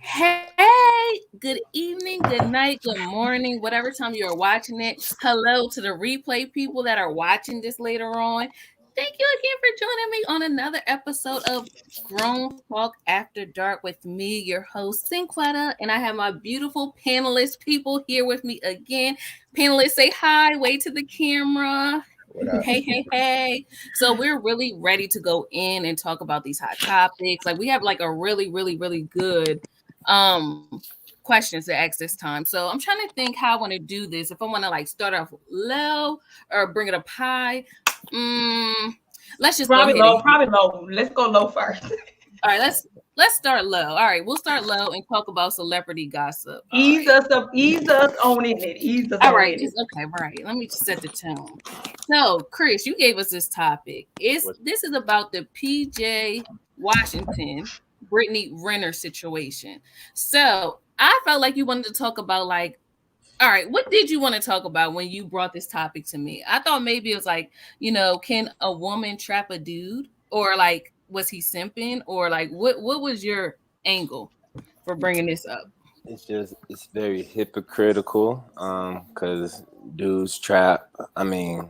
Hey, good evening, good night, good morning, whatever time you're watching it. Hello to the replay people that are watching this later on. Thank you again for joining me on another episode of Grown Talk After Dark with me, your host, Cinquetta, and I have my beautiful panelist people here with me again. Panelists, say hi, wave to the camera. Hey. So we're really ready to go in and talk about these hot topics. Like we have like a really good questions to ask this time. So I'm trying to think how I want to do this. If I want to like start off low or bring it up high. Let's just probably go ahead. Probably low. Let's go low first. All right, let's start low. All right, we'll start low and talk about celebrity gossip. Ease us on it. Ease us All on right, it. just okay, right. Let me just set the tone. So, Chris, you gave us this topic. This is about the PJ Washington Brittany Renner situation. So I felt like you wanted to talk about like, all right, what did you want to talk about when you brought this topic to me? I thought maybe it was like, can a woman trap a dude, or like was he simping, or like what was your angle for bringing this up? It's very hypocritical because dudes trap. I mean,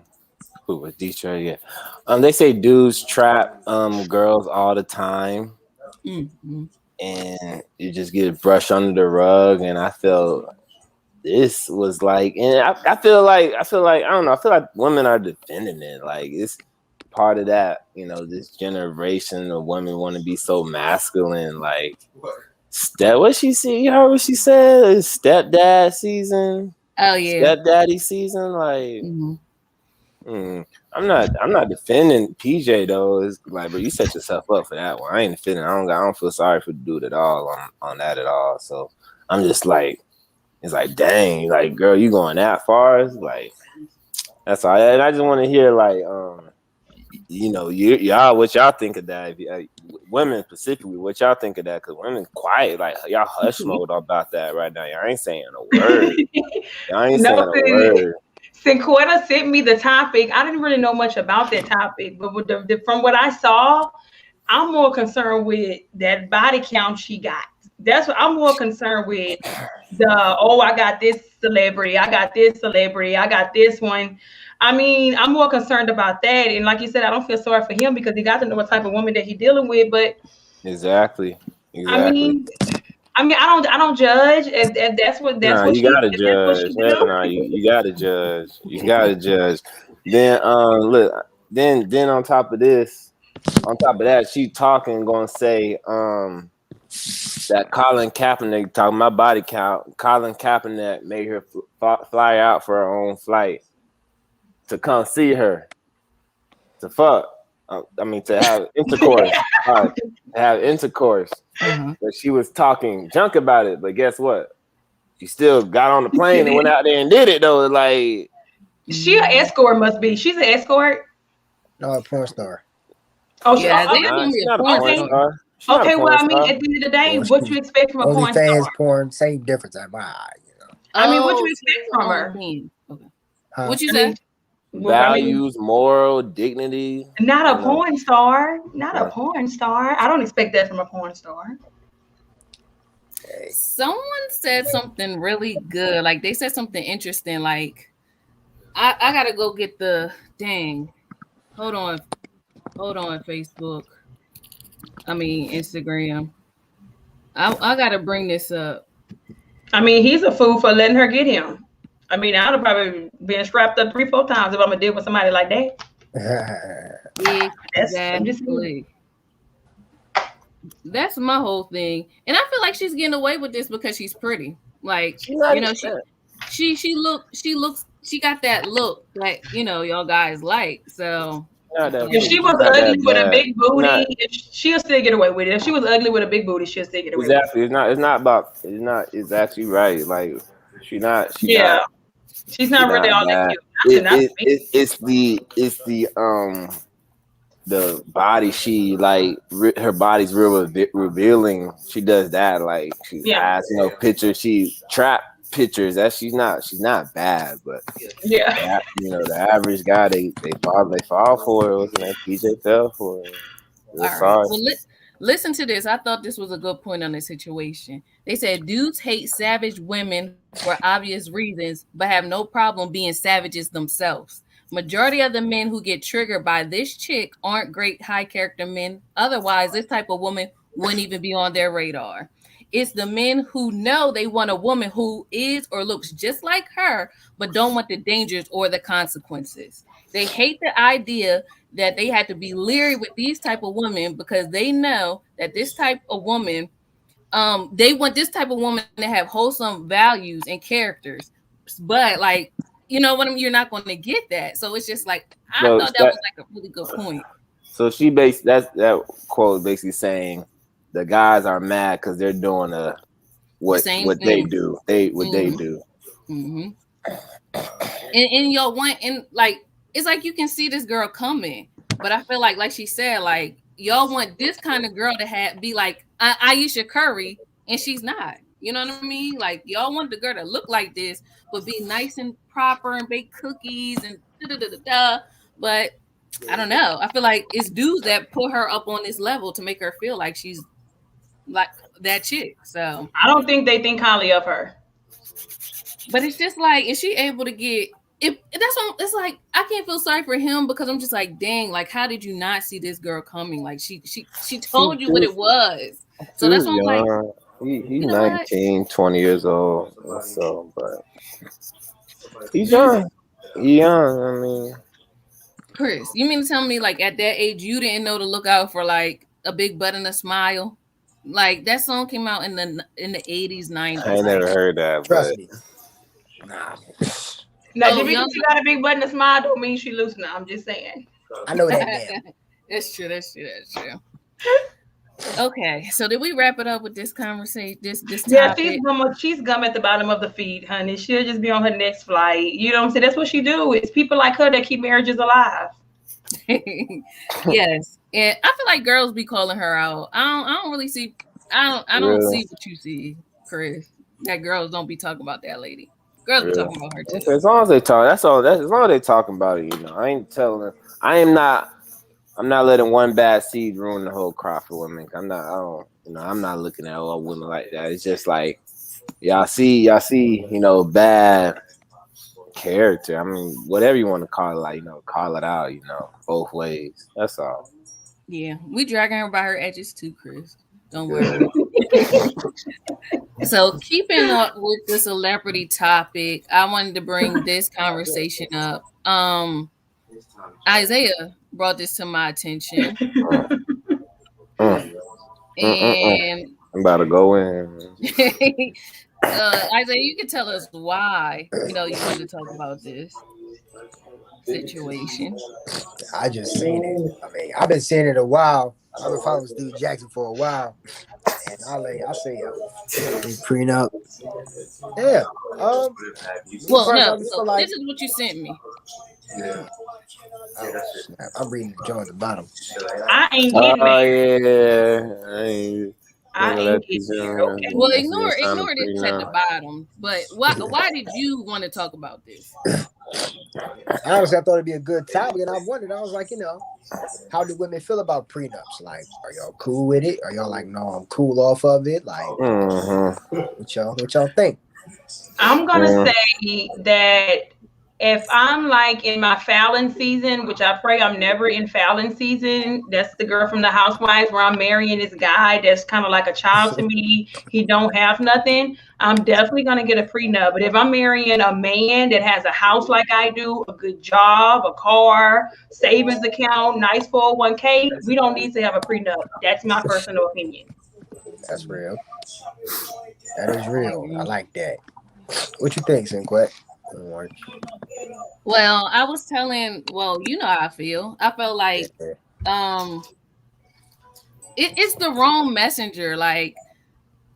who was Detroit? Yeah. They say dudes trap girls all the time. Mm-hmm. And you just get brushed under the rug. And I feel this was like, and I feel like I don't know. I feel like women are defending it. Like it's part of that. This generation of women want to be so masculine. Like what she said? You heard what she said? It's stepdad season. Oh yeah, stepdaddy season. Like. I'm not defending PJ though. It's like, but you set yourself up for that one. I ain't defending. I don't feel sorry for the dude at all on that at all. So I'm just like, it's like, dang, like girl, you going that far? It's like that's all. And I just want to hear like, y'all what y'all think of that? Women specifically, what y'all think of that? Because women quiet, like y'all hush mode about that right now. Y'all ain't saying a word. Y'all ain't saying a word. Cinquetta sent me the topic. I didn't really know much about that topic, but with from what I saw, I'm more concerned with that body count she got. That's what I'm more concerned with. I got this celebrity, I got this celebrity, I got this one. I mean, I'm more concerned about that. And like you said, I don't feel sorry for him because he got to know what type of woman that he's dealing with. But exactly. I mean, I don't judge, and that's what you gotta judge. You gotta judge. You gotta judge. Then look, then on top of that, she gonna say that Colin Kaepernick talking about body count. Colin Kaepernick made her fly out for her own flight to come see her to fuck. To have intercourse. But she was talking junk about it. But guess what? She still got on the plane and went out there and did it though. Like she an escort must be. She's an escort. No, a porn star. Oh, yeah, she's not a porn star. Okay, well, I mean, at the end of the day, what you expect from a porn star? OnlyFans porn, same difference. I mean, what you expect from her? Okay. What you say? Values, moral, dignity. Not a porn star. Not a porn star. I don't expect that from a porn star. Someone said something really good. Like they said something interesting. Like I gotta go get the dang. Hold on, Facebook. I mean Instagram. I gotta bring this up. I mean, he's a fool for letting her get him. I mean, I'd have probably been strapped up 3-4 times if I'm gonna deal with somebody like that. Exactly. That's my whole thing, and I feel like she's getting away with this because she's pretty. Like she got that look that y'all guys like. So if she was ugly with a big booty, she'll still get away with it. If she was ugly with a big booty, she'll still get away with it. Exactly. It's actually right. Like she's not really all that cute. It's the body she like her body's real revealing. She does that like she has pictures. She trap pictures that she's not bad, but the average guy they fall for it. Wasn't that PJ fell for it? All right. Listen to this. I thought this was a good point on the situation. They said dudes hate savage women for obvious reasons, but have no problem being savages themselves. Majority of the men who get triggered by this chick aren't great high character men. Otherwise, this type of woman wouldn't even be on their radar. It's the men who know they want a woman who is or looks just like her, but don't want the dangers or the consequences. They hate the idea that they had to be leery with these type of women because they know that this type of woman, they want this type of woman to have wholesome values and characters. But like, you know what I mean? You're not going to get that. So it's just like, I So thought that was like a really good point. So that quote basically saying the guys are mad because they're doing what they do. They do. Mm-hmm. And y'all want, and like, it's like you can see this girl coming, but I feel like she said, like, y'all want this kind of girl to be like Aisha Curry, and she's not. You know what I mean? Like, y'all want the girl to look like this, but be nice and proper and bake cookies and da-da-da-da-da. But I don't know. I feel like it's dudes that put her up on this level to make her feel like she's like that chick. So I don't think they think highly of her. But it's just like, is she able to get it? That's what it's like. I can't feel sorry for him because I'm just like, dang, like, how did you not see this girl coming? Like, she told you what it was. So that's what I'm like. He's 19, 20 years old. So, but he's young. He's young. I mean, Chris, you mean to tell me, like, at that age, you didn't know to look out for like a big butt and a smile? Like, that song came out in the 80s, 90s. I never heard that. Trust me. Nah. Now, just because she got a big butt and a smile don't mean she loose now. I'm just saying. I know that man. That's true. Okay, so did we wrap it up with this conversation? This topic? Yeah, she's gum at the bottom of the feed, honey. She'll just be on her next flight. You know what I'm saying? That's what she do. It's people like her that keep marriages alive. Yes, and I feel like girls be calling her out. I don't really see. I don't see what you see, Chris. That girls don't be talking about that lady. Girls be talking about her too. As long as they talk, that's all. As long as they talking about it, you know. I ain't telling them. I'm not letting one bad seed ruin the whole crop of women. I'm not looking at all women like that. It's just like y'all see, you know, bad character. I mean, whatever you want to call it, like, you know, call it out, you know, both ways. That's all. Yeah, we dragging her by her edges too, Chris. Don't worry. So, keeping up with the celebrity topic, I wanted to bring this conversation up. Isaiah brought this to my attention. And I'm about to go in. Isaiah, you can tell us why, you know, you wanted to talk about this situation. I just seen it. I mean, I've been saying it a while. I've been following Stu Jackson for a while. And I say prenup. Yeah. Well, no. So this is what you sent me. Yeah. I'm reading the joint at the bottom. I ain't getting it. I ain't getting it. Okay. Well, ignore this at the bottom. But why did you want to talk about this? Honestly, I thought it'd be a good topic, and I wondered. I was like, you know, how do women feel about prenups? Like, are y'all cool with it? Are y'all like, no, I'm cool off of it? Like, what y'all think? I'm gonna say that if I'm like in my Fallon season, which I pray I'm never in Fallon season, that's the girl from the Housewives where I'm marrying this guy that's kind of like a child to me. He don't have nothing. I'm definitely going to get a prenup. But if I'm marrying a man that has a house like I do, a good job, a car, savings account, nice 401k, we don't need to have a prenup. That's my personal opinion. That's real. That is real. I like that. What you think, Sinquet? Well, I was telling, you know how I feel. I felt like it's the wrong messenger. Like,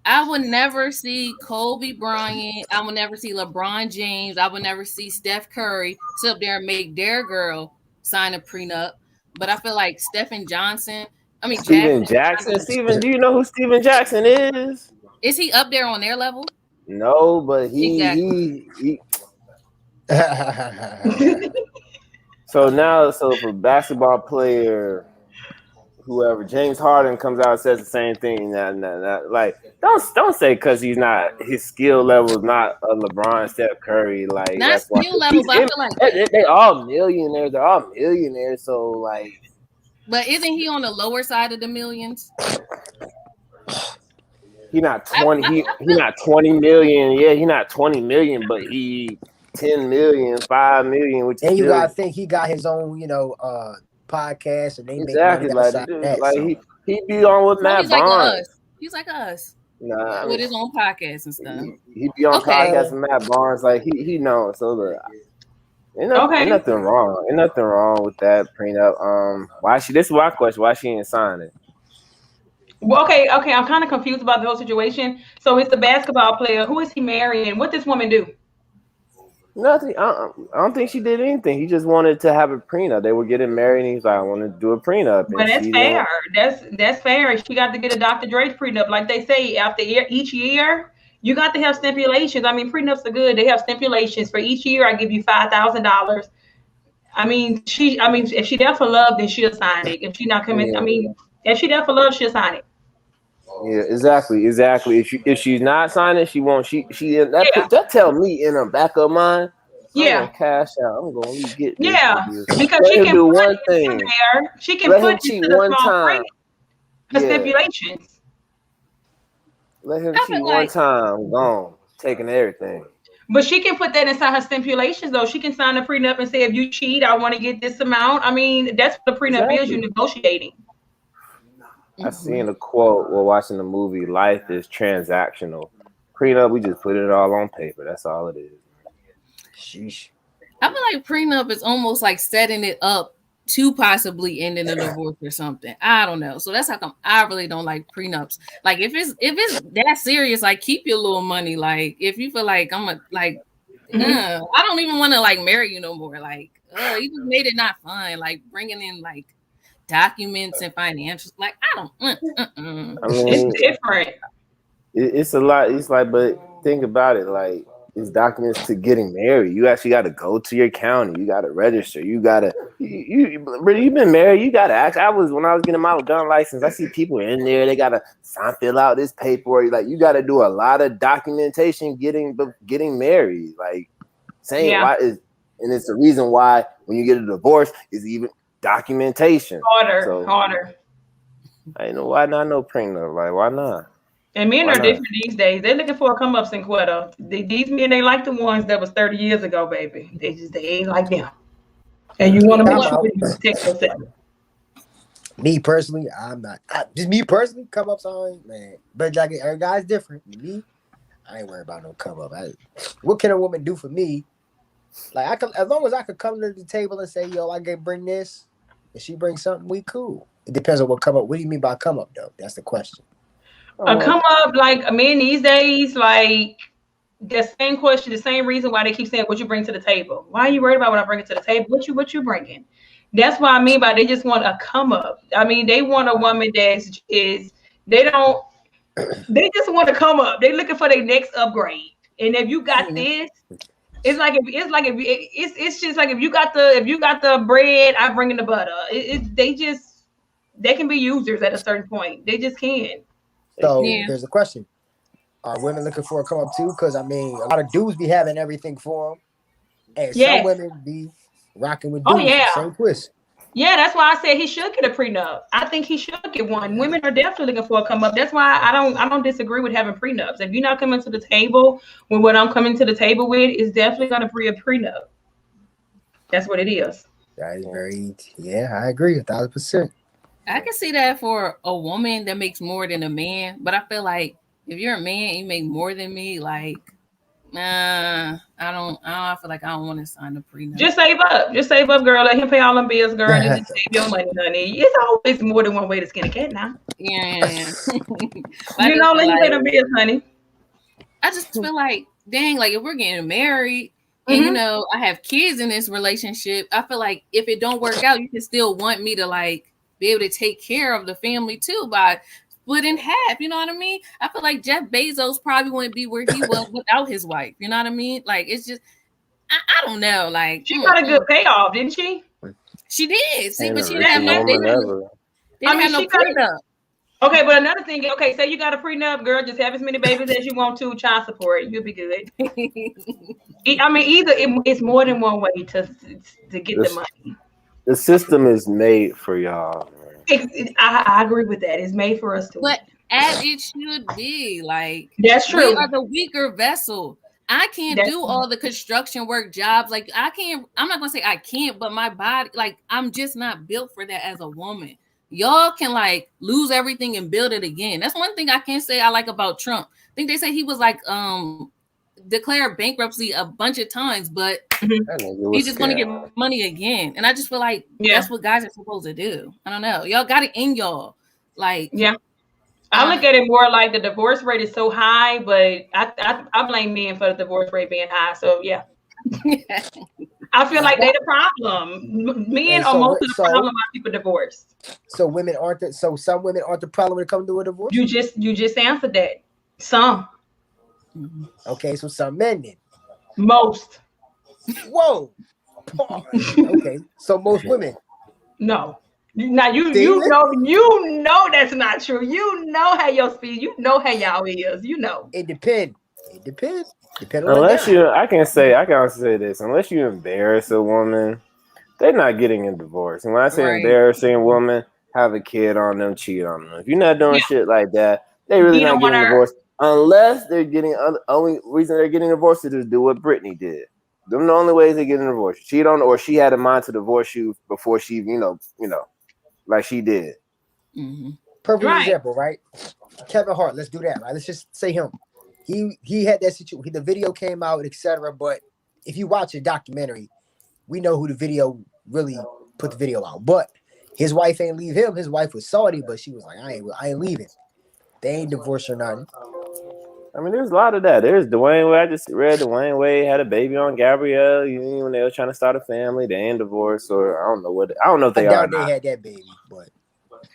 I would never see Kobe Bryant. I would never see LeBron James. I would never see Steph Curry sit up there and make their girl sign a prenup. But I feel like Steven Jackson. Steven, do you know who Steven Jackson is? Is he up there on their level? No, but he So if a basketball player whoever James Harden comes out and says the same thing. Like don't say because he's not his skill level is not a LeBron, Steph Curry. Like Not that's why skill level, but I feel like they all millionaires. They're all millionaires. So like, but isn't he on the lower side of the millions? He not 20. He not 20 million. Yeah, he not 20 million, but he 10 million, 5 million. Which And you still, gotta think he got his own, podcast, and they exactly make money like outside that. like So. he be on with So Matt he's like Barnes. us. He's like us. Nah, With his own podcast and stuff. He be on Okay. podcasts with Matt Barnes. Like he knows. So look, ain't nothing wrong. Ain't nothing wrong with that prenup. Why she? This is my question. Why she ain't sign it? Well, okay. I'm kind of confused about the whole situation. So it's the basketball player. Who is he marrying? What this woman do? Nothing. I don't think she did anything. He just wanted to have a prenup. They were getting married, and he's like, "I want to do a prenup." But that's fair. That's fair. She got to get a Dr. Dre's prenup, like they say. After each year, you got to have stipulations. I mean, prenups are good. They have stipulations for each year. I give you $5,000. I mean, if she there for love, then she'll sign it. If she not coming, if she there for love, she'll sign it. Yeah, exactly. If she's not signing, she won't. That tell me in her back of mind. I'm gonna cash out. I'm gonna get this. Yeah, because let she him can do put one it thing. in there. She can Let put him it cheat into the one small time. print, stipulations. Let him cheat one time. Gone, taking everything. But she can put that inside her stipulations, though. She can sign a prenup and say, if you cheat, I want to get this amount. I mean, that's what the prenup is. You're negotiating. I seen a quote while watching the movie. Life is transactional. Prenup, we just put it all on paper. That's all it is. Sheesh. I feel like prenup is almost like setting it up to possibly end in a divorce or something. I don't know. So that's how come I really don't like prenups. Like if it's that serious, like keep your little money. Like if you feel like I don't even want to like marry you no more. Like you just made it not fun. Like bringing in like documents and financials. Like I don't. I mean, it's different. It's a lot. It's like, but think about it. Like it's documents to getting married. You actually got to go to your county. You got to register. You got to. You've been married. You got to act. When I was getting my gun license, I see people in there. They got to fill out this paperwork. Like you got to do a lot of documentation getting married. Like saying why is, and it's the reason why when you get a divorce is even documentation harder. I know why not no prenup. Like why not? And men are different these days. They're looking for a come ups in Quetta. These men, they like the ones that was 30 years ago, baby. They ain't like them. And you want to make sure you protect yourself. Me personally, I'm not. Just me personally, come ups on man. But like every guy's different. Me, I ain't worried about no come up. What can a woman do for me? Like as long as I could come to the table and say, yo, I can bring this, and she brings something, we cool. It depends on what come up. What do you mean by come up though? That's the question. A come up, like men these days, like the same question, the same reason why they keep saying what you bring to the table. Why are you worried about what I bring to the table? What you bringing? That's what I mean by they just want a come up. I mean, they want a woman they just want to come up. They looking for their next upgrade. And if you got this, it's just like if you got the bread, I bring in the butter. They can be users at a certain point. They just can. So here's the question: are women looking for a come up too? Because I mean, a lot of dudes be having everything for them, and some women be rocking with dudes. Same twist. Yeah, that's why I said he should get a prenup. I think he should get one. Women are definitely looking for a come up. That's why I don't disagree with having prenups. If you're not coming to the table with what I'm coming to the table with, it's definitely going to be a prenup. That's what it is. That is very. Yeah, I agree 1,000%. I can see that for a woman that makes more than a man, but I feel like if you're a man and you make more than me, like, I feel like I don't want to sign a prenup. Just save up, girl. Let him pay all them bills, girl. Just save your money, honey. It's always more than one way to skin a cat now. Yeah. Let him pay them bills, honey. I just feel like, dang, like if we're getting married and I have kids in this relationship, I feel like if it don't work out, you can still want me to like be able to take care of the family too by split in half. You know what I mean? I feel like Jeff Bezos probably wouldn't be where he was without his wife. You know what I mean? Like it's just, I don't know. Like she got a good payoff, didn't she? She did. See, but she didn't have no. They didn't have no prenup. Okay, but another thing, okay, say you got a prenup, girl, just have as many babies as you want to, child support, you'll be good. I mean, either it's more than one way to get the money. The system is made for y'all. I agree with that. It's made for us to. But as it should be, like that's true. We are the weaker vessel. I can't do all the construction work jobs. Like I can't. I'm not gonna say I can't, but my body, like I'm just not built for that as a woman. Y'all can like lose everything and build it again. That's one thing I can say I like about Trump. I think they say he was like declared bankruptcy a bunch of times, but he's just gonna get money again. And I just feel like that's what guys are supposed to do. I don't know. Y'all got it in y'all. Like I look at it more like the divorce rate is so high, but I blame men for the divorce rate being high. So I feel like they're the problem. Men are most of the problem why people divorce. So women aren't so some women aren't the problem when it comes to a divorce? You just answered that. Some. Okay, so some men then. Most. Whoa. Okay, so most women. No. Now you know that's not true. You know how your speed. You know how y'all is. You know. It depends. Unless I can say this. Unless you embarrass a woman, they're not getting a divorce. And when I say embarrassing a woman, have a kid on them, cheat on them. If you're not doing shit like that, they really not getting a divorce. Unless they're getting only reason they're getting divorced is to do what Brittany did. Them the only ways they get a divorce. Cheat on, or she had a mind to divorce you before she, you know, like she did. Perfect example, right? Kevin Hart. Let's do that, right? Let's just say him. He had that situation. The video came out, etc. But if you watch a documentary, we know who the video really put the video out. But his wife ain't leave him. His wife was Saudi, but she was like, I ain't leaving. They ain't divorced or nothing. I mean, there's a lot of that. There's Dwayne Wade. I just read Dwayne Wade had a baby on Gabrielle. When they were trying to start a family, they ain't divorced, or I don't know if they are. They had that baby, but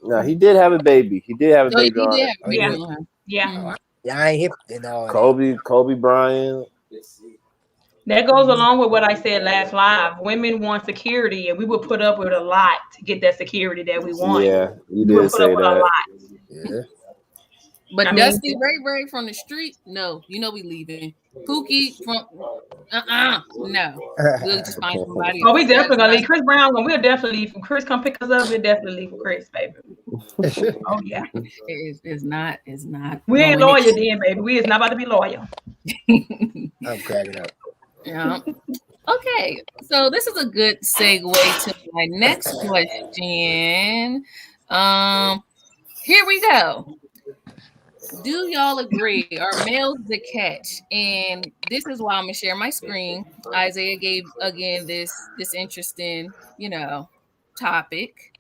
no, he did have a baby. He did have a baby on. Yeah. I ain't hip and all. Kobe Bryant. That goes along with what I said last live. Women want security, and we would put up with a lot to get that security that we want. Yeah, you did say that. Yeah. But Dusty Ray from the street, no. We leaving. Pookie from no. We'll just find somebody. Oh, we definitely gonna leave. Chris Brown, we'll definitely leave. When Chris come pick us up, we'll definitely leave for Chris, baby. Oh yeah. It's not. We ain't loyal then, baby. We is not about to be loyal. I'm cracking up. Yeah. Okay, so this is a good segue to my next question. Here we go. Do y'all agree? Are males the catch? And this is why I'm gonna share my screen. Isaiah gave again this interesting, topic,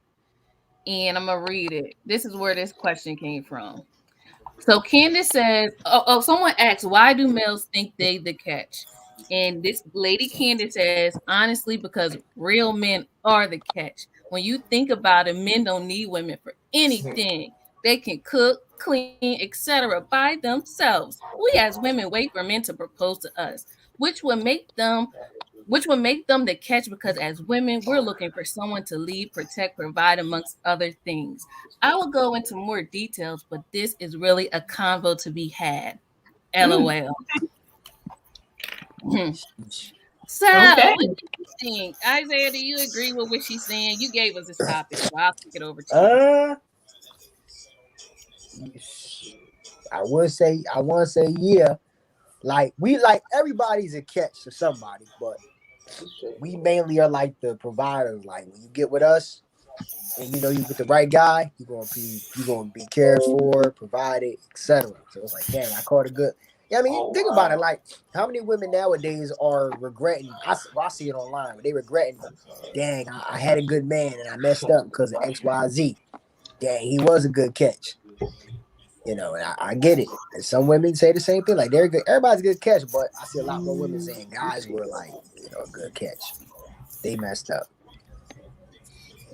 and I'm gonna read it. This is where this question came from. So Candace says, someone asked, why do males think they the catch? And this lady Candace says, honestly, because real men are the catch. When you think about it, men don't need women for anything. They can cook, clean, etc. by themselves. We as women wait for men to propose to us, which would make them the catch, because as women, we're looking for someone to lead, protect, provide, amongst other things. I will go into more details, but this is really a convo to be had. LOL. So, what do you think? Isaiah, do you agree with what she's saying? You gave us this topic, so I'll kick it over to you. I want to say yeah. Like everybody's a catch to somebody, but we mainly are like the providers. Like when you get with us and you get the right guy, you're gonna be cared for, provided, etc. So it's like, dang, I caught a good. Yeah, I mean, think about it. Like, how many women nowadays are regretting? I see it online, but they regretting. Dang, I had a good man and I messed up because of X, Y, Z. Dang, he was a good catch. And I get it. And some women say the same thing. Like, they're good. Everybody's a good catch, but I see a lot more women saying guys were like, a good catch. They messed up.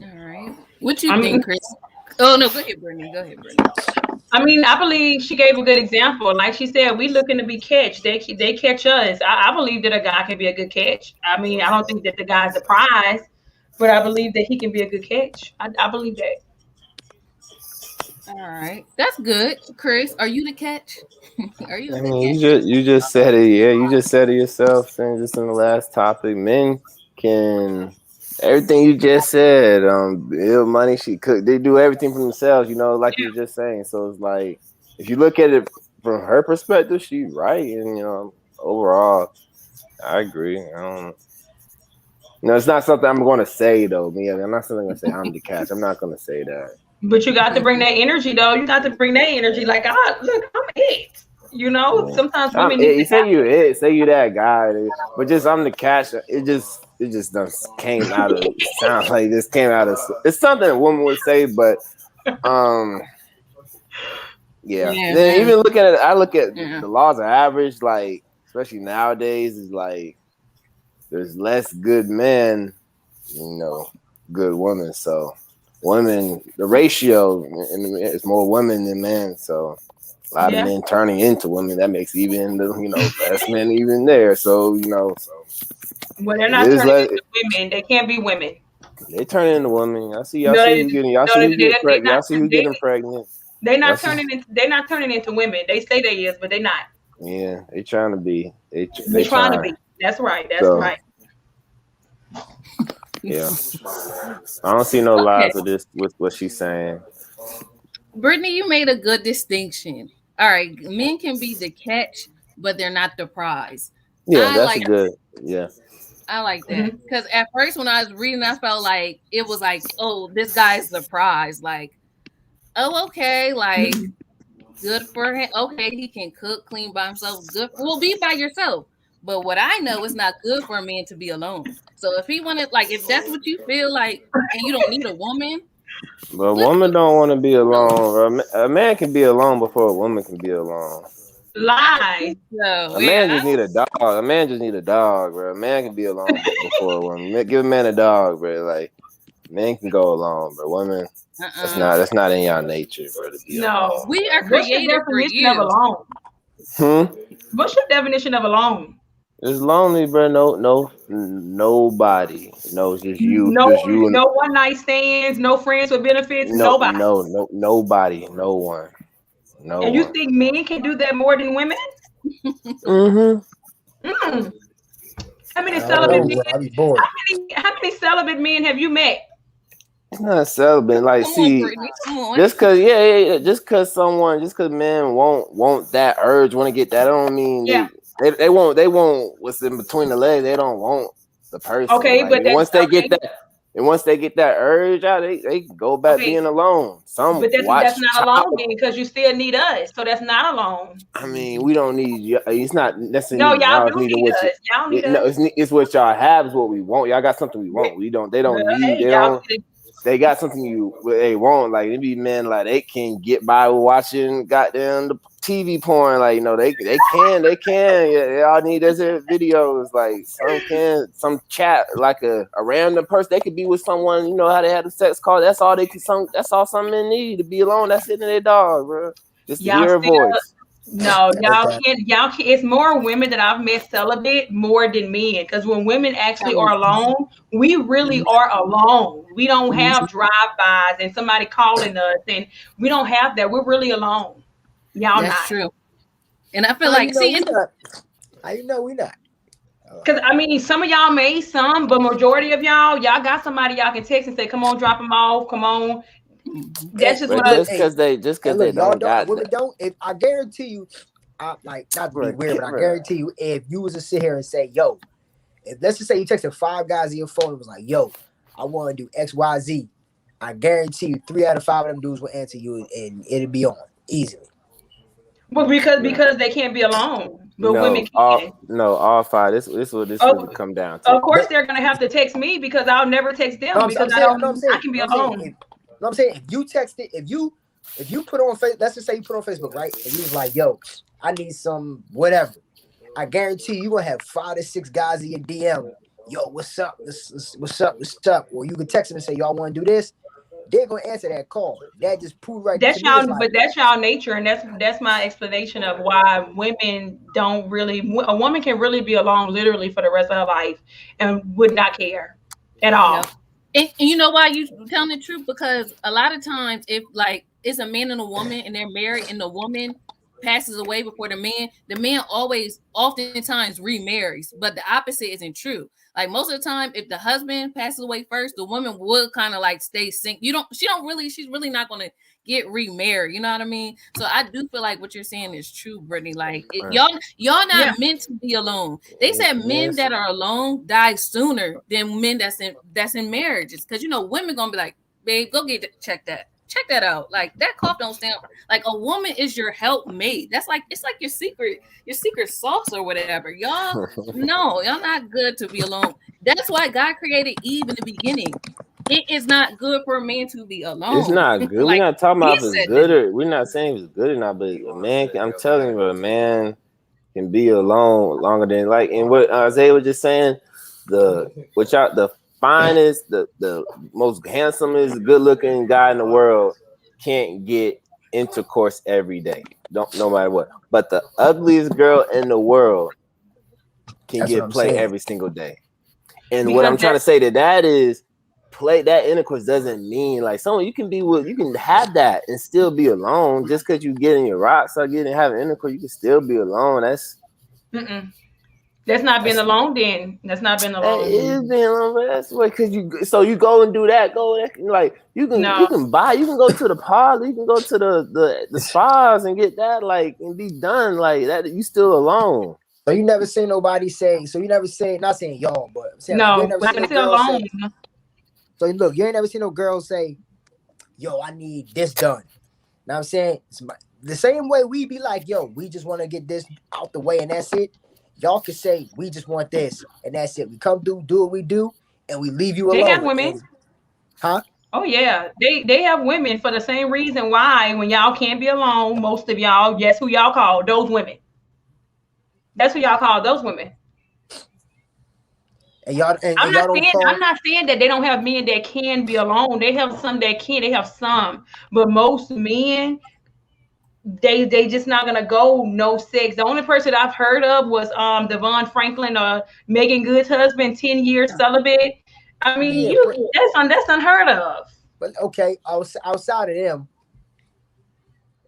All right. What you think, Chris? Oh no, go ahead, Brittany. I mean, I believe she gave a good example. Like she said, we looking to be catch. They catch us. I believe that a guy can be a good catch. I mean, I don't think that the guy's a prize, but I believe that he can be a good catch. I believe that. All right, that's good. Chris, are you the catch? Are you I the mean, catch? you just said it. Yeah, you just said it yourself. Saying just in the last topic, men can everything you just said. Build money. She cook. They do everything for themselves. You know, like you were just saying. So it's like if you look at it from her perspective, she's right. And overall, I agree. It's not something I'm going to say though. I'm not something going to say I'm the catch. I'm not going to say that. But you got to bring that energy, though. You got to bring that energy. Like, look, I'm it. Sometimes women need You to have say you that guy, but just I'm the catch. It just done came out of sound like this came out of. It's something a woman would say, but yeah. Then even looking at it, I look at the laws of average, like especially nowadays, is like there's less good men, good women. So women, the ratio is more women than men. So a lot of men turning into women, that makes even less men even there. So Well, they're not turning into women. They can't be women. They turn into women. Y'all see who getting pregnant. They're not turning into women. They say they is, but they're not. Yeah, they trying to be. They trying to be. That's right. That's right. Yeah, I don't see no lies with this. With what she's saying. Brittany, you made a good distinction. All right, men can be the catch, but they're not the prize. Yeah, that's good. Yeah. I like that because at first when I was reading, I felt like it was like, oh, this guy's the prize. Like, oh, okay, like good for him. Okay, he can cook, clean by himself. Good, well, be by yourself. But what I know is not good for a man to be alone. So if he wanted, like, if that's what you feel like, and you don't need a woman. But a woman don't want to be alone. A man can be alone before a woman can be alone. Lie. So, a man just need a dog. A man just need a dog, bro. A man can be alone before a woman. Give a man a dog, bro. Like, men can go alone, but women, that's not in y'all nature, bro. No, we are created for you. Of alone? What's your definition of alone? It's lonely, bro. Nobody knows. Just you. No, just you. No one night stands. No friends with benefits. Nobody. Nobody. No one. No. And you think men can do that more than women? How many celibate men? I'll be bored. How many celibate men have you met? It's not celibate. Like, just cause men won't that urge, want to get that, I don't mean they won't what's in between the legs. They don't want the person. Okay, like, but once they get that urge out, they go back being alone. But that's not alone because you still need us. So that's not alone. I mean, we don't need you. It's not No, necessarily. y'all do need us. Y'all need us. It's what y'all have is what we want. Y'all got something we want. We don't. They don't need. They don't. They got something they want. Like, it be men like they can get by with watching goddamn the TV porn. Like, they can. Yeah, all need is videos. Like, some chat, like a random person. They could be with someone. How they had a sex call. That's all they can. That's all some men need to be alone. That's it in their dog, bro. Just to hear a voice. No, y'all can't. It's more women that I've met celibate more than men. Because when women actually are alone, we really are alone. We don't have drive-bys and somebody calling us, and we don't have that. We're really alone. Y'all That's not. True. And I feel like, how you know we not? Because I mean, some of y'all may, but majority of y'all got somebody y'all can text and say, "Come on, drop them off. Come on." That's just what because they don't got women don't. If I guarantee you, not to be weird, but I guarantee you, if you was to sit here and say, "Yo," let's just say you texted 5 guys in your phone and was like, "Yo, I want to do XYZ," I guarantee you 3 out of 5 of them dudes will answer you and it'll be on easily. Well, because they can't be alone, but women can. All 5. This would come down to. Of course, they're gonna have to text me because I'll never text them because I can be alone. I'm saying if you text it, if you put on Facebook, let's just say you put on Facebook, right? And you was like, "Yo, I need some whatever." I guarantee you gonna have 5 to 6 guys in your DM. "Yo, what's up? What's up?" Or you can text them and say, "Y'all want to do this?" They're gonna answer that call. That just proved right. That's y'all, but that's y'all nature, and that's my explanation of why women don't really. A woman can really be alone, literally, for the rest of her life, and would not care at all. And you know why you telling the truth? Because a lot of times, if like it's a man and a woman and they're married and the woman passes away before the man always oftentimes remarries, but the opposite isn't true. Like most of the time, if the husband passes away first, the woman would kind of like stay single. She's really not gonna get remarried. You know what I mean? So I do feel like what you're saying is true, Brittany. Like y'all not meant to be alone. They said men that are alone die sooner than men that's in marriages. Because women gonna be like, babe, go check that out. Like that cough don't stand. Like a woman is your helpmate. That's like it's like your secret sauce or whatever. Y'all not good to be alone. That's why God created Eve in the beginning. It is not good for a man to be alone. It's not good. We're not talking about if it's good or we're not saying if it's good or not, but a man, I'm telling you, a man can be alone longer than and what Isaiah was just saying, the finest, the most handsomest, good looking guy in the world can't get intercourse every day. No matter what. But the ugliest girl in the world can get play every single day. And because what I'm trying to say that is play that intercourse doesn't mean like someone you can have that and still be alone. Just because you get in your rocks or having intercourse, you can still be alone. That's not being alone. Then that's not being alone. It is being alone, but that's what because you go and do that. You can go to the parlor, you can go to the spas and get that and be done like that. You still alone. So you never seen nobody say. So you never say. Not saying y'all, but I'm saying, no. You never when I say alone. So look, you ain't never seen no girl say, "Yo, I need this done." Now I'm saying the same way we be like, "Yo, we just want to get this out the way and that's it." Y'all can say, "We just want this and that's it." We come through, do what we do, and we leave you alone. They have women, huh? Oh yeah, they have women for the same reason why when y'all can't be alone, most of y'all, guess who y'all call? Those women. That's who y'all call those women. And I'm not saying that they don't have men that can be alone. They have some that can. They have some, but most men, they just not gonna go no sex. The only person I've heard of was Devon Franklin or Megan Good's husband, 10 years celibate. I mean, that's unheard of. But okay, outside of them,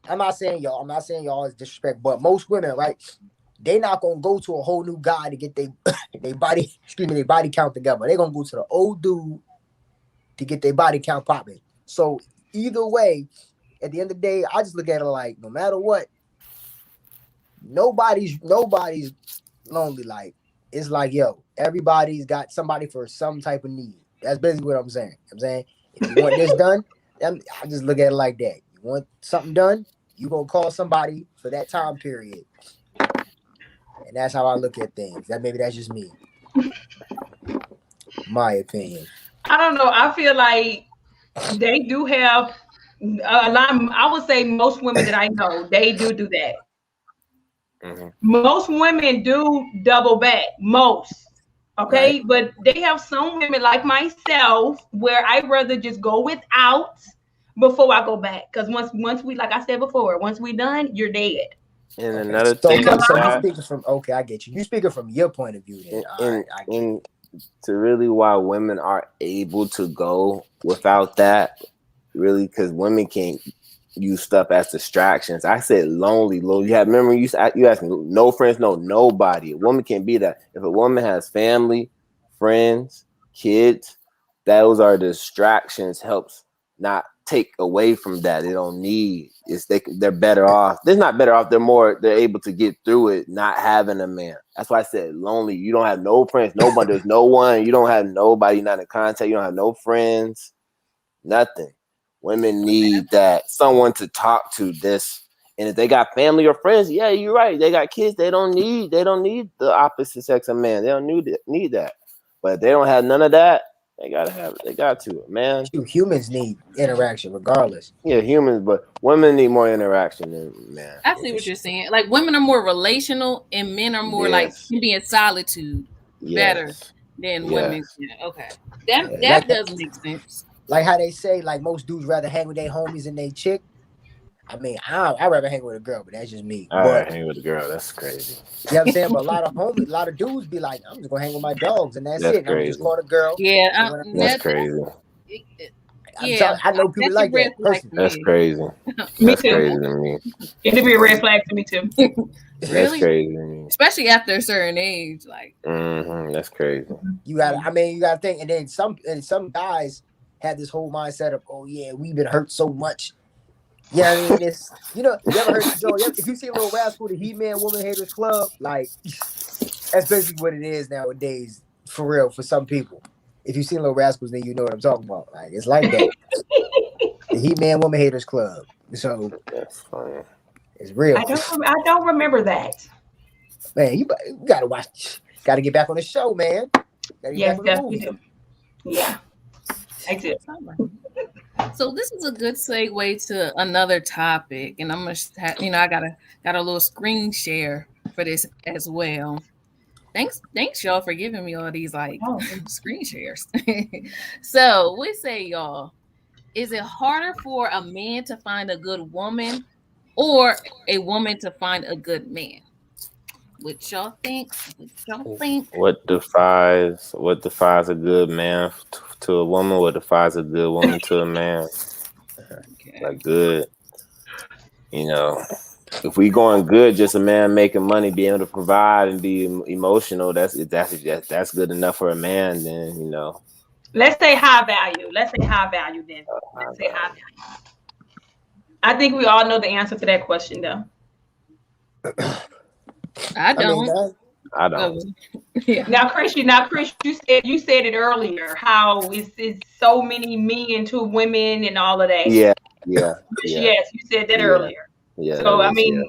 I'm not saying y'all is disrespect, but most women, right? They not gonna go to a whole new guy to get their body count together. They gonna go to the old dude to get their body count popping. So either way, at the end of the day, I just look at it like no matter what, nobody's lonely. Like it's like everybody's got somebody for some type of need. That's basically what I'm saying. If you want this done, I just look at it like that. You want something done, you gonna call somebody for that time period. And that's how I look at things. Maybe that's just me. My opinion. I don't know. I feel like they do have a lot. I would say most women that I know, they do that. Mm-hmm. Most women do double back. Most. Okay. Right. But they have some women like myself where I'd rather just go without before I go back. Because once we, like I said before, once we done, you're dead. And another thing, so you speaking from I get you. You speaking from your point of view. Then. And to really why women are able to go without that, really, because women can't use stuff as distractions. I said lonely. You have remember you asked me no friends, no nobody. A woman can't be that. If a woman has family, friends, kids, those are distractions. Helps not take away from that. They don't need. They're better off. They're not better off. They're able to get through it not having a man. That's why I said lonely. You don't have no friends, nobody. There's no one. You don't have nobody. You're not in contact. You don't have no friends. Nothing. Women need that someone to talk to. And if they got family or friends, yeah, you're right. They got kids. They don't need the opposite sex of man. They don't need that. But if they don't have none of that, they got to, man. Humans need interaction regardless. Yeah, humans, but women need more interaction than man. I see what you're saying. Like women are more relational and men are more like can be in solitude better than women. Yeah, okay. That does make sense. Like how they say, like most dudes rather hang with their homies than their chick. I mean, I'd rather hang with a girl, but that's just me. I hang with a girl. That's crazy. You know what I'm saying? But a lot of dudes be like, I'm just gonna hang with my dogs, and that's it. And I'm just call a girl. Yeah, that's crazy. I know people that's like a red that. flag Personally. to That's me. crazy. Me That's too. crazy to me. It'd be a red flag to me too. That's Really? crazy to me. Especially after a certain age, like That's crazy. You got to think, and then some guys have this whole mindset of, oh yeah, we've been hurt so much. Yeah, I mean, it's you ever heard Joe? If you see a Little Rascal, the He-Man Woman Haters Club, like that's basically what it is nowadays, for real. For some people, if you see Little Rascals, then you know what I'm talking about. Like it's like that. The He-Man Woman Haters Club. So That's funny. it's real. I don't remember that. Man, you gotta watch. Gotta get back on the show, man. Gotta get Yes, back on the definitely movie. do. Yeah. I do. so. This is a good segue to another topic, and I'm gonna, I got a little screen share for this as well. Thanks, y'all, for giving me all these like screen shares. So we say, y'all, is it harder for a man to find a good woman or a woman to find a good man? What y'all think? What defines a good man to a woman? What defines a good woman to a man? Okay. Like good, if we going good, just a man making money, being able to provide and be emotional, that's good enough for a man. Then Let's say high value. Let's say high value then. Let's say high value. I think we all know the answer to that question, though. I don't. I don't. Yeah. Now, Chris, you said it earlier. How it's so many men to women and all of that. Yeah. Yes, you said that earlier. Yeah. So I mean,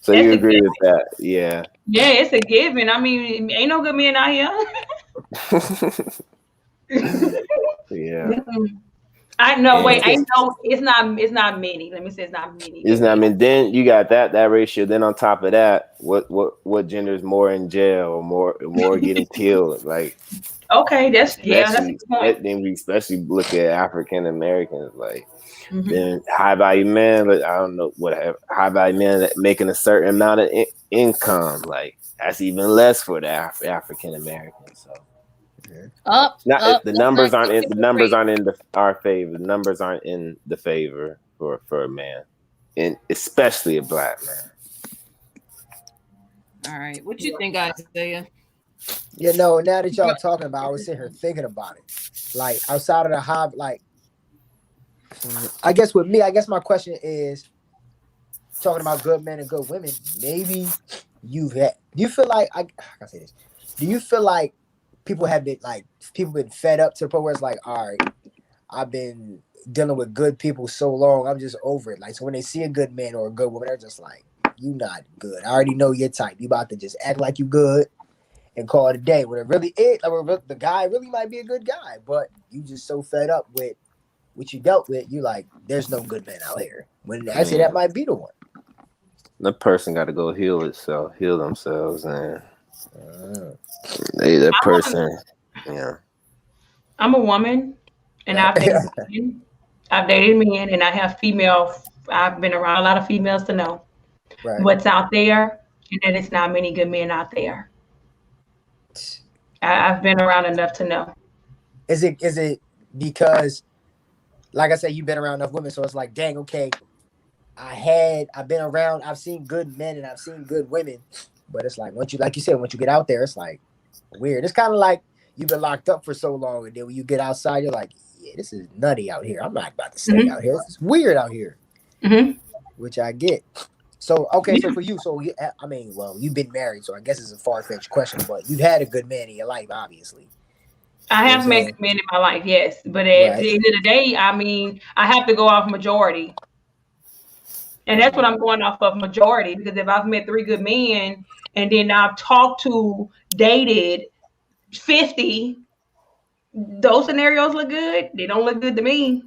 so you agree with that? Yeah. Yeah, it's a given. I mean, ain't no good men out here. Yeah. I know. Wait, I know it's not many. Let me say it's not many. It's not. I mean, then you got that ratio. Then on top of that, what gender is more in jail or more getting killed? Like, okay, that's a good point. Then we especially look at African Americans, like, then high value men. But I don't know what high value men that making a certain amount of income. Like that's even less for the African Americans. So. The numbers aren't in our favor. The numbers aren't in the favor for a man, and especially a black man. All right, what you think, Isaiah? Now that y'all talking about, I was sitting here thinking about it. Like outside of the hobby, like I guess with me, my question is talking about good men and good women. Maybe do you feel like I can say this? Do you feel like people been fed up to the point where it's like, all right, I've been dealing with good people so long, I'm just over it. Like, so when they see a good man or a good woman, they're just like, you not good. I already know your type. You about to just act like you good and call it a day. When it really is, the guy really might be a good guy, but you just so fed up with what you dealt with, you like, there's no good man out here. When actually that might be the one. The person got to go heal themselves, and that person. Yeah. I'm a woman, and I've dated men, and I have female. I've been around a lot of females to know what's out there, and that it's not many good men out there. I've been around enough to know. Is it because, like I said, you've been around enough women, so it's like, dang, okay, I've been around, I've seen good men and I've seen good women, but it's like once you get out there, it's like weird. It's kind of like you've been locked up for so long, and then when you get outside, you're like, yeah, this is nutty out here. I'm not about to stay out here. It's weird out here, which I get. So, okay, so for you, I mean, well, you've been married, so I guess it's a far-fetched question, but you've had a good man in your life, obviously. I have met good men in my life, yes. But at the end of the day, I mean, I have to go off majority. And that's what I'm going off of, majority, because if I've met 3 good men and then I've dated 50, those scenarios look good. They don't look good to me.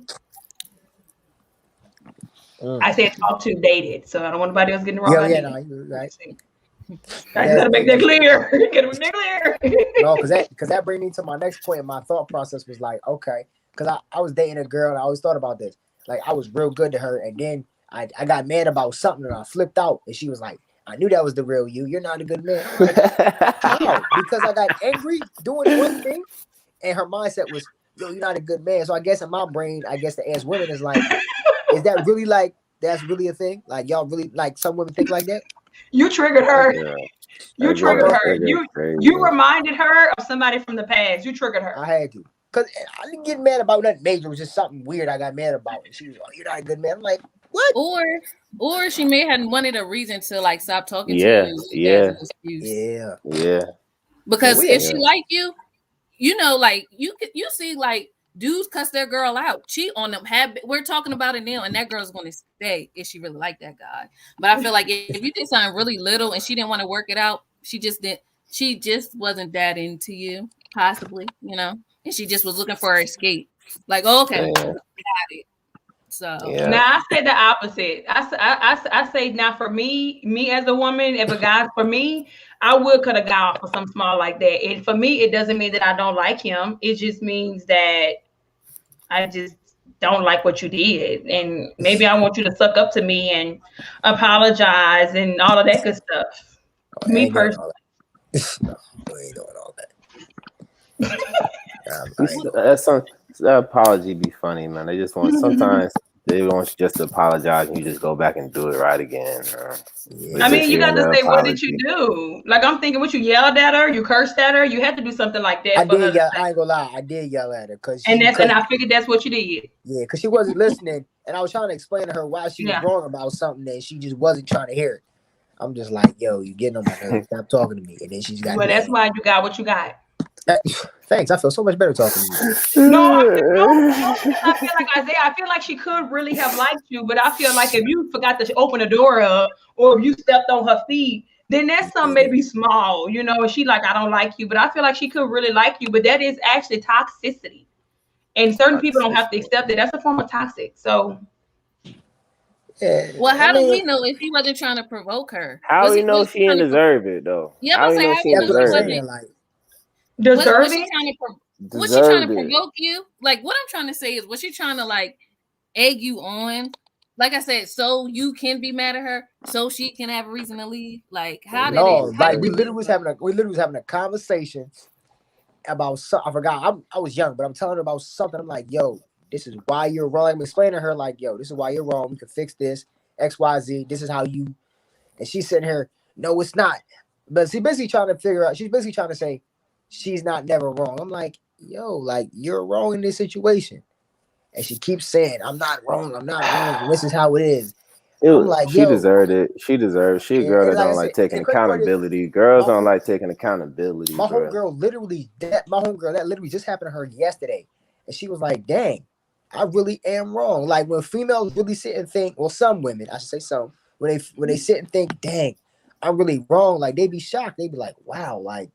I said dated, so I don't want anybody else getting the wrong idea. No, you're right. I gotta make that clear. No, because that brings me to my next point. My thought process was like, okay, because I was dating a girl and I always thought about this. Like I was real good to her, and then I got mad about something and I flipped out, and she was like, I knew that was the real you. You're not a good man. How? Because I got angry doing one thing, and her mindset was, yo, you're not a good man. So I guess in my brain, I guess to ask women is like, is that really like that's really a thing? Like y'all really like some women think like that? You triggered her. Yeah. You triggered her. That girl You reminded her of somebody from the past. You triggered her. I had to. Because I didn't get mad about nothing major. It was just something weird I got mad about. And she was like, you're not a good man. I'm like, what? Or she may have wanted a reason to like stop talking Yeah, to you. yeah. Because if she like you, you know, like you see like dudes cuss their girl out, cheat on them. We're talking about it now, and that girl's going to stay if she really like that guy. But I feel like if you did something really little and she didn't want to work it out, she just wasn't that into you, possibly, you know, and she just was looking for her escape. Like, okay, got it. So now I say the opposite. I say now for me as a woman, if a guy's for me, I would cut a guy off for something small like that. And for me, it doesn't mean that I don't like him. It just means that I just don't like what you did. And maybe I want you to suck up to me and apologize and all of that good stuff. Me personally. No, we ain't doing all that. That apology be funny, man. They just want sometimes they want you just to apologize and you just go back and do it right again. I mean, you got to say, what did you do? Like, I'm thinking, what, you yelled at her? You cursed at her? You had to do something like that. I did yell. I ain't gonna lie. I did yell at her and I figured that's what you did. Yeah, because she wasn't listening, and I was trying to explain to her why she was wrong about something, and she just wasn't trying to hear it. I'm just like, yo, you getting on my nerves. Stop talking to me. And then she's got. Well, that's why you got what you got. Thanks. I feel so much better talking to you. No, I feel like Isaiah. I feel like she could really have liked you, but I feel like if you forgot to open the door up, or if you stepped on her feet, then that's something maybe small, you know. And she like, I don't like you, but I feel like she could really like you. But that is actually toxicity, and certain people don't have to accept it. That's a form of toxic. So. Yeah. Well, how do we know if he wasn't trying to provoke her? How do we know she didn't deserve it though? Yeah, how do we know she didn't deserve it? Deserve it? Was she trying to provoke you? Like, what I'm trying to say is, was she trying to like egg you on? Like I said, so you can be mad at her, so she can have a reason to leave. Like, how did it? Like we literally was having a conversation about something. I forgot. I was young, but I'm telling her about something. I'm like, yo, this is why you're wrong. I'm explaining to her like, yo, this is why you're wrong. We can fix this. X, Y, Z. This is how you. And she's sitting here. No, it's not. But she's basically trying to figure out. She's basically trying to say she's not never wrong. I'm like, yo, like you're wrong in this situation. And she keeps saying, I'm not wrong. I'm not wrong. This is how it is. I'm like, she deserved it. She deserved. She a girl that don't like taking accountability. Girls don't like taking accountability. My homegirl that literally just happened to her yesterday. And she was like, dang, I really am wrong. Like when females really sit and think, well, some women, I should say some, when they sit and think, dang, I'm really wrong, like they be shocked. They be like, wow, like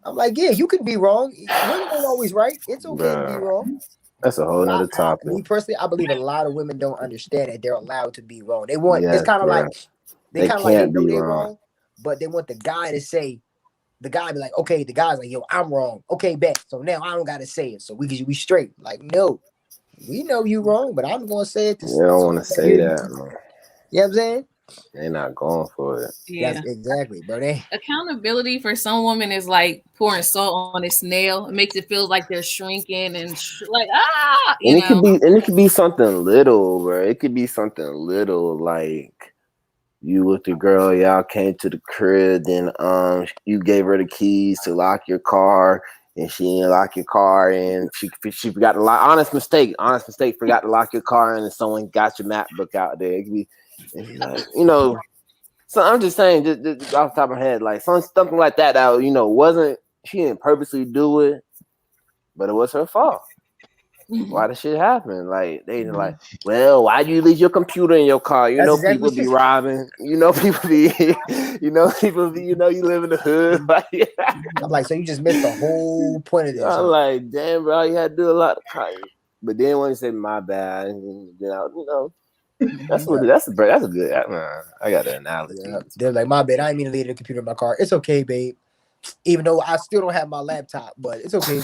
I'm like, yeah, you can be wrong. Women ain't always right. It's okay to be wrong. That's a whole nother topic. Me personally, I believe a lot of women don't understand that they're allowed to be wrong. They want it's kind of like they know they're wrong, but they want the guy to say, the guy be like, okay, the guy's like, yo, I'm wrong. Okay, bet. So now I don't gotta say it. So we straight. Like, no, we know you wrong, but I'm gonna say it. They don't want to say that. Man. You know what I'm saying? They're not going for it. Yeah, that's exactly, bro. Accountability for some women is like pouring salt on a snail. It makes it feel like they're shrinking and like it could be something little, bro. It could be something little like you with the girl, y'all came to the crib, then you gave her the keys to lock your car, and she didn't lock your car, and she forgot to lock. Honest mistake, forgot to lock your car, and someone got your MacBook out there. It could be. You know, so I'm just saying, just off the top of my head, like something like that, wasn't, she didn't purposely do it, but it was her fault. Why the shit happen? Like they like, well, why do you leave your computer in your car? You know, people be robbing. You know, people be, you live in the hood. I'm like, so you just missed the whole point of this. I'm like, damn, bro, you had to do a lot of crying. But then when you say my bad, and that's a good. I got an analogy. Yeah. They're like, my bad. I didn't mean to leave the computer in my car. It's okay, babe. Even though I still don't have my laptop, but it's okay.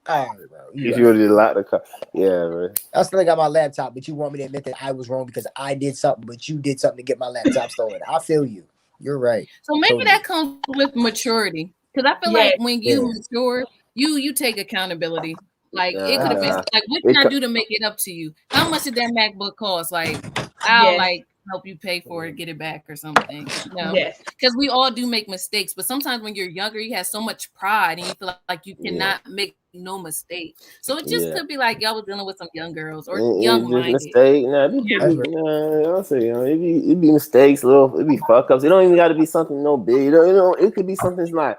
All right, bro. You would have locked the car. Yeah, bro. I still got my laptop, but you want me to admit that I was wrong because I did something, but you did something to get my laptop stolen. I feel you. You're right. So maybe that comes with maturity, because I feel like when you mature, you take accountability. Like it could have been like, what can I do to make it up to you? How much did that MacBook cost? Like I'll like help you pay for it, get it back or something. Yes. Because we all do make mistakes, but sometimes when you're younger, you have so much pride and you feel like you cannot make no mistake. So it just could be like y'all was dealing with some young girls or young minded. Mistake. I'll say, it'd be mistakes, it'd be fuck ups. It don't even got to be something no big. It could be something that's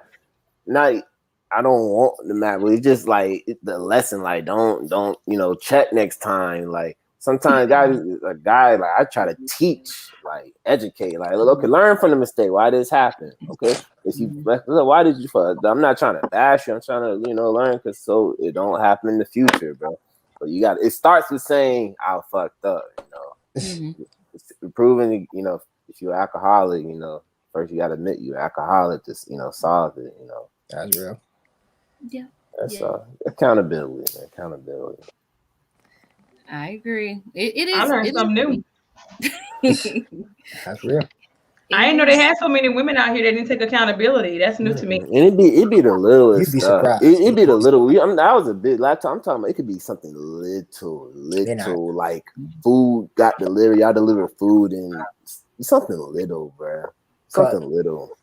not. I don't want the map, but it's just like the lesson. Like, don't check next time. Like sometimes a guy like I try to teach, like educate, like okay, learn from the mistake. Why this happened? Okay, why did you? I'm not trying to bash you. I'm trying to learn because so it don't happen in the future, bro. But you got it starts with saying I fucked up. It's proving if you're alcoholic, first you got to admit you're alcoholic to solve it. That's real. Yeah. That's accountability. I agree. It is. I learned something new. That's real. I didn't know they had so many women out here that didn't take accountability. That's new to me. And it'd be the littlest stuff. Surprised. It'd be the little. I was a bit. Like I'm talking about. It could be something little, like food got delivered. Y'all deliver food and something little, bro. Something little.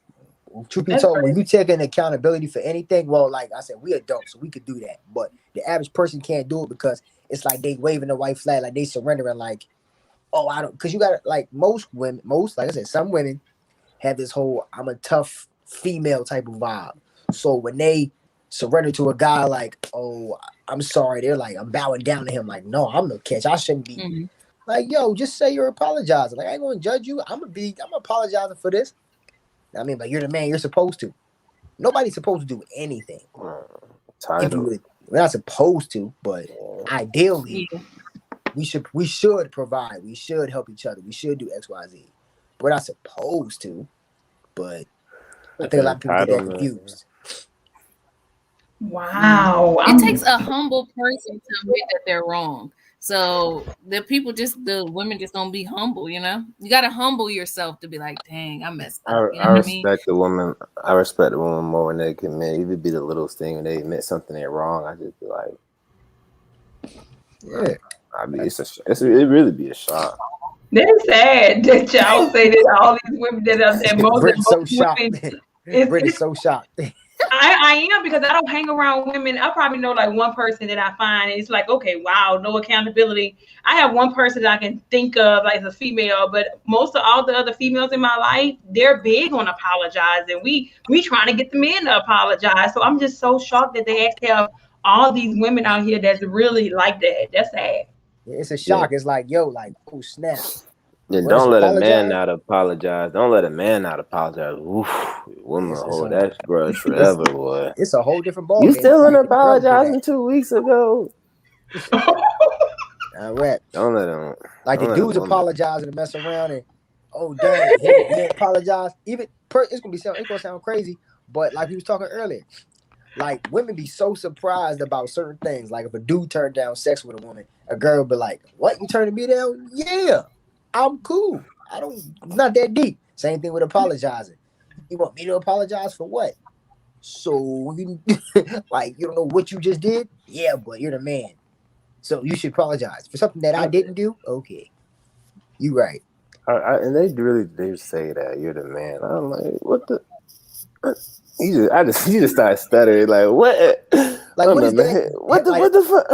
Truth be told, when you take an accountability for anything, well, like I said, we adults, so we could do that. But the average person can't do it because it's like they waving the white flag, like they surrendering, like, oh, I don't, because you got to, like most women, like I said, some women have this whole I'm a tough female type of vibe. So when they surrender to a guy like, oh, I'm sorry, they're like, I'm bowing down to him, like, no, I'm no catch. I shouldn't be. Like, yo, just say you're apologizing. Like, I ain't gonna judge you. I'm apologizing for this. I mean, but you're the man. You're supposed to. Nobody's supposed to do anything. We're not supposed to, but ideally, we should provide. We should help each other. We should do X, Y, Z. We're not supposed to, but I think a lot of people get that confused. Wow. It takes a humble person to admit that they're wrong. So the women just don't be humble, You got to humble yourself to be like, dang, I messed up. I respect the woman. I respect the woman more when they can admit, even be the littlest thing, when they admit something they're wrong. I just be like, yeah. I mean, it really be a shock. That's sad that y'all say that all these women that most Britt's so shocked. Britt's so shocked. I am, because I don't hang around women. I probably know like one person that I find, and it's like, okay, wow, no accountability. I have one person that I can think of like a female, but most of all the other females in my life, they're big on apologizing. We trying to get the men to apologize. So I'm just so shocked that they actually have all these women out here that's really like that. That's sad. It's a shock. It's like, yo, like, oh snap. Yeah, don't let a man not apologize. Don't let a man not apologize. Oof, woman hold that grudge forever, boy. It's a whole different ball. You still ain't apologizing 2 weeks ago. All right. Don't let him. Like the dudes apologizing and mess around and damn, he apologize. It's gonna sound crazy, but like we was talking earlier, like women be so surprised about certain things. Like if a dude turned down sex with a woman, a girl be like, "What, you turning me down?" Yeah. I'm cool. It's not that deep. Same thing with apologizing. You want me to apologize for what? So like you don't know what you just did? Yeah, but you're the man. So you should apologize for something that I didn't do? Okay. You right. And they say that you're the man. I'm like, what the you just started stuttering, like what? Like what is that? What the fuck?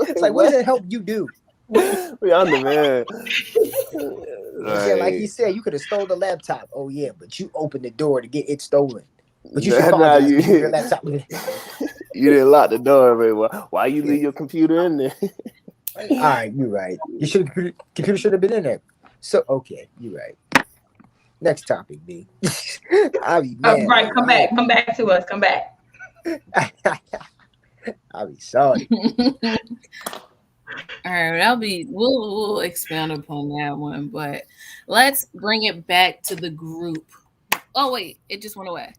It's like, what does that help you do? I'm the man. Like you said, you could have stole the laptop. Oh yeah, but you opened the door to get it stolen. But you should apologize for your laptop. You didn't lock the door, man. Why you leave your computer in there? All right, you're right. Computer should have been in there. So okay, you're right. Next topic, B. Right, come back to us. Come back. I'll be sorry. All right, we'll expand upon that one, but let's bring it back to the group. Oh wait, it just went away.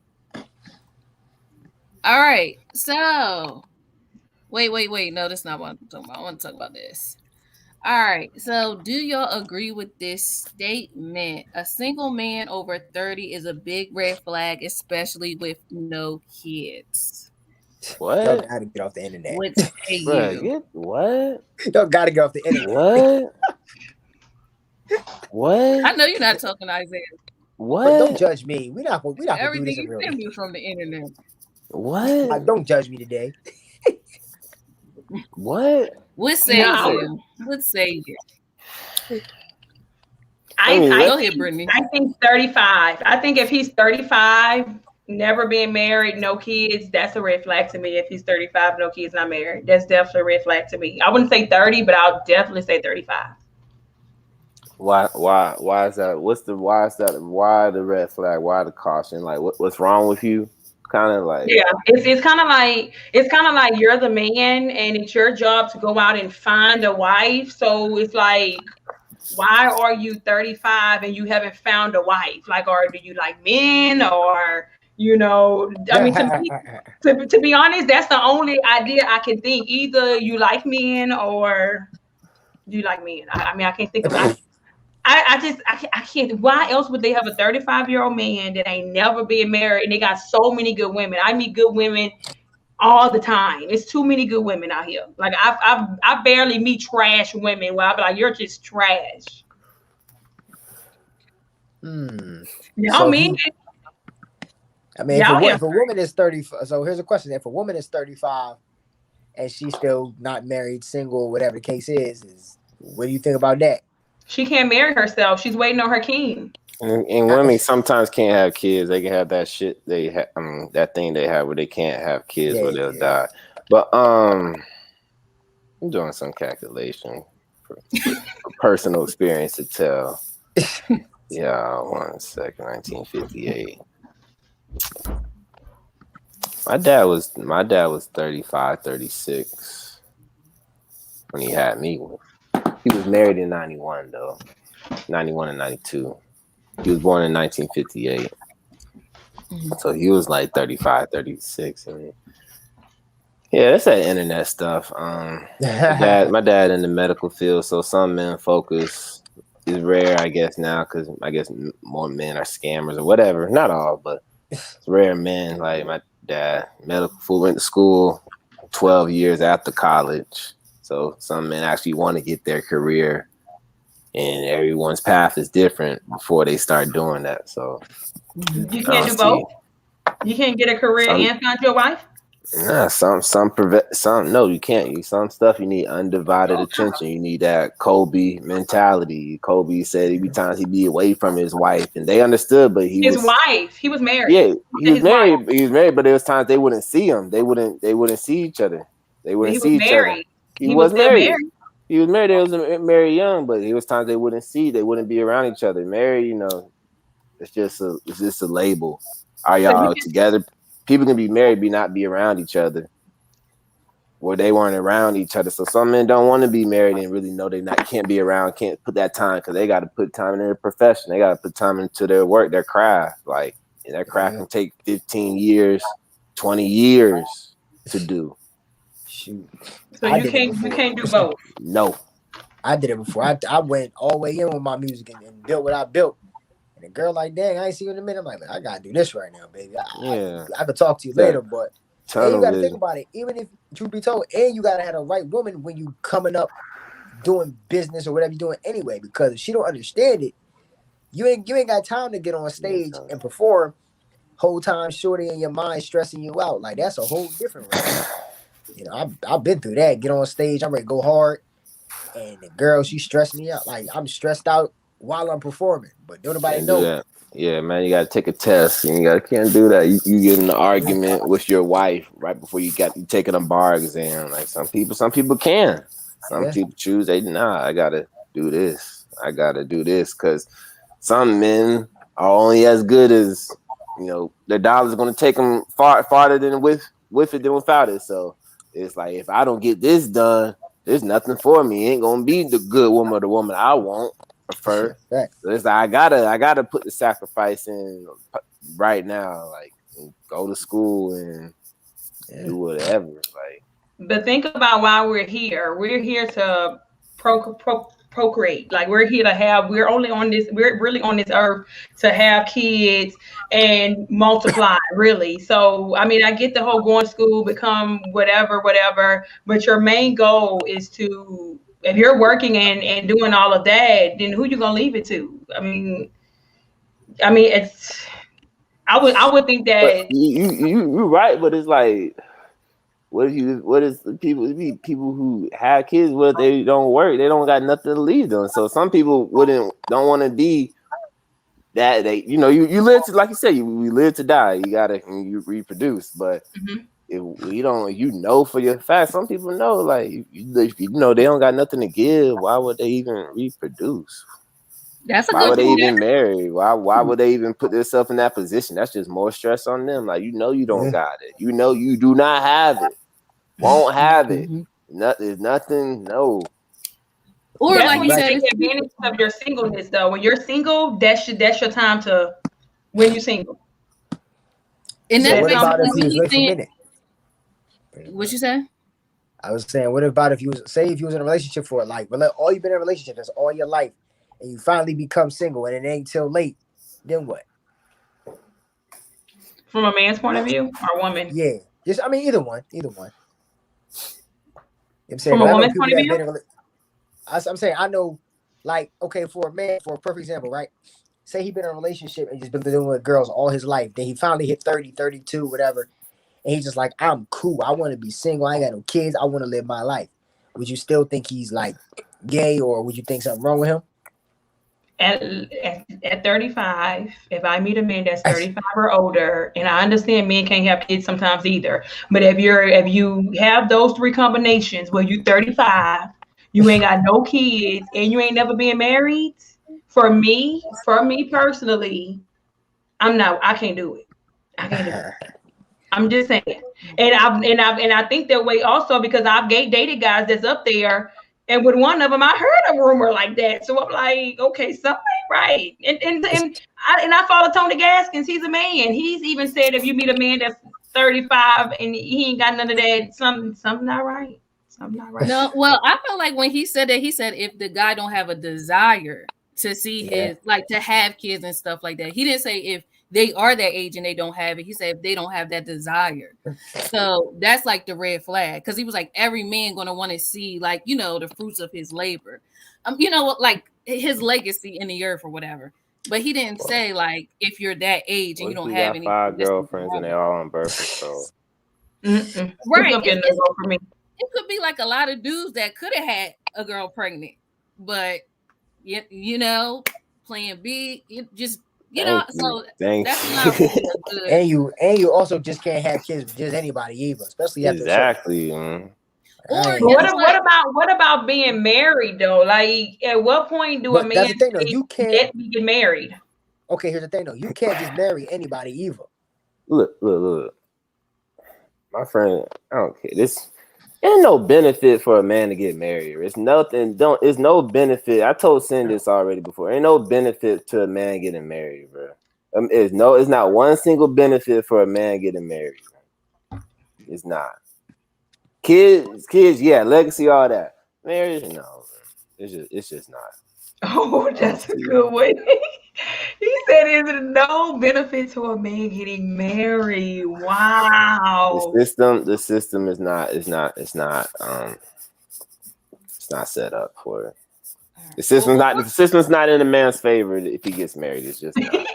All right, so wait. No, that's not what I'm talking about. I want to talk about this. All right, so do y'all agree with this statement? A single man over 30 is a big red flag, especially with no kids. What? Y'all gotta get off the internet. What say Bruh, you? what? Y'all gotta get off the internet. What? What? I know you're not talking Isaiah. What? But don't judge me. We not gonna do Everything this in you real send life. me from the internet. What? Don't judge me today. What? What say No. you? What say you? Go ahead, Brittany. I think 35. I think if he's 35, never being married, no kids, that's a red flag to me. If he's 35, no kids, not married, that's definitely a red flag to me. I wouldn't say 30, but I'll definitely say 35. Why is that? Why the red flag? Why the caution? Like what's wrong with you? Kind of like, yeah, it's kind of like you're the man and it's your job to go out and find a wife. So it's like, why are you 35 and you haven't found a wife? Like, or do you like men, or I mean, to be honest, that's the only idea I can think. Either you like men or do you like men. I mean, I can't think of it. I can't. Why else would they have a 35-year-old man that ain't never been married and they got so many good women? I meet good women all the time. It's too many good women out here. Like I barely meet trash women where I be like, you're just trash. Y'all mean it. I mean, if a woman is 35, so here's a question: if a woman is 35 and she's still not married, single, whatever the case is what do you think about that? She can't marry herself. She's waiting on her king. And women sometimes can't have kids. They can have that shit. They have that thing they have where they can't have kids or they'll die. But I'm doing some calculation for personal experience to tell. Yeah, 1 second, 1958. My dad was 35, 36 when he had me. He was married in 91 though. 91 and 92. He was born in 1958. So he was like 35, 36. I mean, yeah, that's that internet stuff. My dad in the medical field, so some men focus is rare, I guess, now, because I guess more men are scammers or whatever. Not all, but it's rare men. Like my dad, medical fool, went to school 12 years after college. So some men actually want to get their career, and everyone's path is different before they start doing that. So you can't do both. You can't get a career and find your wife. Nah, no, you can't. Some stuff you need undivided attention. You need that Kobe mentality. Kobe said every time he'd be away from his wife, and they understood, but he was married. Yeah, he was married. He was married, but there was times they wouldn't see him. They wouldn't see each other. They wouldn't see each other. He was married. He was married. They was married young, but there was times they wouldn't be around each other. Married, it's just a label. Are y'all together? People can be married, not be around each other, or they weren't around each other. So some men don't want to be married and really know can't be around, can't put that time, because they got to put time in their profession. They got to put time into their work, their craft. Like, and that craft can take 15 years, 20 years to do. Shoot. So you can't do both. No. I did it before. I went all the way in with my music and built what I built. And the girl like, dang, I ain't see you in a minute. I'm like, man, I gotta do this right now, baby. I could talk to you later, but you gotta think about it. Even if, truth be told, and you gotta have the right woman when you coming up doing business or whatever you're doing anyway, because if she don't understand it, you ain't got time to get on stage and perform whole time shorty in your mind stressing you out. Like, that's a whole different realm. I've been through that. Get on stage, I'm ready to go hard, and the girl, she stressed me out. Like, I'm stressed out while I'm performing, but don't nobody know that. Yeah, man, you gotta take a test, and you can't do that. You get in an argument with your wife right before you taking a bar exam. Like, some people can. Some people choose. I gotta do this. I gotta do this, because some men are only as good as their dollar's gonna take them farther than with it than without it. So it's like, if I don't get this done, there's nothing for me. It ain't gonna be the good woman or the woman I want. Prefer. So it's like, I gotta put the sacrifice in right now, like go to school and do whatever. Like, but think about why we're here. We're here to procreate. Like we're really on this earth to have kids and multiply, really. So I mean, I get the whole going to school, become whatever, but your main goal is to, if you're working and doing all of that, then who you gonna leave it to? I mean it's I would think But that you're right, but it's like, what is the people who have kids? What if they don't work? They don't got nothing to leave them. So some people don't want to be that. They, you live to, like you said, we live to die. You reproduce, but if we don't, for your fact, some people know, like they don't got nothing to give. Why would they even reproduce? That's a Why good would they point. even marry? Why would they even put themselves in that position? That's just more stress on them. Like, you don't got it. You do not have it. Won't have it. There's nothing. No. Or that's like when you you said, take advantage of your singleness, though. When you're single, that's your time to when you're single. and So that's what about if basically you was, wait for a minute. What you say? I was saying, what about if you was in a relationship for like, all you've been in a relationship that's all your life, and you finally become single, and it ain't till late, then what? From a man's point of view or woman? Yeah, either one. You know what I'm saying, From a I know woman's people point of that view? been in. I'm saying, I know, like, okay, for a man, for a perfect example, right? Say he been in a relationship and just been dealing with girls all his life. Then he finally hit 30, 32, whatever. And he's just like, I'm cool. I want to be single. I ain't got no kids. I want to live my life. Would you still think he's like gay, or would you think something wrong with him? At 35, if I meet a man that's 35 or older, and I understand men can't have kids sometimes either, but if you have those three combinations where you 35, you ain't got no kids, and you ain't never been married, for me personally, I can't do it. I can't do it. I'm just saying, and I think that way also because I've dated guys that's up there, and with one of them, I heard a rumor like that. So I'm like, okay, something ain't right. And I follow Tony Gaskins. He's a man. He's even said if you meet a man that's 35 and he ain't got none of that, something not right. Something not right. No, well, I feel like when he said that, he said if the guy don't have a desire to see his, like, to have kids and stuff like that. He didn't say if they are that age and they don't have it. He said if they don't have that desire. So that's like the red flag, because he was like, every man gonna want to see, like, the fruits of his labor, like his legacy in the earth or whatever. But he didn't say like if you're that age and you don't have any. 5 girlfriends and they're all on birth control. Right. It could be like a lot of dudes that could have had a girl pregnant, but plan B, it just so that's not really a good. And you also just can't have kids with just anybody either, especially after exactly. Or what about being married though? Like, at what point do a man that's the thing, though, you can't get married? Okay, here's the thing though, you can't just marry anybody either. Look. My friend, I don't care. There's no benefit for a man to get married. It's no benefit. I told Cindy this already before. Ain't no benefit to a man getting married, bro. It's not one single benefit for a man getting married. It's not. Kids, yeah, legacy, all that. Marriage, no. It's just not. Oh, that's a good way. He said, "There's no benefit to a man getting married." Wow. The system is not. It's not set up for it. The system's not in a man's favor if he gets married. It's just not.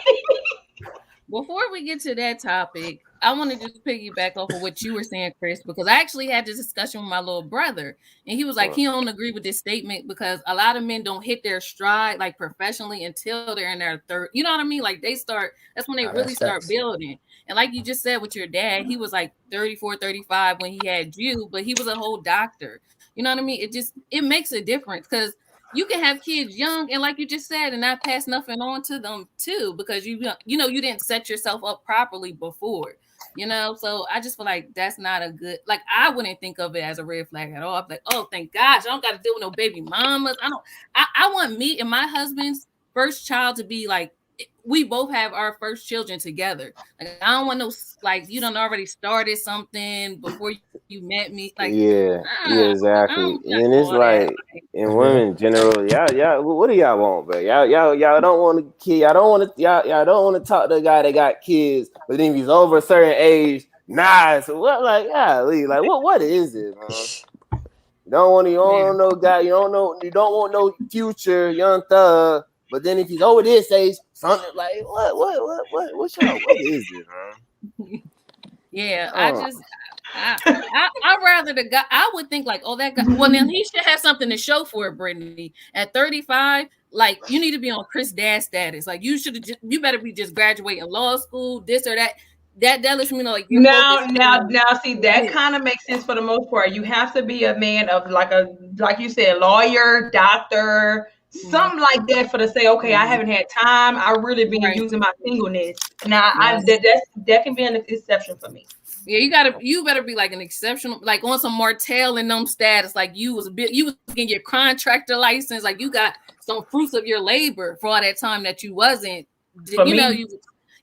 Before we get to that topic, I want to just piggyback off of what you were saying, Chris, because I actually had this discussion with my little brother, and he was like, he don't agree with this statement because a lot of men don't hit their stride like professionally until they're in their third. You know what I mean? Like that's when they really start building. And like you just said with your dad, he was like 34, 35 when he had you, but he was a whole doctor. You know what I mean? It makes a difference because you can have kids young and like you just said, and not pass nothing on to them too, because you didn't set yourself up properly before, so I just feel like that's not a good, like, I wouldn't think of it as a red flag at all. I'm like, oh, thank gosh, I don't got to deal with no baby mamas. I want me and my husband's first child to be like, we both have our first children together. Like, I don't want no, like, you done already started something before you met me. Like, Yeah, I exactly. don't got And it's all that. like in women general, y'all, what do y'all want, bro? Y'all don't want a kid. Y'all don't want to. Y'all don't want to talk to a guy that got kids, but then if he's over a certain age, nah. So what? Like, like what is it, man? You don't want no guy. You don't want no future young thug. But then if he's over this age, something like what y'all? What is it, man? Yeah, I'd rather the guy. I would think like, oh, that guy. Well, then he should have something to show for it, Brittany. At 35, like you need to be on Chris Dad status. Like you should have. You better be just graduating law school, this or that. That lets me know like you're focused. Now, see that kind of makes sense for the most part. You have to be a man of like you said, lawyer, doctor, something like that for to say, okay, I haven't had time. I really been using my singleness. Now, that can be an exception for me. Yeah, you better be like an exceptional, like on some Martell and them status, like you was getting your contractor license, like you got some fruits of your labor for all that time that you wasn't,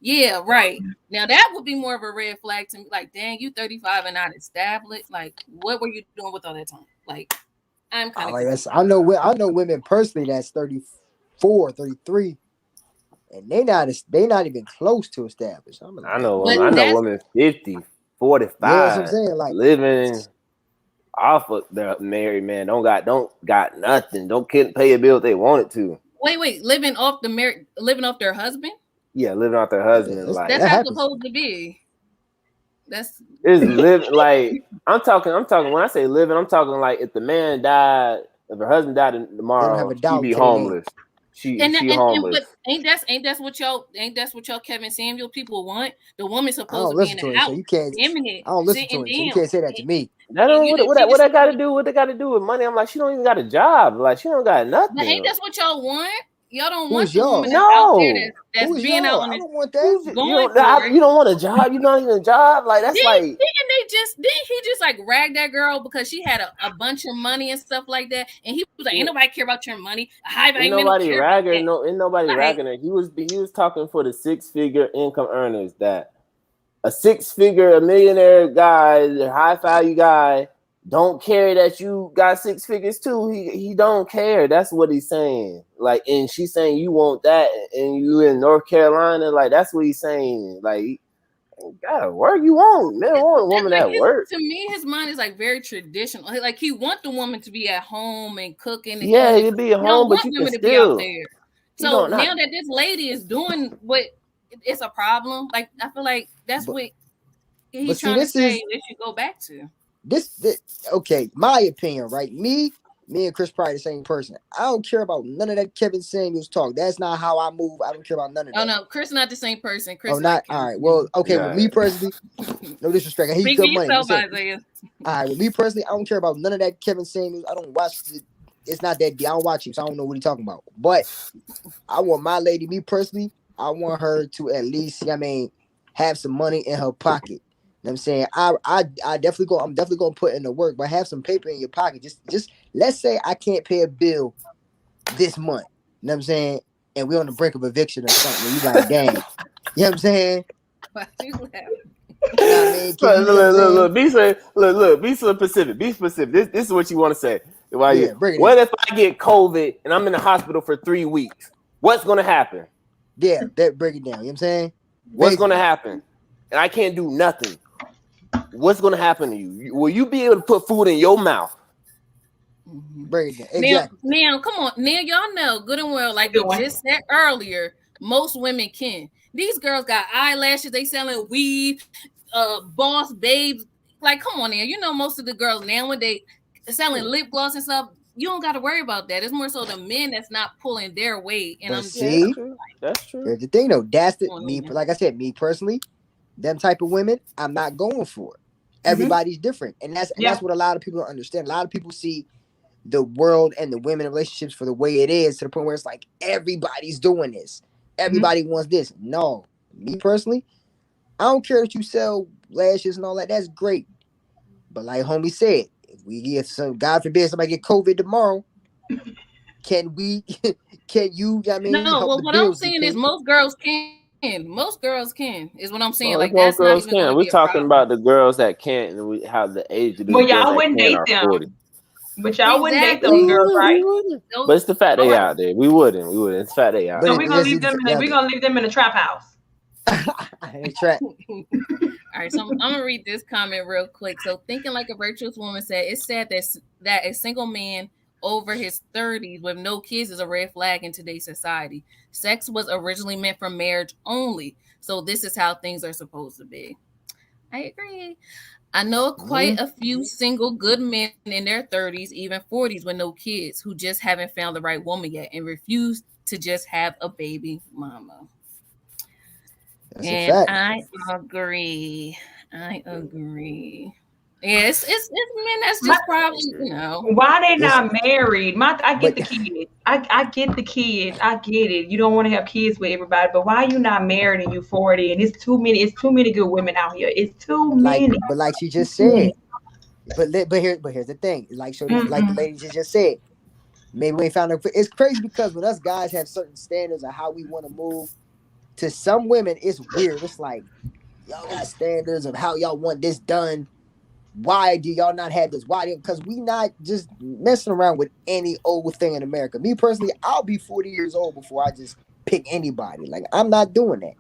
yeah, right. Now that would be more of a red flag to me. Like, dang, you 35 and not established. Like, what were you doing with all that time? Like, I'm kind of. I know women personally that's 34, 33. And they not even close to established. I know women 50, 45. Yeah, that's what I'm saying. Like living off of their married man, don't got nothing. Don't pay a bill if they wanted to. Wait, living off their husband? Yeah, living off their husband. That's how it's supposed to be. It's living like I'm talking. When I say living, I'm talking like if the man died, if her husband died tomorrow, she'd be homeless. She homeless. Ain't that's what y'all Kevin Samuel people want? The woman's supposed to be in the house. So you can't. I don't listen to it. So you can't say that to me. What that got to do? What they got to do with money? I'm like, she don't even got a job. Like she don't got nothing. But ain't that's what y'all want? Y'all don't want the woman out there that's being out on I don't want that. You don't want a job. You don't even a job. Like that's didn't he just like rag that girl because she had a bunch of money and stuff like that? And he was like, ain't nobody care about your money. Ain't nobody ragging. Ain't nobody ragging her. He was talking for the 6-figure income earners that a millionaire guy, a high value guy, don't care that you got 6 figures too. He don't care. That's what he's saying. Like, and she's saying you want that, and you in North Carolina. Like, that's what he's saying. Like, you gotta work. You want a woman at work. To me, his mind is like very traditional. Like he want the woman to be at home and cooking. Yeah, he'd be at home, but you can still be out there. So now that this lady is doing what, it's a problem. Like I feel like that's what he's trying to say. They should go back to. This okay, my opinion, right? Me and Chris probably the same person. I don't care about none of that Kevin Samuels talk. That's not how I move. I don't care about none of that. Oh no, Chris not the same person. Chris not all right. Well, okay, with me personally, no disrespect. He's good money. All right, with me personally, I don't care about none of that Kevin Samuels. I don't watch it. It's not that deep. I don't watch him, so I don't know what he's talking about. But I want my lady, me personally, I want her to at least, have some money in her pocket. You know what I'm saying? I'm definitely gonna put in the work, but have some paper in your pocket. Just let's say I can't pay a bill this month. You know what I'm saying? And we're on the brink of eviction or something. You like, dang. You know what I'm saying? Look, be so specific. Be specific. This is what you want to say. What if I get COVID and I'm in the hospital for 3 weeks? What's gonna happen? Yeah, that break it down. You know what I'm saying? What's gonna happen? And I can't do nothing. What's gonna happen to you? Will you be able to put food in your mouth? Break it down. Exactly. Now, come on. Now, y'all know good and well, like we just said earlier, most women can. These girls got eyelashes. They selling weave, boss babes. Like, come on now. You know, most of the girls now when they selling lip gloss and stuff, you don't got to worry about that. It's more so the men that's not pulling their weight. And that's true. There's the thing though. That's me. Like I said, me personally, them type of women, I'm not going for it. Everybody's different, and that's what a lot of people don't understand. A lot of people see the world and the women relationships for the way it is, to the point where it's like everybody's doing this. Everybody wants this. No, me personally, I don't care if you sell lashes and all that. That's great, but like homie said, if we get some, God forbid, somebody get COVID tomorrow, can you? No, well, what I'm saying is most girls can Most girls can, is what I'm saying. Well, like most that's not girls even going can. to We're be a talking problem. about the girls that can't, and we have the age of these Well, girls y'all that wouldn't can date are them. 40. But y'all wouldn't date Exactly. those girls, right? But it's the fact they Okay. out there. We wouldn't. It's the fact they out But So there. we're it gonna just leave them in we're gonna leave them in the trap house. a trap. All right, so I'm gonna read this comment real quick. So, thinking like a virtuous woman said, it's sad that a single man over his 30s with no kids is a red flag in today's society. Sex was originally meant for marriage only, so this is how things are supposed to be. I agree. I know quite a few single good men in their 30s, even 40s, with no kids who just haven't found the right woman yet and refuse to just have a baby mama. That's a And fact. I agree. I agree. Yeah, it's men that's just probably, Why they It's not married? I get but the kids. I get the kids. I get it. You don't want to have kids with everybody, but why you not married and you 40? And it's too many. It's too many good women out here. It's too many. like she just said. But here's the thing. Like like the lady just said. Maybe we ain't found her. It's crazy because when us guys have certain standards of how we want to move, to some women it's weird. It's like y'all got standards of how y'all want this done. Why do y'all not have this? Why? Because we not just messing around with any old thing in America. Me personally, I'll be 40 years old before I just pick anybody. Like I'm not doing that.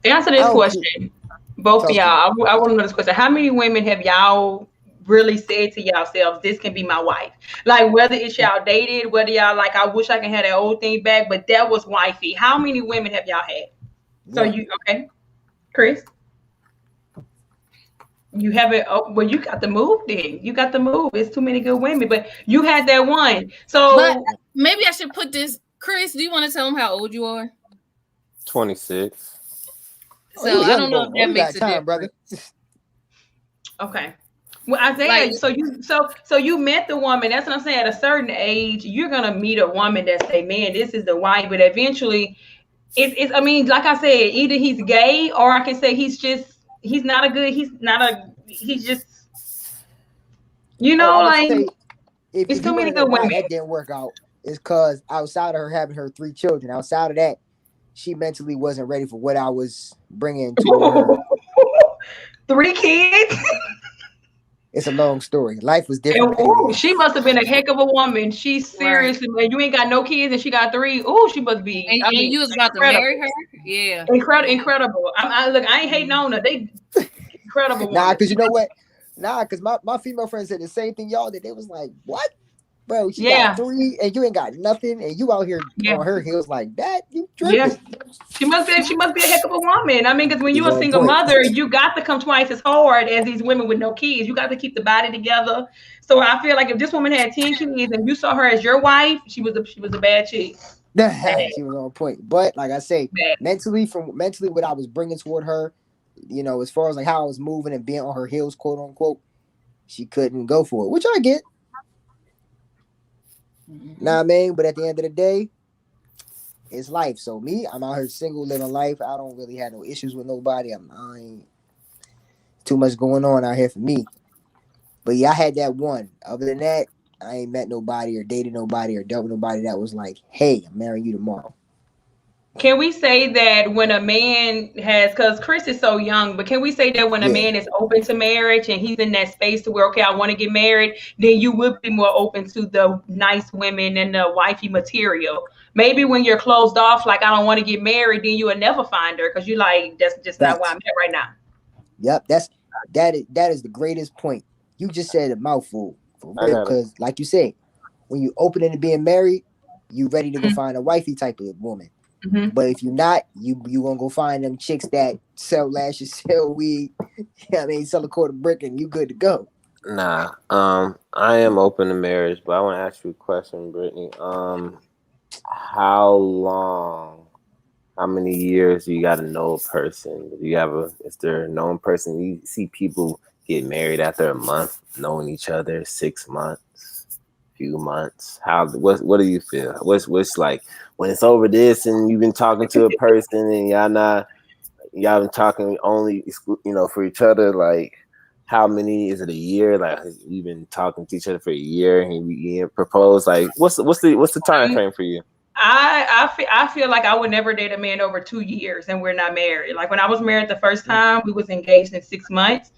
Answer this question, both of y'all. I want to know this question. How many women have y'all really said to yourselves, "This can be my wife"? Like whether it's y'all dated, whether y'all like, I wish I can have that old thing back, but that was wifey. How many women have y'all had? So you okay, Chris? You haven't. Oh, well, you got the move. Then you got the move. It's too many good women, but you had that one. So, but maybe I should put this. Chris, do you want to tell them how old you are? 26. So I don't know if that makes a difference, brother. Okay. Well, Isaiah, so you met the woman. That's what I'm saying. At a certain age, you're gonna meet a woman that say, "Man, this is the wife." But eventually, it's. I mean, like I said, either he's gay or I can say he's not a good. He's just. Like If too you want many to know good why women. that didn't work out, it's because outside of her having her 3 children, outside of that, she mentally wasn't ready for what I was bringing toward her. 3 kids. It's a long story. Life was different. She must have been a heck of a woman. She seriously, man. You ain't got no kids and she got 3. Oh, she must be. And you was about to marry her? Yeah. Incredible. Look, I ain't hating on her. They incredible woman. Nah, because you know what? Nah, because my female friends said the same thing y'all did. They was like, what? Bro, she got 3 and you ain't got nothing and you out here on her heels like that? You tripping. Yeah. She must be a heck of a woman. I mean, because when you're a single mother, you got to come twice as hard as these women with no kids. You got to keep the body together. So I feel like if this woman had 10 kids and you saw her as your wife, she was a bad chick. She was on point. But like I say, mentally what I was bringing toward her, as far as like how I was moving and being on her heels, quote unquote, she couldn't go for it, which I get. Nah, I mean, but at the end of the day, it's life. So me, I'm out here single, living life. I don't really have no issues with nobody. I ain't too much going on out here for me. But yeah, I had that one. Other than that, I ain't met nobody or dated nobody or dealt with nobody that was like, hey, I'm marrying you tomorrow. Can we say that when a man has, because Chris is so young, but can we say that when a man is open to marriage and he's in that space to where, okay, I want to get married, then you would be more open to the nice women and the wifey material? Maybe when you're closed off, like, I don't want to get married, then you will never find her because you're like, that's just not where I'm at right now. Yep, that is the greatest point. You just said a mouthful. For real, because like you said, when you open into being married, you ready to go find a wifey type of woman. Mm-hmm. But if you're not, you gonna go find them chicks that sell lashes, sell weed, sell a quarter brick, and you good to go. Nah, I am open to marriage, but I want to ask you a question, Brittany. How many years do you got to know a person? Is there a known person? You see people get married after a month, knowing each other, 6 months, few months. What do you feel? What's like when it's over this and you've been talking to a person and y'all been talking only for each other, like how many is it, a year? Like you've been talking to each other for a year and you propose, like what's the time frame for you? I feel like I would never date a man over 2 years and we're not married. Like when I was married the first time, we was engaged in 6 months.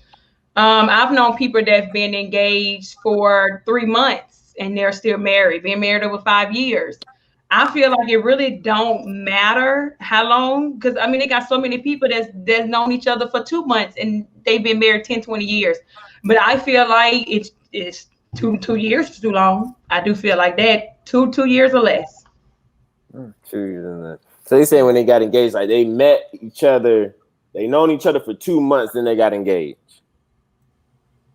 I've known people that've been engaged for 3 months and they're still married, been married over 5 years. I feel like it really don't matter how long, because I mean they got so many people that's known each other for 2 months and they've been married 10, 20 years. But I feel like it's two years is too long. I do feel like that. 2 years or less. 2 years and less. So they saying when they got engaged, like they met each other, they known each other for 2 months, then they got engaged.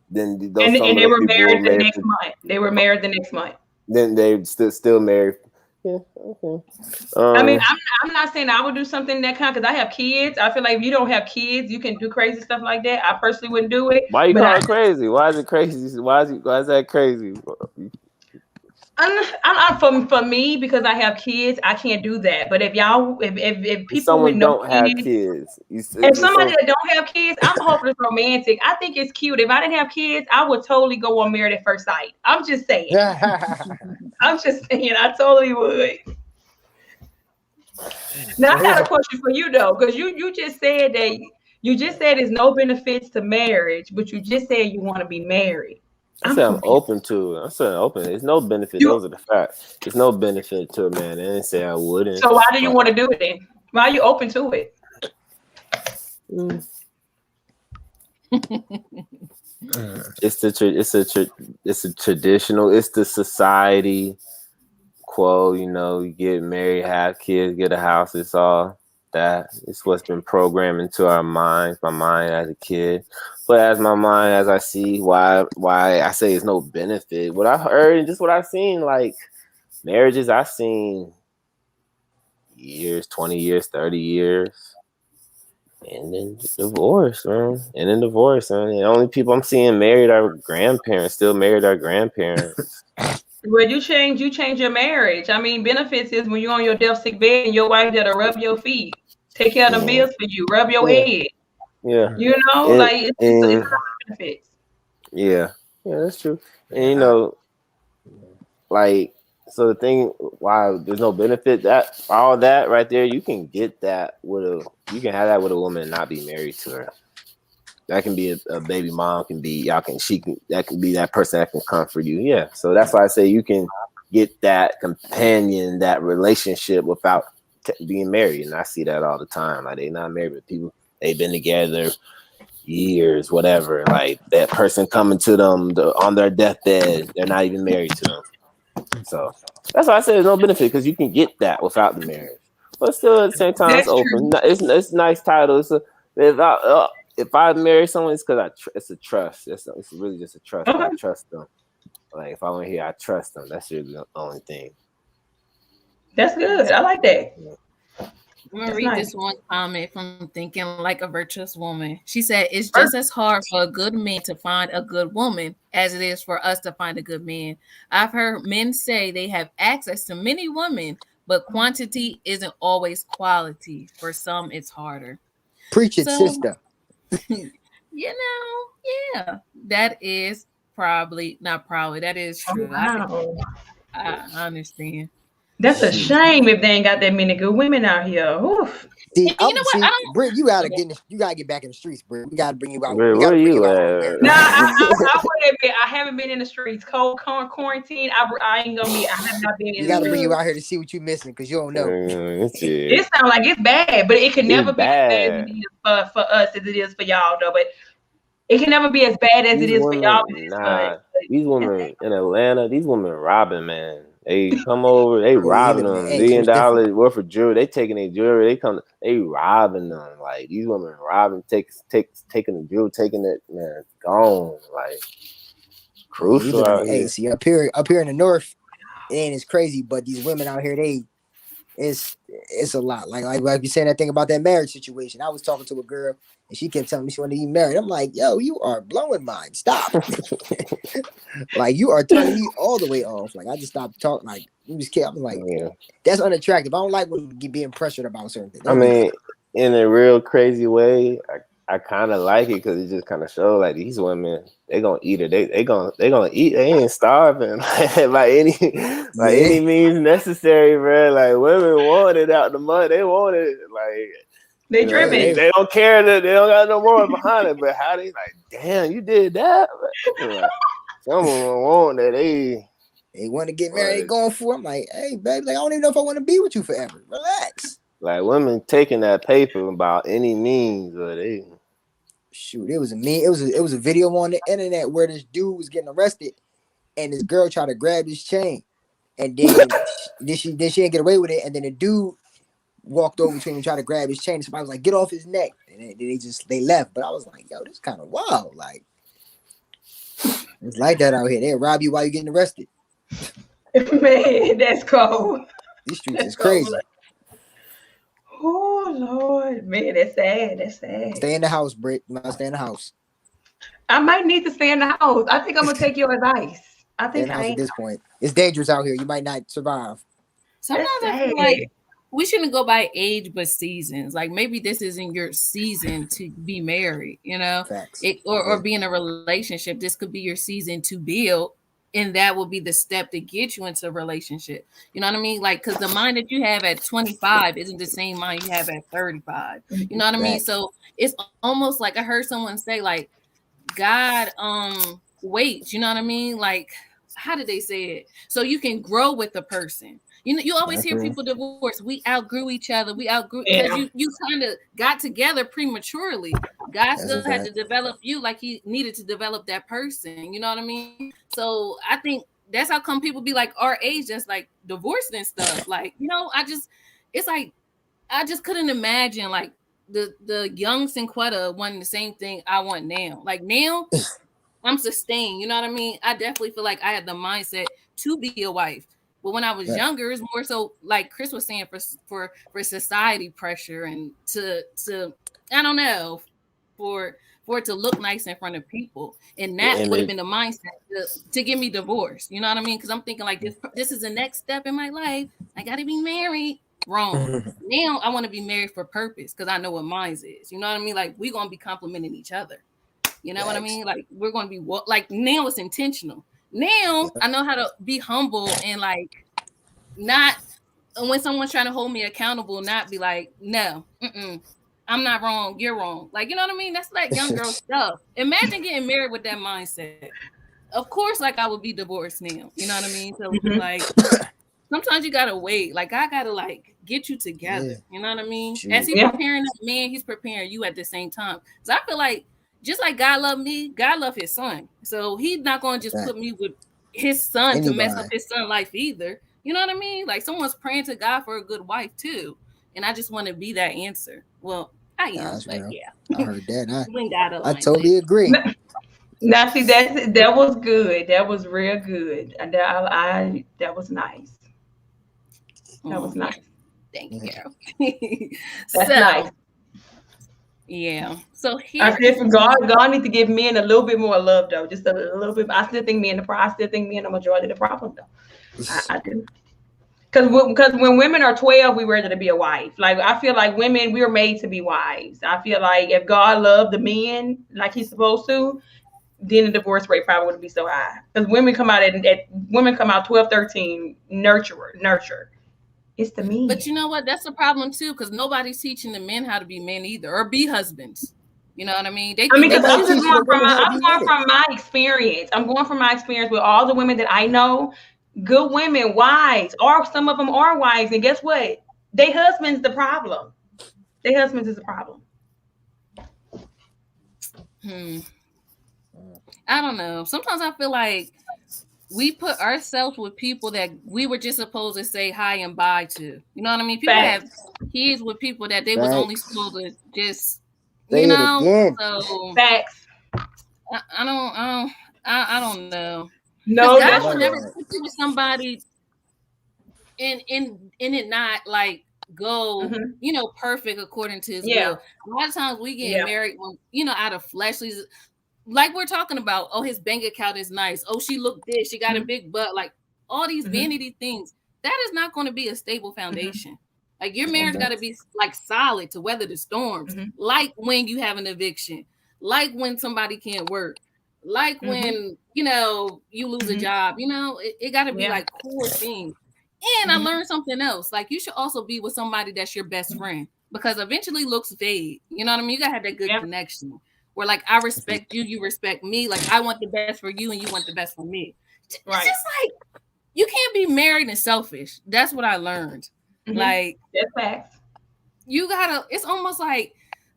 Then and they were married the next month. They were married the next month. Then they still married. Yeah, okay. I mean, I'm not saying I would do something that kind because I have kids. I feel like if you don't have kids, you can do crazy stuff like that. I personally wouldn't do it. Why you call it crazy? Why is it crazy? Why is that crazy? For me, because I have kids, I can't do that. But if people someone don't have kids, if somebody that don't have kids, I'm hopeless romantic. I think it's cute. If I didn't have kids, I would totally go on Married at First Sight. I'm just saying. I'm just saying. I totally would. Now I got a question for you though, because you just said there's no benefits to marriage, but you just said you want to be married. I said I'm open to it. I said open. There's no benefit. Those are the facts. There's no benefit to a man. I didn't say I wouldn't. So why do you want to do it then? Why are you open to it? It's a traditional. It's the society quo. You know, you get married, have kids, get a house. It's all that. It's what's been programmed into our minds. My mind as a kid. But as I see why I say it's no benefit. What I heard and just what I've seen, like marriages I've seen years, 20 years, 30 years. And then divorce, man. And then divorce, man. The only people I'm seeing married are grandparents, still married are grandparents. Well, you change your marriage. I mean, benefits is when you're on your death sick bed and your wife that'll rub your feet, take care of the bills for you, rub your head. Yeah. You know, like it's a lot of benefits. Yeah. Yeah, that's true. And you know, like, so the thing why there's no benefit, that all that right there, you can get that you can have that with a woman and not be married to her. That can be a baby mom, that can be that person that can comfort you. Yeah. So that's why I say you can get that companion, that relationship without being married. And I see that all the time. Like they're not married, but people, they've been together years, whatever. Like that person coming to them on their deathbed, they're not even married to them. So that's why I say there's no benefit, because you can get that without the marriage. But still, at the same time, it's open. It's a nice title. If I marry someone, it's because it's a trust. It's really just a trust. I trust them. Like if I went here, I trust them. That's really the only thing. That's good. I like that. I'm gonna read this one comment from Thinking Like a Virtuous Woman. She said, "It's just as hard for a good man to find a good woman as it is for us to find a good man. I've heard men say they have access to many women, but quantity isn't always quality. For some, it's harder." Preach it, sister. You know, yeah, that is that is true. Wow. I understand. That's a shame if they ain't got that many good women out here. Oof. See, you know what? Britt, you gotta get back in the streets, Britt. We gotta bring you out. Britt, where you at? No, I haven't been in the streets. Cold quarantine. I ain't gonna be. I have not been in. You gotta bring you out here to see what you're missing, because you don't know. It sounds like it's bad, but it can never be as bad as it is for us as it is for y'all, though. But it can never be as bad as it is for y'all. These women in Atlanta, these women robbing, man. They come over, they robbing them, $1 million worth of jewelry. They taking their jewelry, they robbing them. Like these women robbing, taking the jewelry, taking it, man, gone. Like crucial. Hey, see up here in the north, it ain't as crazy, but these women out here, it's a lot. Like you saying that thing about that marriage situation. I was talking to a girl and she kept telling me she wanted to get married. I'm like, yo, you are blowing mine. Stop. Like you are turning me all the way off. Like I just stopped talking. Like you just kept. I'm like, that's unattractive. I don't like when you being pressured about certain things. I mean, in a real crazy way, I kind of like it because it just kind of shows like these women, they gonna eat it. They gonna eat. They ain't starving by any means necessary, bro. Like women want it out the mud. They want it. Like they driven. They don't care that they don't got no more behind it. But how they like? Damn, you did that. Like, some women want that. They want to get married. They going for it. I'm like, hey, baby, like, I don't even know if I want to be with you forever. Relax. Like women taking that paper about any means, or they. Shoot, it was a video on the internet where this dude was getting arrested, and this girl tried to grab his chain, and then she didn't get away with it, and then the dude walked over to him and tried to grab his chain. And somebody was like, "Get off his neck," and then they left. But I was like, "Yo, this is kind of wild. Like, it's like that out here. They rob you while you're getting arrested." Man, that's cold. These streets is crazy. Oh Lord, man, that's sad. That's sad. Stay in the house, Britt. You must stay in the house. I might need to stay in the house. I think I'm gonna take your advice. I think at this point, it's dangerous out here. You might not survive. Sometimes I feel like we shouldn't go by age, but seasons. Like maybe this isn't your season to be married, you know, or be in a relationship. This could be your season to build. And that will be the step to get you into a relationship. You know what I mean? Like, because the mind that you have at 25 isn't the same mind you have at 35. You know what I mean? So it's almost like I heard someone say, like, God waits. You know what I mean? Like, how did they say it? So you can grow with the person. You know, you always hear people divorce. We outgrew each other. We outgrew because you kind of got together prematurely. God still had to develop you like he needed to develop that person. You know what I mean? So I think that's how come people be like our age, just like divorced and stuff. Like, you know, it's like I just couldn't imagine like the young Cinquetta wanting the same thing I want now. Like now, I'm sustained. You know what I mean? I definitely feel like I had the mindset to be a wife. But when I was younger, it's more so like Chris was saying for society pressure and to I don't know, for it to look nice in front of people, and that would have been the mindset to get me divorced. You know what I mean? Because I'm thinking like this is the next step in my life. I got to be married. Wrong. Now I want to be married for purpose because I know what mine is. You know what I mean? Like we're gonna be complimenting each other. You know what I mean? Like we're gonna be like now it's intentional. Now I know how to be humble and like not when someone's trying to hold me accountable, not be like, no, I'm not wrong, you're wrong. Like, you know what I mean? That's like young girl stuff. Imagine getting married with that mindset. Of course, like I would be divorced now. You know what I mean? So like sometimes you gotta wait. Like I gotta like get you together. You know what I mean? As he's preparing that man, he's preparing you at the same time. So I feel like just like God loved me, God loved his son. So he's not going to just put me with his son to mess up his son's life either. You know what I mean? Like someone's praying to God for a good wife too. And I just want to be that answer. Well, I am, but I heard that. I totally agree. Now see that was good. That was real good. That was nice. That was nice. Thank you, Carol. That's nice. Yeah. So here, I said for God need to give men a little bit more love though. Just a little bit. I still think men the majority of the problem though. I do. Because when women are 12, we ready to be a wife. Like I feel like women, we are made to be wives. I feel like if God loved the men like he's supposed to, then the divorce rate probably wouldn't be so high. Because women come out 12, 13, nurture. It's the men. But you know what? That's the problem too, because nobody's teaching the men how to be men either, or be husbands. You know what I mean? I'm going from my experience. I'm going from my experience with all the women that I know. Good women, wives, or some of them are wives, and guess what? Their husband's the problem. Their husbands is the problem. I don't know. Sometimes I feel like we put ourselves with people that we were just supposed to say hi and bye to. You know what I mean? People have kids with people that they was only supposed to just, you know. So facts. I don't know. No, God will never put you with somebody and it not like go, you know, perfect according to his will. A lot of times we get married when, you know, out of fleshly. Like we're talking about, oh, his bank account is nice. Oh, she looked this. She got a big butt. Like all these vanity things. That is not going to be a stable foundation. Like your marriage got to be like solid to weather the storms. Like when you have an eviction, like when somebody can't work, like when you lose a job. It got to be like core things. And I learned something else. Like you should also be with somebody that's your best friend, because eventually looks fade. You know what I mean? You gotta have that good connection where like I respect you, you respect me. Like I want the best for you and you want the best for me. It's just like you can't be married and selfish. That's what I learned. Like that's facts. You gotta. It's almost like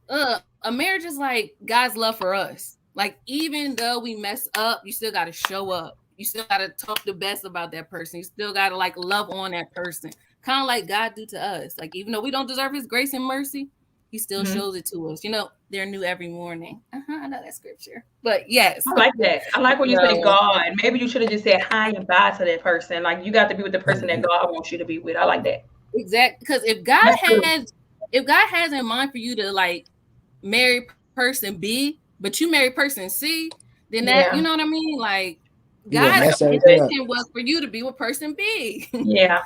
a marriage is like God's love for us. Like even though we mess up, you still gotta show up. You still gotta talk the best about that person. You still gotta like love on that person, kind of like God do to us. Like even though we don't deserve His grace and mercy, He still shows it to us. They're new every morning. I know that scripture, but yes, I like that. I like when you say God. Maybe you should have just said hi and bye to that person. Like you got to be with the person that God wants you to be with. I like that. Exactly, because if God has in mind for you to like marry person B, but you marry person C, then that you know what I mean. Like God's intention was for you to be with person B. Yeah.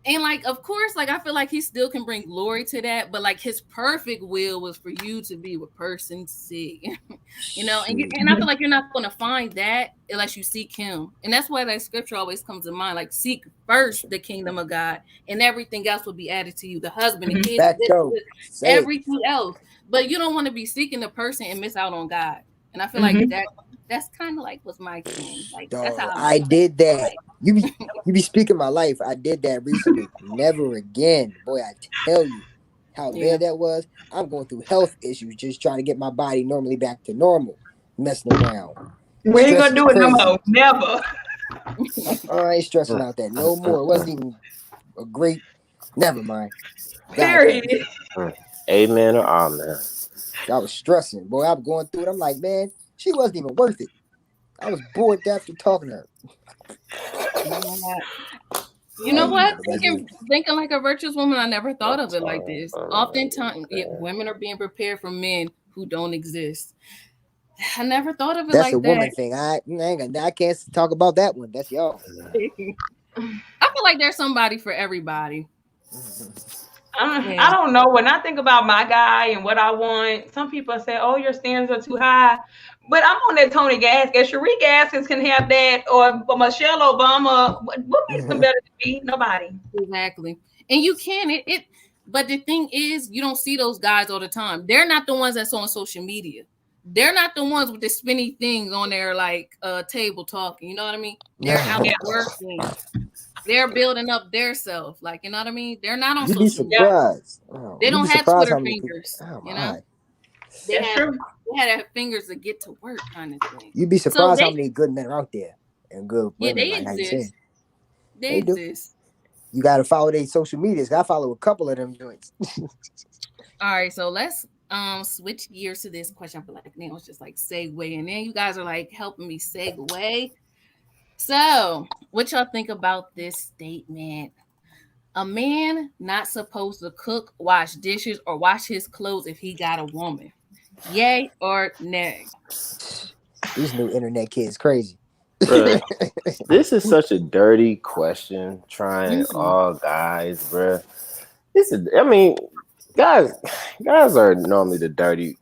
And like, of course, like I feel like He still can bring glory to that, but like His perfect will was for you to be with person C. And I feel like you're not going to find that unless you seek Him. And that's why that scripture always comes to mind. Like seek first the kingdom of God, and everything else will be added to you. The husband, and kids, everything else. But you don't want to be seeking the person and miss out on God. And I feel like that's kind of like what's my thing. Like that's how I did that. You be speaking my life. I did that recently. Never again. Boy, I tell you how bad that was. I'm going through health issues, just trying to get my body normally back to normal. Messing around. We ain't gonna do it no more. Never. I ain't stressing out that no more. It wasn't even a great. Never mind. Period. Amen or amen. I was stressing. Boy, I was going through it. I'm like, man, she wasn't even worth it. I was bored after talking to her. You know what? Thinking like a virtuous woman, I never thought of it like this. Oftentimes, women are being prepared for men who don't exist. I never thought of it like that. That's a woman thing. I can't talk about that one. That's y'all. I feel like there's somebody for everybody. I don't know. When I think about my guy and what I want, some people say, "Oh, your standards are too high." But I'm on that Tony Gaskins. Cherie Gaskins can have that, or Michelle Obama. What makes them better than me? Nobody. Exactly. And you can. But the thing is, you don't see those guys all the time. They're not the ones that's on social media. They're not the ones with the spinny things on their like table talking. You know what I mean? They're out working. They're building up their self. Like, you know what I mean? They're not on social media. They don't have Twitter fingers. They had fingers to get to work, kind of thing. You'd be surprised how many good men are out there and good women. They exist. They exist. You got to follow their social medias. I follow a couple of them joints. All right, so let's switch gears to this question. I feel like now it's just like segue, and then you guys are like helping me segue. So, what y'all think about this statement? A man not supposed to cook, wash dishes, or wash his clothes if he got a woman. Yay or nay? These new internet kids crazy. Bruh, this is such a dirty question. Trying all guys, bruh. Guys are normally the dirty.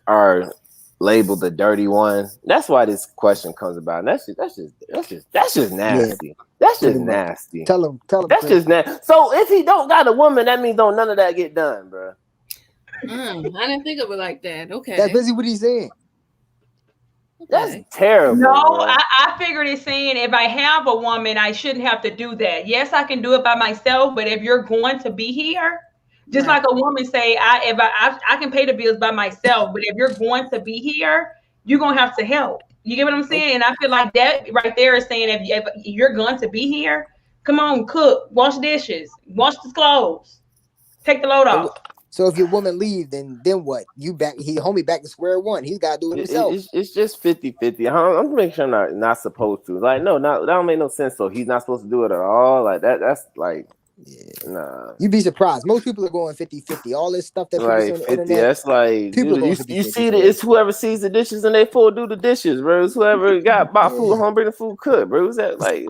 Are labeled the dirty one. That's why this question comes about. And that's just nasty. Yeah. That's just nasty. Tell him. That's just nasty. So if he don't got a woman, that means none of that get done, bro. I didn't think of it like that. Okay. That's basically what he's saying. That's terrible. No, I figured it's saying if I have a woman, I shouldn't have to do that. Yes, I can do it by myself, but if you're going to be here, just like a woman say, I can pay the bills by myself, but if you're going to be here, you're gonna have to help. You get what I'm saying? And I feel like that right there is saying if you're going to be here, come on, cook, wash dishes, wash the clothes, take the load off. So if your woman leave, then what? He homie back to square one. He's got to do it himself. It's just 50-50. I'm making sure I'm not supposed to. Like, no, that don't make no sense. So he's not supposed to do it at all. Like that's like, nah. You'd be surprised. Most people are going 50-50. All this stuff that like on the 50. internet. That's like you see that it's whoever sees the dishes and they full do the dishes, bro. It's whoever got bought food home, bring the food cooked, bro. Is that like?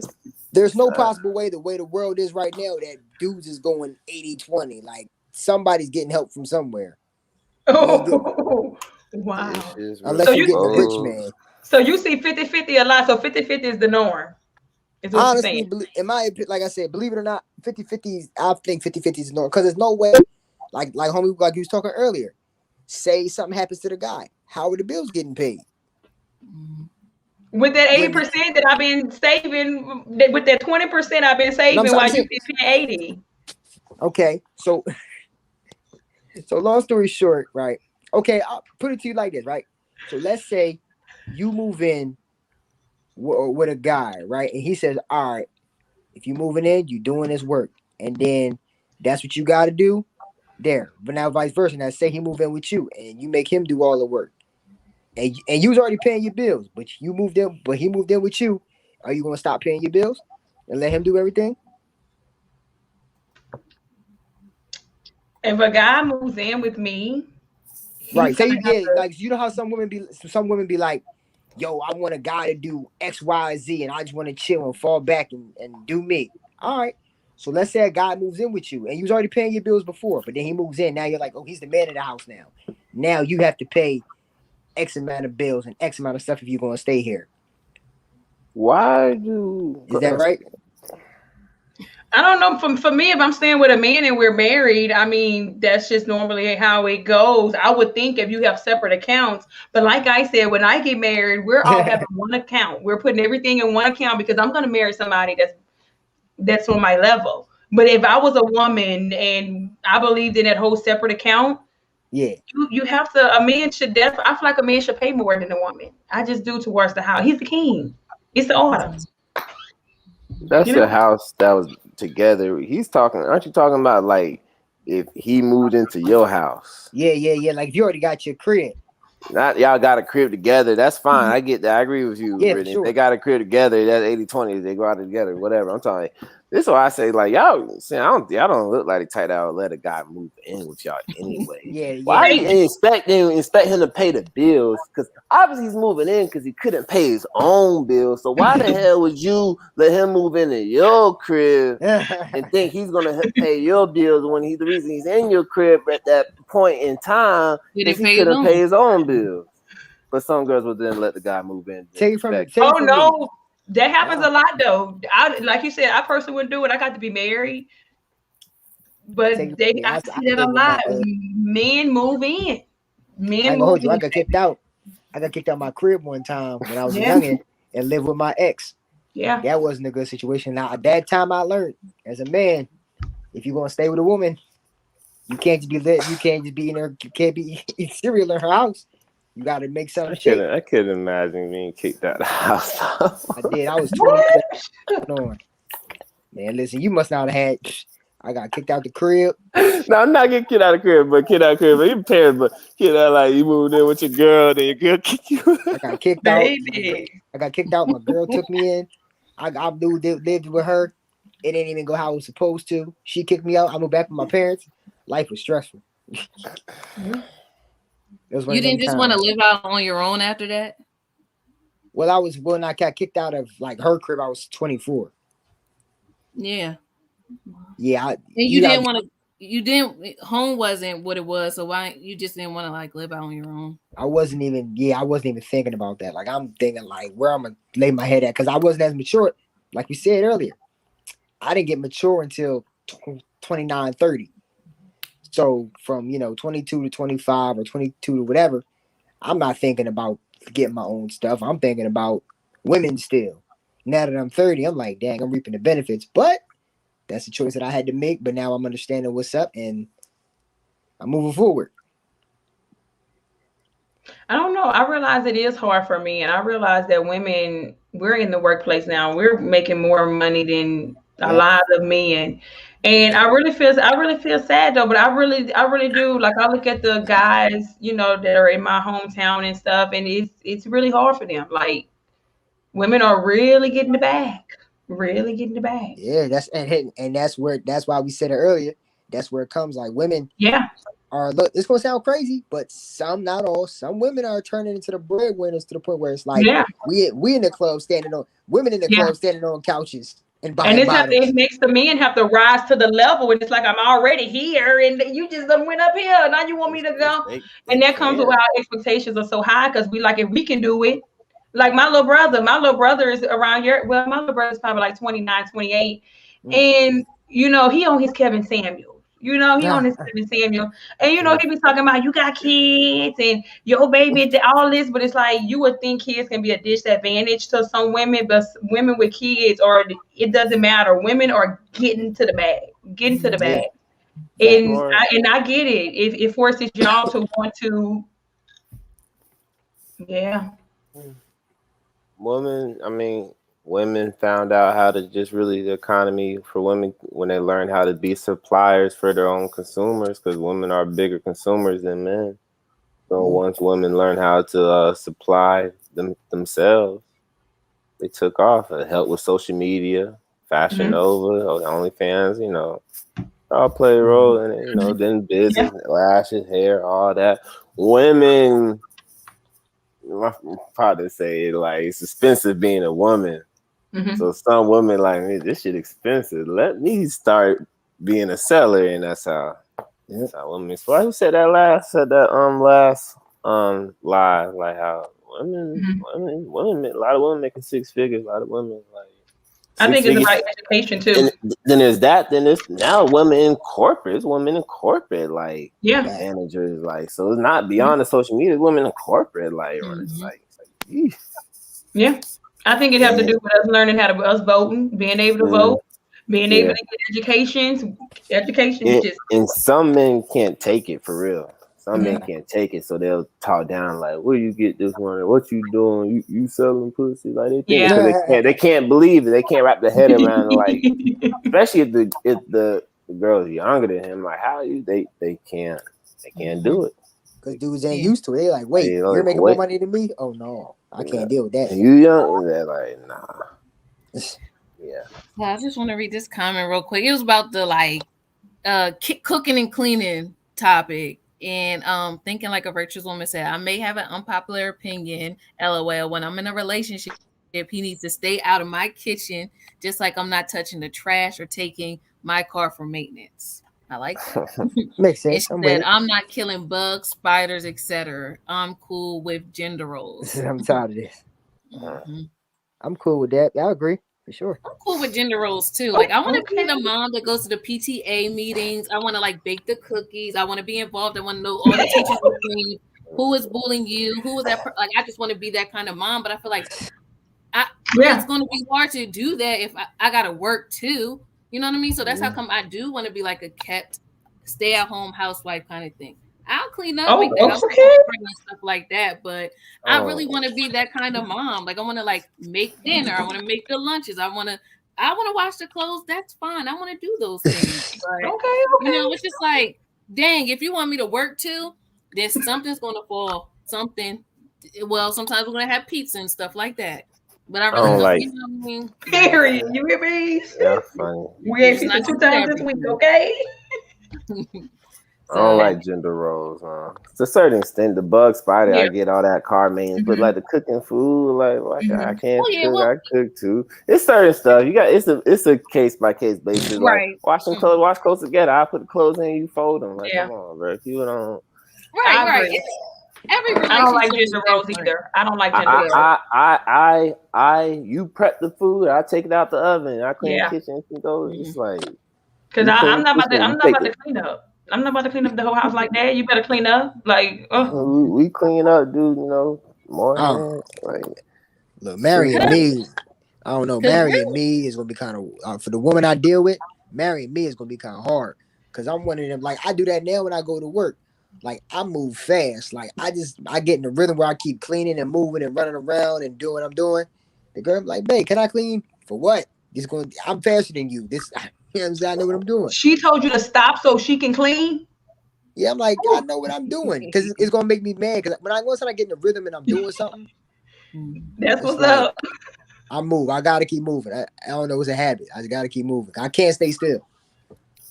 There's no possible way, the way the world is right now, that dudes is going 80-20. Like, somebody's getting help from somewhere. Oh, wow. Unless you're getting a rich man. So you see 50-50 a lot. So 50-50 is the norm. Is what Honestly, you're saying. in my opinion, like I said, believe it or not, 50-50, I think 50-50 is the norm. Because there's no way, like homie, like you was talking earlier, say something happens to the guy. How are the bills getting paid? With that 80% that I've been saving, with that 20% I've been saving, while you been paying 80. Okay, so long story short, right? Okay, I'll put it to you like this, right? So let's say you move in with a guy, right? And he says, all right, if you moving in, you doing this work. And then that's what you got to do there. But now vice versa. Now say he move in with you and you make him do all the work. And you was already paying your bills, but he moved in with you. Are you going to stop paying your bills and let him do everything? If a guy moves in with me, right? Say like you know how some women be like, yo, I want a guy to do X, Y, Z, and I just want to chill and fall back and do me. All right. So let's say a guy moves in with you and you was already paying your bills before, but then he moves in. Now you're like, oh, he's the man of the house now. Now you have to pay X amount of bills and X amount of stuff if you're going to stay here. Is that right? I don't know. For me, if I'm staying with a man and we're married, I mean, that's just normally how it goes. I would think if you have separate accounts, but like I said, when I get married, we're all having one account. We're putting everything in one account because I'm going to marry somebody that's on my level. But if I was a woman and I believed in that whole separate account, yeah, you have to. A man should definitely. I feel like a man should pay more than a woman. I just do towards the house. He's the king. It's the order. That's the house that was together. Aren't you talking about like if he moved into your house? Yeah. Like if you already got your crib. Not y'all got a crib together. That's fine. I get that. I agree with you. Yeah, Brittany. sure. If they got a crib together, that's 80-20. They go out together, whatever. I'm talking. This is why I say, like, y'all don't look like the type that would let a guy move in with y'all anyway. Yeah. Why you expect him to pay the bills? Because obviously he's moving in because he couldn't pay his own bills. So why the hell would you let him move into your crib and think he's gonna pay your bills when the reason he's in your crib at that point in time is he couldn't pay his own bills? But some girls would then let the guy move in. No. That happens a lot, though. Like you said, I personally wouldn't do it. I got to be married, but I see that a lot. Men move in. I got kicked out. I got kicked out my crib one time when I was young and lived with my ex. Yeah, that wasn't a good situation. Now at that time, I learned as a man, if you're gonna stay with a woman, you can't just be lit. You can't just be in her. You can't be eating cereal in her house. You got to make something shake. I couldn't imagine being kicked out of the house. I did. I was 24. Man, listen, you must not have had. I got kicked out the crib. No, I'm not getting kicked out of the crib, but kicked out of the crib. But your parents, but kicked out like you moved in with your girl, then your girl kicked you. I got kicked out. I got kicked out. My girl took me in. I lived with her. It didn't even go how it was supposed to. She kicked me out. I moved back with my parents. Life was stressful. You didn't just want to live out on your own after that? Well, when I got kicked out of like her crib, I was 24. Yeah. Yeah. And you didn't want to. Home wasn't what it was, so why you just didn't want to like live out on your own? I wasn't even thinking about that. Like I'm thinking like where I'm gonna lay my head at because I wasn't as mature. Like we said earlier, I didn't get mature until 29, 30. So from 22 to 25 or 22 to whatever, I'm not thinking about getting my own stuff. I'm thinking about women still. Now that I'm 30, I'm like, dang, I'm reaping the benefits. But that's the choice that I had to make. But now I'm understanding what's up and I'm moving forward. I don't know. I realize it is hard for me. And I realize that women, we're in the workplace now. We're making more money than a lot of men. And I really feel sad though, but I really do. Like I look at the guys, that are in my hometown and stuff, and it's really hard for them. Like women are really getting the bag. Really getting the bag. Yeah, that's why we said it earlier. That's where it comes. Like women look, it's gonna sound crazy, but some, not all, some women are turning into the breadwinners to the point where it's like we in the club standing on women in the club standing on couches. and it makes the men have to rise to the level, and it's like I'm already here, and you just done went up here. Now you want me to go, and that comes with our expectations are so high because we like if we can do it. Like my little brother is around here. Well, my little brother's probably like 29, 28, and he on his Kevin Samuel. He on his Kevin Samuel, and he be talking about you got kids and your baby, all this, but it's like you would think kids can be a disadvantage to some women, but women with kids, or it doesn't matter. Women are getting to the bag, and I get it. It forces y'all to want to, Women found out how to just really the economy for women when they learned how to be suppliers for their own consumers, because women are bigger consumers than men. So once women learn how to supply themselves, they took off. It helped with social media, Fashion Nova, OnlyFans, all play a role in it, then business, lashes, hair, all that. Women, my father say, like, it's expensive being a woman. So some women like me, this shit expensive. Let me start being a seller, and that's how women. So I said that last live, like how women, a lot of women making six figures. A lot of women like. I think it's about education too. And then there's that. Then there's now women in corporate. It's women in corporate, like managers, like, so it's not beyond the social media. It's women in corporate, like, or it's like I think it has to do with us learning how to us voting, being able to vote, being able to get education. And some men can't take it for real. Some men can't take it, so they'll talk down like, "Where you get this money? What you doing? You selling pussy?" Like they think they can't believe it. They can't wrap their head around it, like, especially if the girl's younger than him. Like, how they can't do it because dudes ain't used to it. They like, wait, you're making more money than me? Oh no, I can't deal with that. And you young? They're like, nah. Well, I just want to read this comment real quick. It was about the cooking and cleaning topic. And thinking like a virtuous woman said, I may have an unpopular opinion, LOL. When I'm in a relationship, he needs to stay out of my kitchen, just like I'm not touching the trash or taking my car for maintenance. I like that. Makes sense. I'm not killing bugs, spiders, etc. I'm cool with gender roles. I'm tired of this. I'm cool with that. I agree. For sure. I'm cool with gender roles too. Like, I want to be the mom that goes to the PTA meetings. I want to like bake the cookies. I want to be involved. I want to know all the teachers, who is bullying you, who is that. Like, I just want to be that kind of mom. But I feel like it's going to be hard to do that if I got to work too. You know what I mean? So that's how come I do want to be like a kept, stay-at-home housewife kind of thing. I'll clean up, make the house and stuff like that, but I really want to be that kind of mom. Like, I want to like make dinner. I want to make the lunches. I want to wash the clothes. That's fine. I want to do those things. But, it's just like, dang, if you want me to work too, then something's going to fall. Something. Well, sometimes we're going to have pizza and stuff like that. But I really like. You know what I mean? Period. You hear me? That's funny. We ain't pizza 2 times this week, okay? I don't like gender roles. To a certain extent, the bug spider, I get all that car maintenance, but like the cooking food, like I can't cook. I cook too. It's certain stuff. You got it's a case by case basis. Right. Like wash clothes together. I put the clothes in, you fold them. Like, come on, bro. If you don't. Right. Every relationship. I don't like gender roles either. I don't like gender roles. You prep the food. I take it out the oven. I clean the kitchen. It's like because I'm not about to clean up. I'm not about to clean up the whole house like that. You better clean up. Like, we clean up, dude. More. Look, marrying me. I don't know. Marrying me is gonna be kind of for the woman I deal with. Marrying me is gonna be kind of hard because I'm one of them. Like, I do that now when I go to work. Like, I move fast. Like, I get in the rhythm where I keep cleaning and moving and running around and doing what I'm doing. The girl be like, babe, can I clean? For what? I'm faster than you. I know what I'm doing. She told you to stop so she can clean? Yeah, I'm like, I know what I'm doing because it's going to make me mad. Because once I get in the rhythm and I'm doing something. That's what's up. I move. I got to keep moving. I don't know. It's a habit. I just got to keep moving. I can't stay still.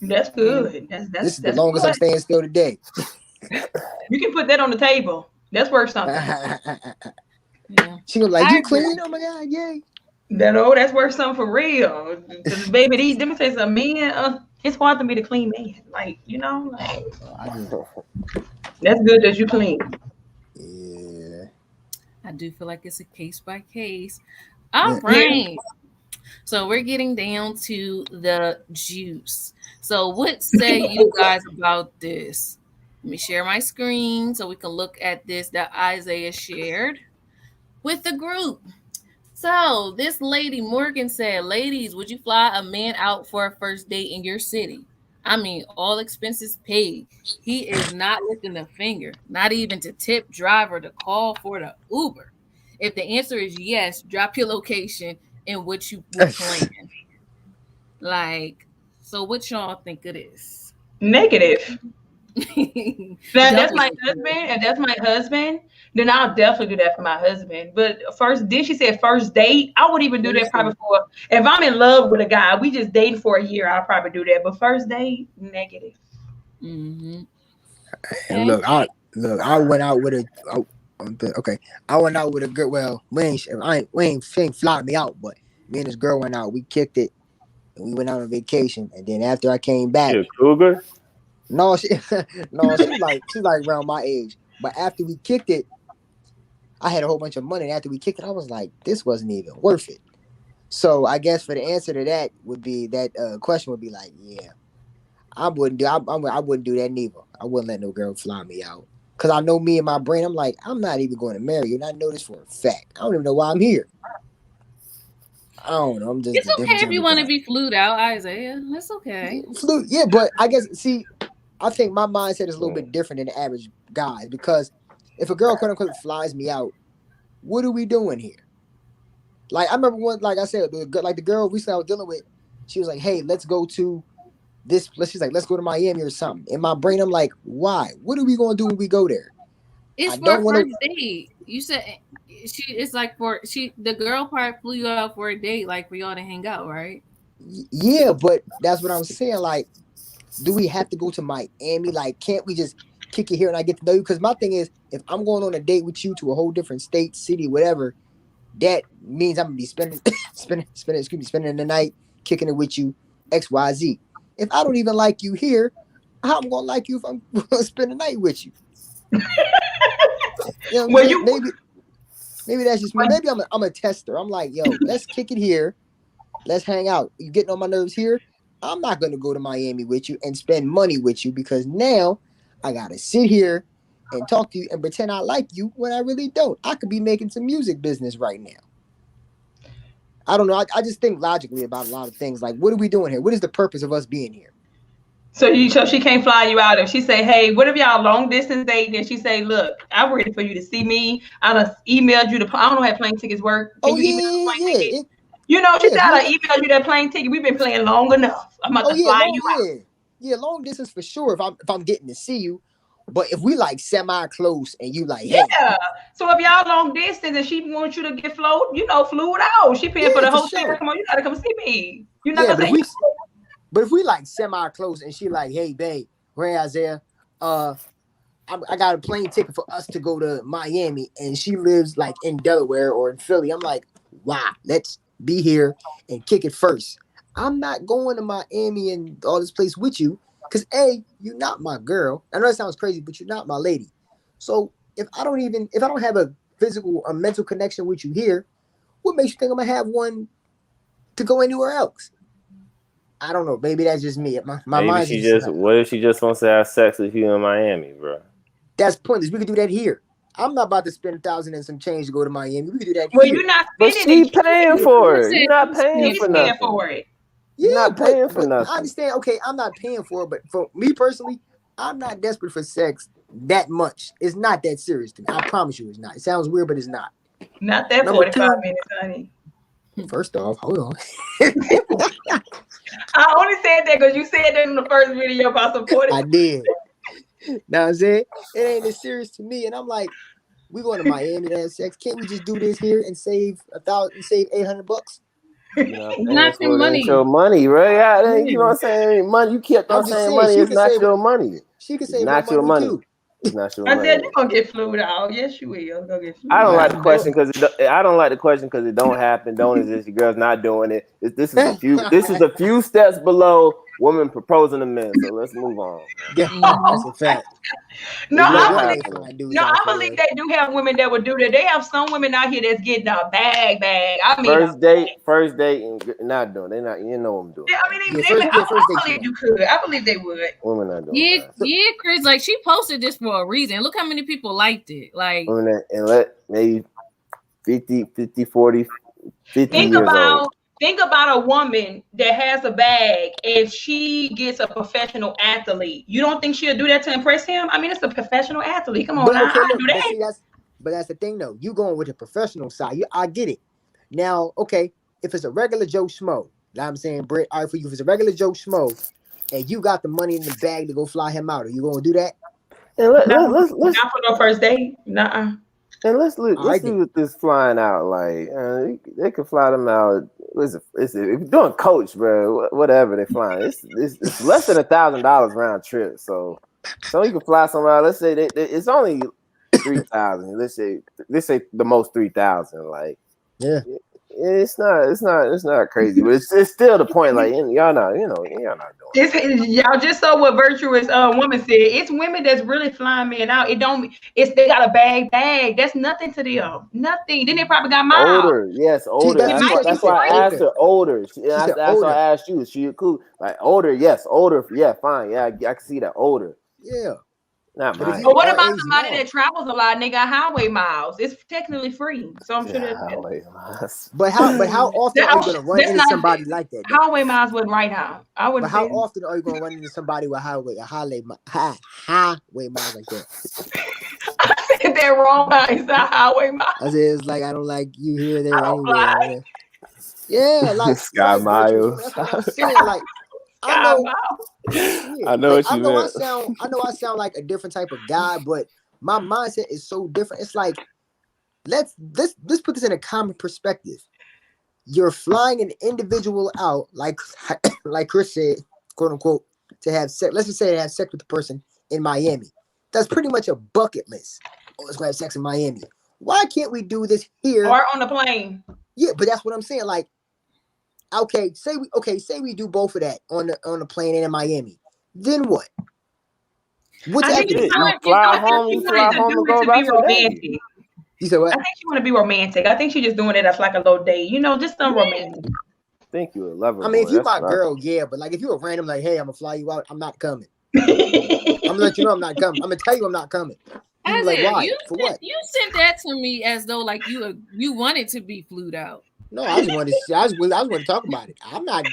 That's good. This is the longest I'm staying still today. You can put that on the table. That's worth something. She was like, you clean? Oh my God, yay. That's worth something for real. Because baby, let me tell you something, men, it's hard to be the clean man. Like, like that's good that you clean. Yeah. I do feel like it's a case by case. All Yeah. right. So we're getting down to the juice. So what say you guys about this? Let me share my screen so we can look at this that Isaiah shared with the group. So this lady Morgan said, ladies, would you fly a man out for a first date in your city? I mean, all expenses paid. He is not lifting a finger, not even to tip driver to call for the Uber. If the answer is yes, drop your location and what you would plan. Like, so what y'all think it is? Negative. Now, that's Double my husband. If that's my husband, then I'll definitely do that for my husband. But first, did she say first date? I would even do that probably for if I'm in love with a guy. We just dated for a year. I'll probably do that. But first date, negative. Mm-hmm. And I went out with I went out with a girl. Well, we ain't fly me out, but me and this girl went out. We kicked it, and we went out on vacation. And then after I came back, You a cougar? no, no, she's like around my age. But after we kicked it, I had a whole bunch of money. And after we kicked it, I was like, this wasn't even worth it. So I guess for the answer to that would be that question would be like, yeah, I wouldn't do that neither. I wouldn't let no girl fly me out. Cause I know me in my brain, I'm like, I'm not even going to marry you. And I know this for a fact. I don't even know why I'm here. I don't know. I'm just It's okay if you want to be flued out, Isaiah. That's okay. Yeah, but I guess I think my mindset is a little bit different than the average guys because if a girl quote unquote flies me out, what are we doing here? Like I remember one, like I said, the girl recently I was dealing with, she was like, "Hey, let's go to this." She's like, "Let's go to Miami or something." In my brain, I'm like, "Why? What are we gonna do when we go there?" It's for a first date. You said it's like the girl part flew you out for a date, like for y'all to hang out, right? Yeah, but that's what I'm saying. Like, do we have to go to Miami? Like, can't we just kick it here and I get to know you? Because my thing is, if I'm going on a date with you to a whole different state, city, whatever, that means I'm gonna be spending the night kicking it with you, XYZ. If I don't even like you here, how am I gonna like you if I'm gonna spend the night with you? You know what I'm saying? Maybe that's just me. Maybe I'm a tester. I'm like, yo, let's kick it here. Let's hang out. You getting on my nerves here? I'm not gonna go to Miami with you and spend money with you because now I gotta sit here and talk to you and pretend I like you when I really don't. I could be making some music business right now. I don't know. I just think logically about a lot of things. Like, what are we doing here? What is the purpose of us being here? So she can't fly you out. If she say, "Hey, what if y'all long distance dating?" And she say, "Look, I'm ready for you to see me. I done emailed you I don't know how plane tickets work. Can you email the plane ticket?" She said, "I emailed you that plane ticket. We've been playing long enough. I'm about to fly you out." Yeah, long distance for sure. If I'm getting to see you, but if we like semi close and you like, hey. Yeah. So if y'all long distance and she wants you to get flued out. She paying for the hotel. Sure. Come on, you gotta come see me. You're not gonna say. But if we like semi close and she like, hey babe, where Isaiah? I got a plane ticket for us to go to Miami, and she lives like in Delaware or in Philly. I'm like, wow, let's be here and kick it first. I'm not going to Miami and all this place with you because you're not my girl. I know that sounds crazy, but you're not my lady. So if I don't have a physical or mental connection with you here, what makes you think I'm gonna have one to go anywhere else? I don't know. Maybe that's just me. My mind. What if she just wants to have sex with you in Miami, bro? That's pointless. We could do that here. I'm not about to spend $1,000 and some change to go to Miami. We could do that here. Well, you're not. But she paying for it. You're not paying for nothing. You're not paying for nothing. I understand. Okay, I'm not paying for it, but for me personally, I'm not desperate for sex that much. It's not that serious to me. I promise you, it's not. It sounds weird, but it's not. Not that 45 minutes, honey. First off, hold on. I only said that because you said that in the first video about some 40. I did. Now I'm saying it ain't as serious to me, and I'm like, we going to Miami to have sex. Can't we just do this here and save $800? Not your money. It's your money, right? Yeah, you know what I'm saying? Money. You kept on saying money is not your money. She could save not your money too. It's not your I money. said you're gonna get flued out. Yes, you will. Go get flued I don't out. like the question because it don't happen. Don't exist. Your girl's not doing it. This is a few. This is a few steps below women proposing to men. So let's move on. That's a fact. No, It's not I believe. happening. No, I believe they do have women that would do that. They have some women out here that's getting a bag. I mean, First date, and not doing. They're not. You know what I'm doing. I mean, Yeah, I believe you could. I believe they would. Women not doing that. Yeah, Chris. Like she posted this for a reason. Look how many people liked it. Like, Women and let maybe 50, 40, 50 Think years old. about a woman that has a bag and she gets a professional athlete. You don't think she'll do that to impress him? I mean, it's a professional athlete. Come on, But now. okay, I look, do that. but that's the thing though. You going with the professional side. I get it. Now, okay, if it's a regular Joe Schmo, I'm saying, Britt, all right, for you, if it's a regular Joe Schmo and you got the money in the bag to go fly him out, are you gonna do that? And let's Not for no first date. Nuh-uh. And let's see what this flying out like. They can fly them out. If you're doing coach, bro, whatever they flying, it's less than $1,000 round trip. So you can fly somewhere out. Let's say it's only 3,000. Let's say the most 3,000. Like, yeah. It's not crazy, but it's still the point. Like, y'all not doing it. Y'all just saw what virtuous woman said. It's women that's really flying men out. They got a bag. That's nothing to them. Nothing. Then they probably got miles. Older, yes, older. That's why I asked her older. That's why I asked you. Is she cool? Like older, yes, older. Yeah, fine. Yeah, I can see that older. Yeah. Not mine. But what about somebody that travels a lot and they got highway miles? It's technically free. So I'm sure highway miles. But how often are you gonna run into somebody like that? Though? Highway miles wasn't right now. I wouldn't. But how often are you gonna run into somebody with highway miles like that? I said that wrong. It's not highway miles. I said it's like I don't like you here there anywhere. Yeah, like Sky miles. That's what I'm saying. Like I know what you meant. I know I sound like a different type of guy, but my mindset is so different. It's like let's put this in a common perspective. You're flying an individual out, like Chris said, quote unquote, to have sex. Let's just say to have sex with the person in Miami. That's pretty much a bucket list. Oh, let's go have sex in Miami. Why can't we do this here or on the plane? Yeah, but that's what I'm saying. Like, say we do both of that on the plane and in Miami. Then what? What's after this? You fly home and go back to romantic. You said what? I think she want to be romantic. I think she's just doing it as like a little date, just some romantic. I think you a lover. I mean, if you my girl, yeah, but like if you're a random, like, hey, I'm gonna fly you out, I'm not coming. I'm gonna let you know I'm not coming. I'm gonna tell you I'm not coming. Like, why? For what? You sent that to me as though like you wanted to be flued out. No, I just wanted to talk about it. I'm not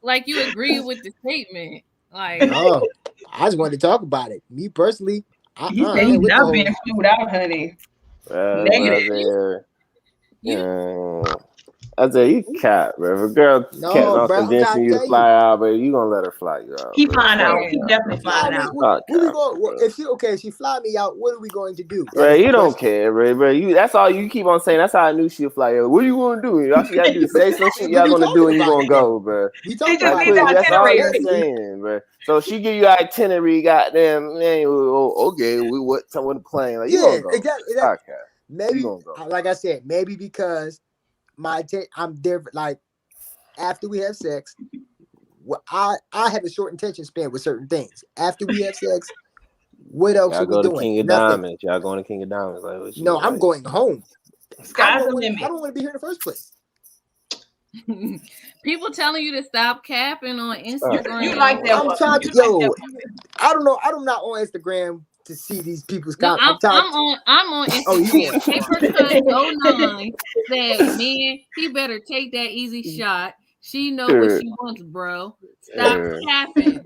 like you agree with the statement. Like, no, I just wanted to talk about it. Me personally, you say you've not been flued out, honey. I said you cat, bro. If a girl kept on convincing you to fly out, but you gonna let her fly you out. He flying out. He definitely flying out. If she fly me out, what are we going to do? Bro, you don't care, bro. That's all you keep on saying. That's how I knew she'll fly out. What are you gonna do? All she gotta do is say some shit y'all gonna do and you gonna go, bro. That's all you're saying, bro. So she give you itinerary, goddamn man. Okay, what time with the plane? Like, you gonna go? Exactly. Maybe, like I said, maybe because I'm different. Like after we have sex, I have a short attention span with certain things. After we have sex, what else are we doing? King of Diamonds. Y'all going to King of Diamonds? Like, no, I'm going home. Sky's the limit. I don't want to be here in the first place. People telling you to stop capping on Instagram. You like that? I'm trying to, I don't know. I'm not on Instagram to see these people's comments. I'm on Instagram. Paper 09 said, man, he better take that easy shot. She know what she wants, bro. Stop capping.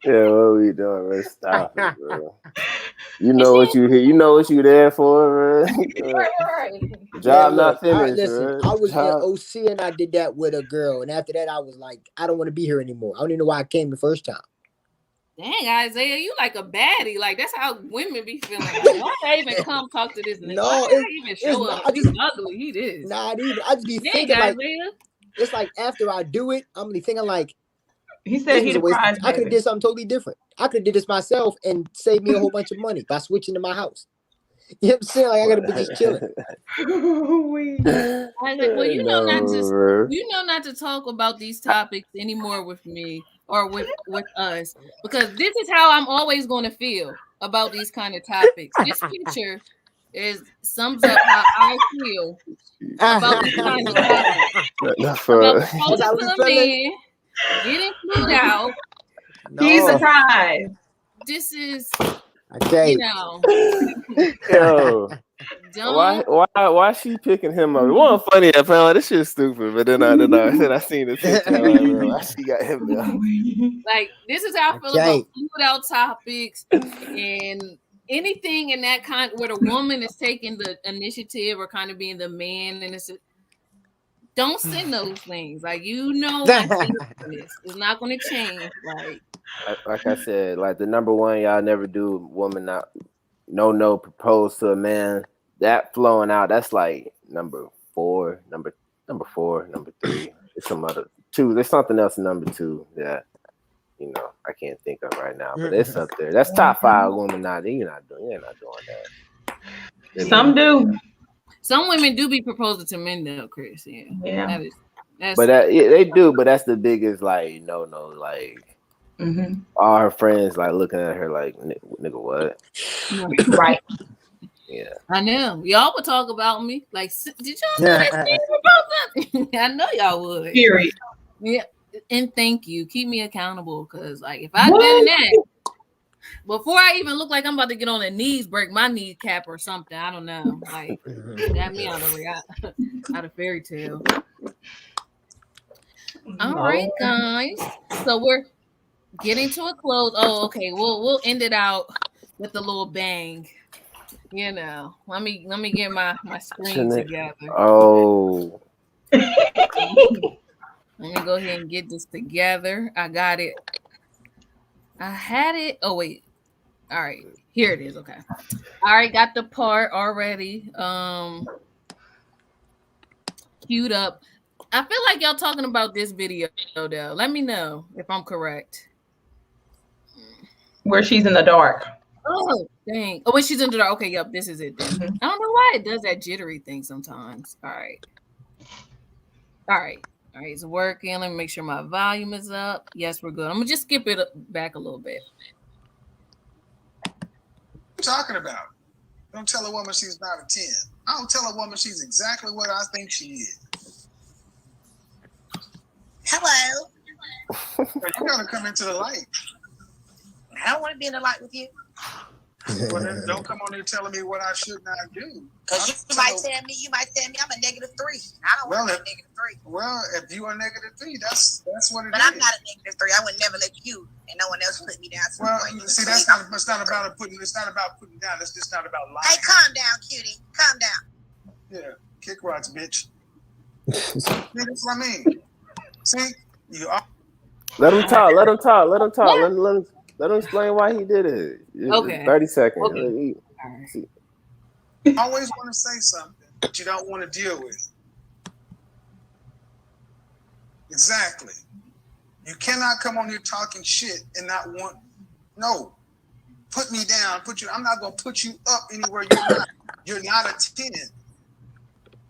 Yeah, what we doing, man? Stop it, bro. You know what you here. You know what you there for, man. Right. Job not finished. Listen, I was in OC and I did that with a girl, and after that, I was like, I don't want to be here anymore. I don't even know why I came the first time. Dang, Isaiah, you like a baddie. Like, that's how women be feeling. Like, why they even come talk to this nigga? No, why they even show up? He's ugly. He is. Not even. I just be thinking like, it's like after I do it, I'm be thinking like, He said he'd prize. I could have did something totally different. I could have did this myself and saved me a whole bunch of money by switching to my house. You know what I'm saying? Like I gotta be just chilling. Well, you know not to talk about these topics anymore with me or with us, because this is how I'm always going to feel about these kind of topics. This picture sums up how I feel about these kind of topics. About proposing to a man, getting flued out. He's a prize. This is, okay. You know. Yo. Why she picking him up? It wasn't funny at first. This shit's stupid, but then I seen the picture. Why she got him up? Like, this is how I feel about fluid out topics and anything in that kind where the woman is taking the initiative or kind of being the man, and don't send those things. Like, it's not going to change. Like I said, like the number one, y'all never do woman not no propose to a man. That flowing out, that's like number 4, number 3. It's some other 2. There's something else in number 2 that I can't think of right now, but it's up there. That's top 5 women. You're not doing that. Some do. Some women do be proposing to men, though, Chris. Yeah. They do. But that's the biggest no. Like all her friends like looking at her like, nigga, what? Right. Yeah, I know. Y'all would talk about me. Like, did y'all know that thing? I know y'all would. Period. Yeah, and thank you. Keep me accountable, because like if I done that before I even look like I'm about to get on the knees, break my kneecap or something, I don't know. Like, got me out of fairy tale. All right, guys. So we're getting to a close. Oh, okay. We'll end it out with a little bang. Let me get my screen together. Oh. Let me go ahead and get this together. I got it. I had it. Oh, wait. All right. Here it is. Okay. All right. Got the part already. Queued up. I feel like y'all talking about this video, though. Let me know if I'm correct. Where she's in the dark. Oh, dang. Oh, when she's in the dark. Okay, yep, this is it then. I don't know why it does that jittery thing sometimes. All right. It's working. Let me make sure my volume is up. Yes, we're good. I'm going to just skip it back a little bit. What are you talking about? Don't tell a woman she's not a 10. I don't tell a woman she's exactly what I think she is. Hello. You got to come into the light. I don't want to be in the light with you. Well, then don't come on here telling me what I should not do. Because you might tell me I'm a -3. I don't want to be a -3. Well, if you are -3, that's what it is. But I'm not a -3. I would never let you and no one else put me down. Well, see, it's not about putting down. It's just not about lying. Hey, calm down, cutie. Calm down. Yeah, kick rocks, bitch. That's what I mean. See, you are. Let him talk. Let him explain why he did it. Okay. 30 seconds. Okay. You always want to say something that you don't want to deal with. Exactly. You cannot come on here talking shit and not want. No. Put me down. I'm not going to put you up anywhere you're not. You're not a 10.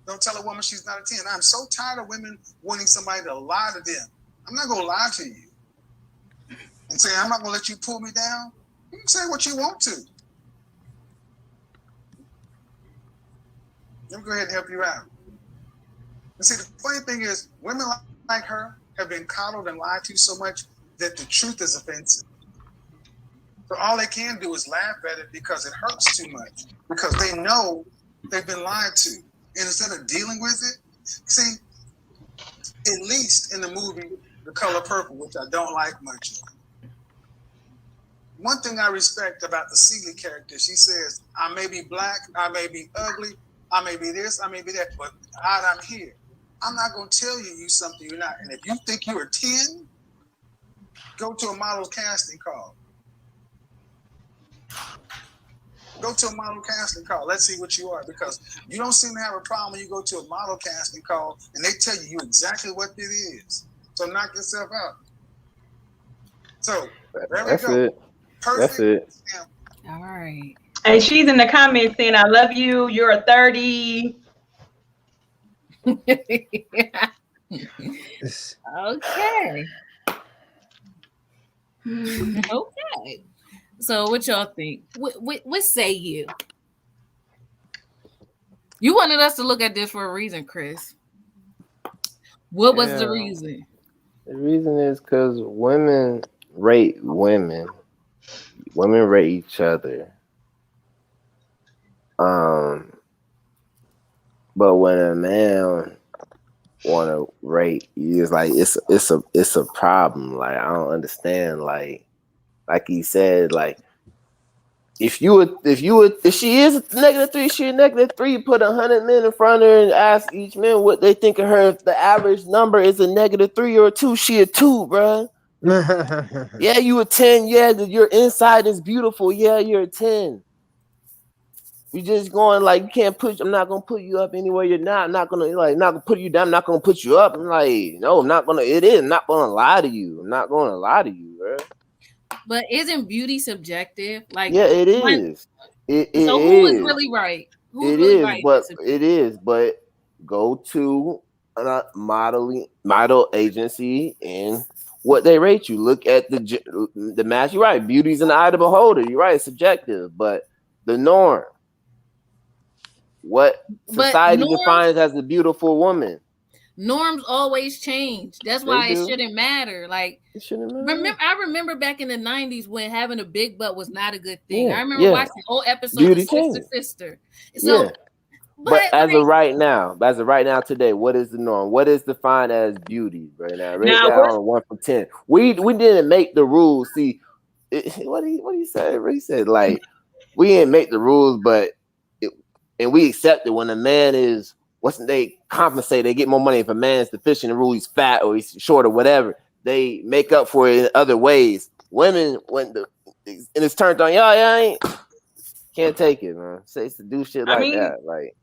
Don't tell a woman she's not a 10. I'm so tired of women wanting somebody to lie to them. I'm not going to lie to you and say, I'm not going to let you pull me down. You can say what you want to. Let me go ahead and help you out. And see, the funny thing is, women like her have been coddled and lied to so much that the truth is offensive. So all they can do is laugh at it because it hurts too much, because they know they've been lied to. And instead of dealing with it, see, at least in the movie The Color Purple, which I don't like much of, one thing I respect about the Celie character, she says, I may be black, I may be ugly, I may be this, I may be that, but I'm here. I'm not going to tell you something you're not. And if you think you're a 10, go to a model casting call. Go to a model casting call. Let's see what you are, because you don't seem to have a problem when you go to a model casting call and they tell you exactly what it is. So knock yourself out. So there we That's go. it. Perfect. That's it. All right. And she's in the comments saying, "I love you. You're a 30." Okay. Okay. So what y'all think? What say you? You wanted us to look at this for a reason, Chris. What was the reason? The reason is because women rate women. Women rate each other. But when a man wanna rate you, it's like it's a problem. Like I don't understand. Like he said, like if she is a -3, she a -3. Put 100 men in front of her and ask each man what they think of her. If the average number is a -3 or a 2, she a 2, bruh. Yeah, you a 10. Yeah, your inside is beautiful. Yeah, you're a 10. You just going like you can't push. I'm not gonna put you up anywhere you're not. I'm not gonna put you down. I'm not gonna put you up. I'm like, no, I'm not gonna. It is. I'm not gonna lie to you. I'm not gonna lie to you, bro. But isn't beauty subjective? Like, yeah, it is. It so who is really right? Who's really right? It is. But go to a model agency and what they rate you. Look at the match. You're right. Beauty's in the eye of the beholder. You're right. It's subjective, but the norm. What society defines as a beautiful woman. Norms always change. That's why it shouldn't matter. Like, I remember back in the 90s when having a big butt was not a good thing. I remember watching old episodes of Sister. So, but as of right now today, what is the norm? What is defined as beauty right now? Rate that on 1 from 10. We didn't make the rules. See, what he said? He said like we didn't make the rules, but and we accept it when a man is they compensate, they get more money. If a man is deficient in rule, he's fat or he's short or whatever, they make up for it in other ways. Women, and it's turned on, I can't take it, man. Say to do shit like that. Like,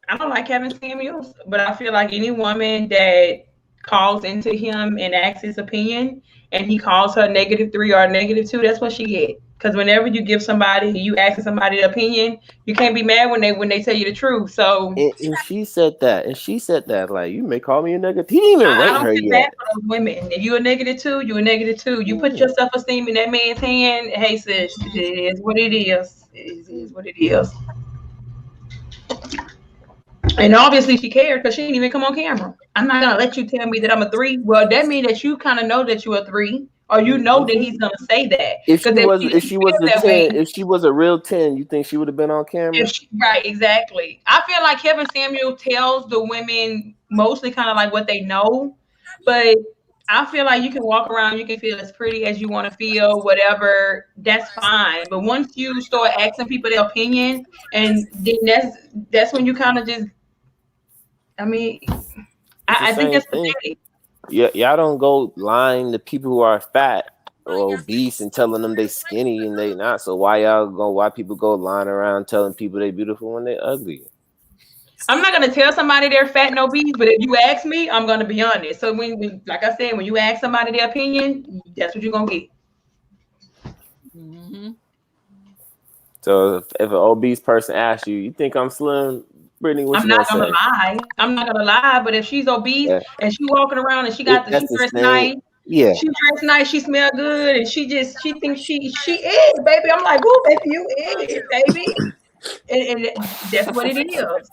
I don't like Kevin Samuels, but I feel like any woman that calls into him and asks his opinion and he calls her -3 or -2, that's what she get. Because whenever you give somebody, you ask somebody the opinion, you can't be mad when they tell you the truth. So and she said that, like, you may call me a negative. He didn't even rate her yet. Bad for those women. If you a -2, you a -2. You put your self-esteem in that man's hand. Hey sis, it is what it is. It is what it is. And obviously she cared because she didn't even come on camera. I'm not gonna let you tell me that I'm a 3. Well, that means that you kind of know that you're a 3, or you know that he's gonna say that. If she was a real 10, you think she would have been on camera? Right, exactly. I feel like Kevin Samuel tells the women mostly kind of like what they know, but I feel like you can walk around, you can feel as pretty as you want to feel, whatever, that's fine. But once you start asking people their opinion, and then that's when you kind of just, I mean, I think that's pathetic. Yeah, y'all don't go lying to people who are fat or obese and telling them they skinny and they not. So why people go lying around telling people they beautiful when they ugly? I'm not gonna tell somebody they're fat and obese, but if you ask me, I'm gonna be honest. So when like I said, when you ask somebody their opinion, that's what you're gonna get. Mm-hmm. So if an obese person asks you, you think I'm slim, Brittany? What I'm not gonna lie. I'm not gonna lie. But if she's obese and she walking around and she dressed nice, she dressed nice, she smell good, and she thinks she is, baby. I'm like, woo, baby, you is, baby, and that's what it is.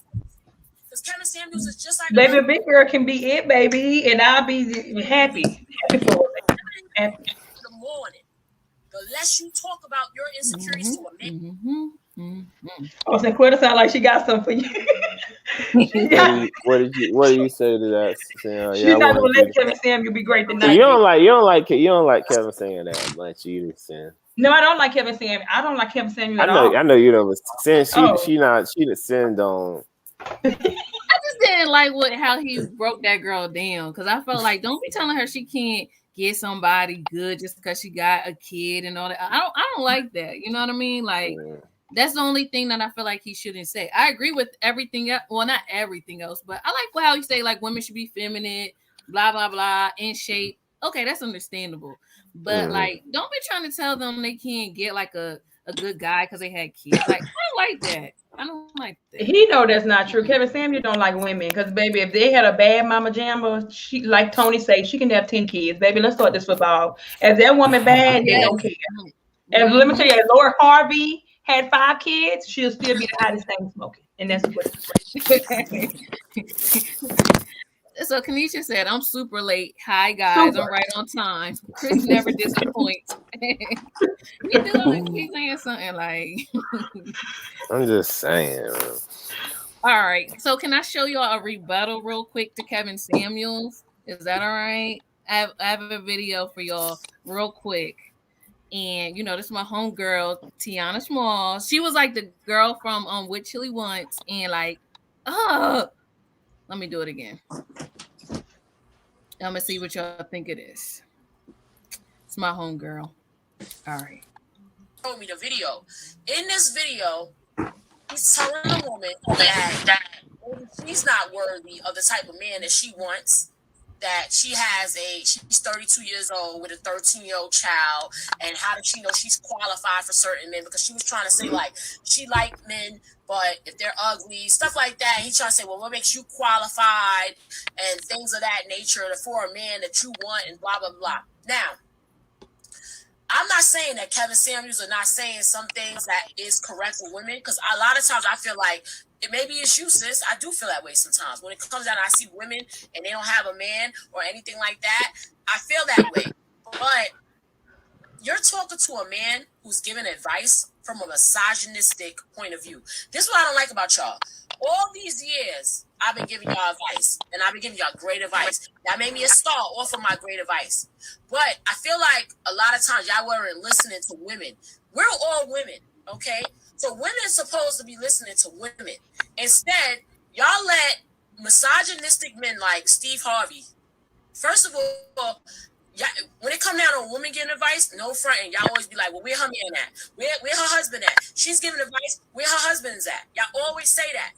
Kevin Samuels is just like baby, a big girl can be it, baby, and I'll be happy for it. Happy. In the morning, the less you talk about your insecurities to a man. Oh, Sanquetta sound like she got something for you. What did you say to that? She's not gonna let Kevin Samuel be great tonight. So you don't like Kevin saying that much either, Sin. No, I don't like Kevin Samuel. I don't like Kevin Samuel at all. I know you don't. Sin, she the Sin don't. I just didn't like how he broke that girl down, because I felt like, don't be telling her she can't get somebody good just because she got a kid and all that. I don't like that. You know what I mean? Like, that's the only thing that I feel like he shouldn't say. I agree with everything else. Well, not everything else, but I like how he say like women should be feminine, blah blah blah, in shape. Okay, that's understandable. But like, don't be trying to tell them they can't get like a good guy because they had kids. Like, I don't like that. I don't like that. He know that's not true. Kevin Samuel don't like women because, baby, if they had a bad mama jamma, she, like Tony say, she can have 10 kids. Baby, let's start this football. If that woman bad, they don't care. And let me tell you, if Lord Harvey had 5 kids, she'll still be the hottest thing smoking. And that's what So Kanisha said, I'm super late. Hi, guys. Super. I'm right on time. Chris never disappoints. He's saying something like... I'm just saying. All right. So can I show y'all a rebuttal real quick to Kevin Samuels? Is that all right? I have a video for y'all real quick. And, this is my homegirl, Tiana Small. She was like the girl from With Chili Once. And like, let me do it again. I'm going to see what y'all think it is. It's my homegirl. All right. Told me the video. In this video, he's telling the woman that she's not worthy of the type of man that she wants. That she's 32 years old with a 13-year-old child, and how does she know she's qualified for certain men? Because she was trying to say like she liked men, but if they're ugly, stuff like that. He's trying to say, well, what makes you qualified and things of that nature for a man that you want and blah blah blah. Now, I'm not saying that Kevin Samuels are not saying some things that is correct with women, because a lot of times I feel like maybe it's you, sis. I do feel that way sometimes. When it comes down, I see women and they don't have a man or anything like that. I feel that way. But you're talking to a man who's giving advice from a misogynistic point of view. This is what I don't like about y'all. All these years, I've been giving y'all advice, and I've been giving y'all great advice. That made me a star off of my great advice. But I feel like a lot of times y'all weren't listening to women. We're all women, okay? So women are supposed to be listening to women. Instead, y'all let misogynistic men like Steve Harvey. First of all, when it come down to a woman giving advice, no front, and y'all always be like, well, where her man at? Where her husband at? She's giving advice, where her husband's at? Y'all always say that.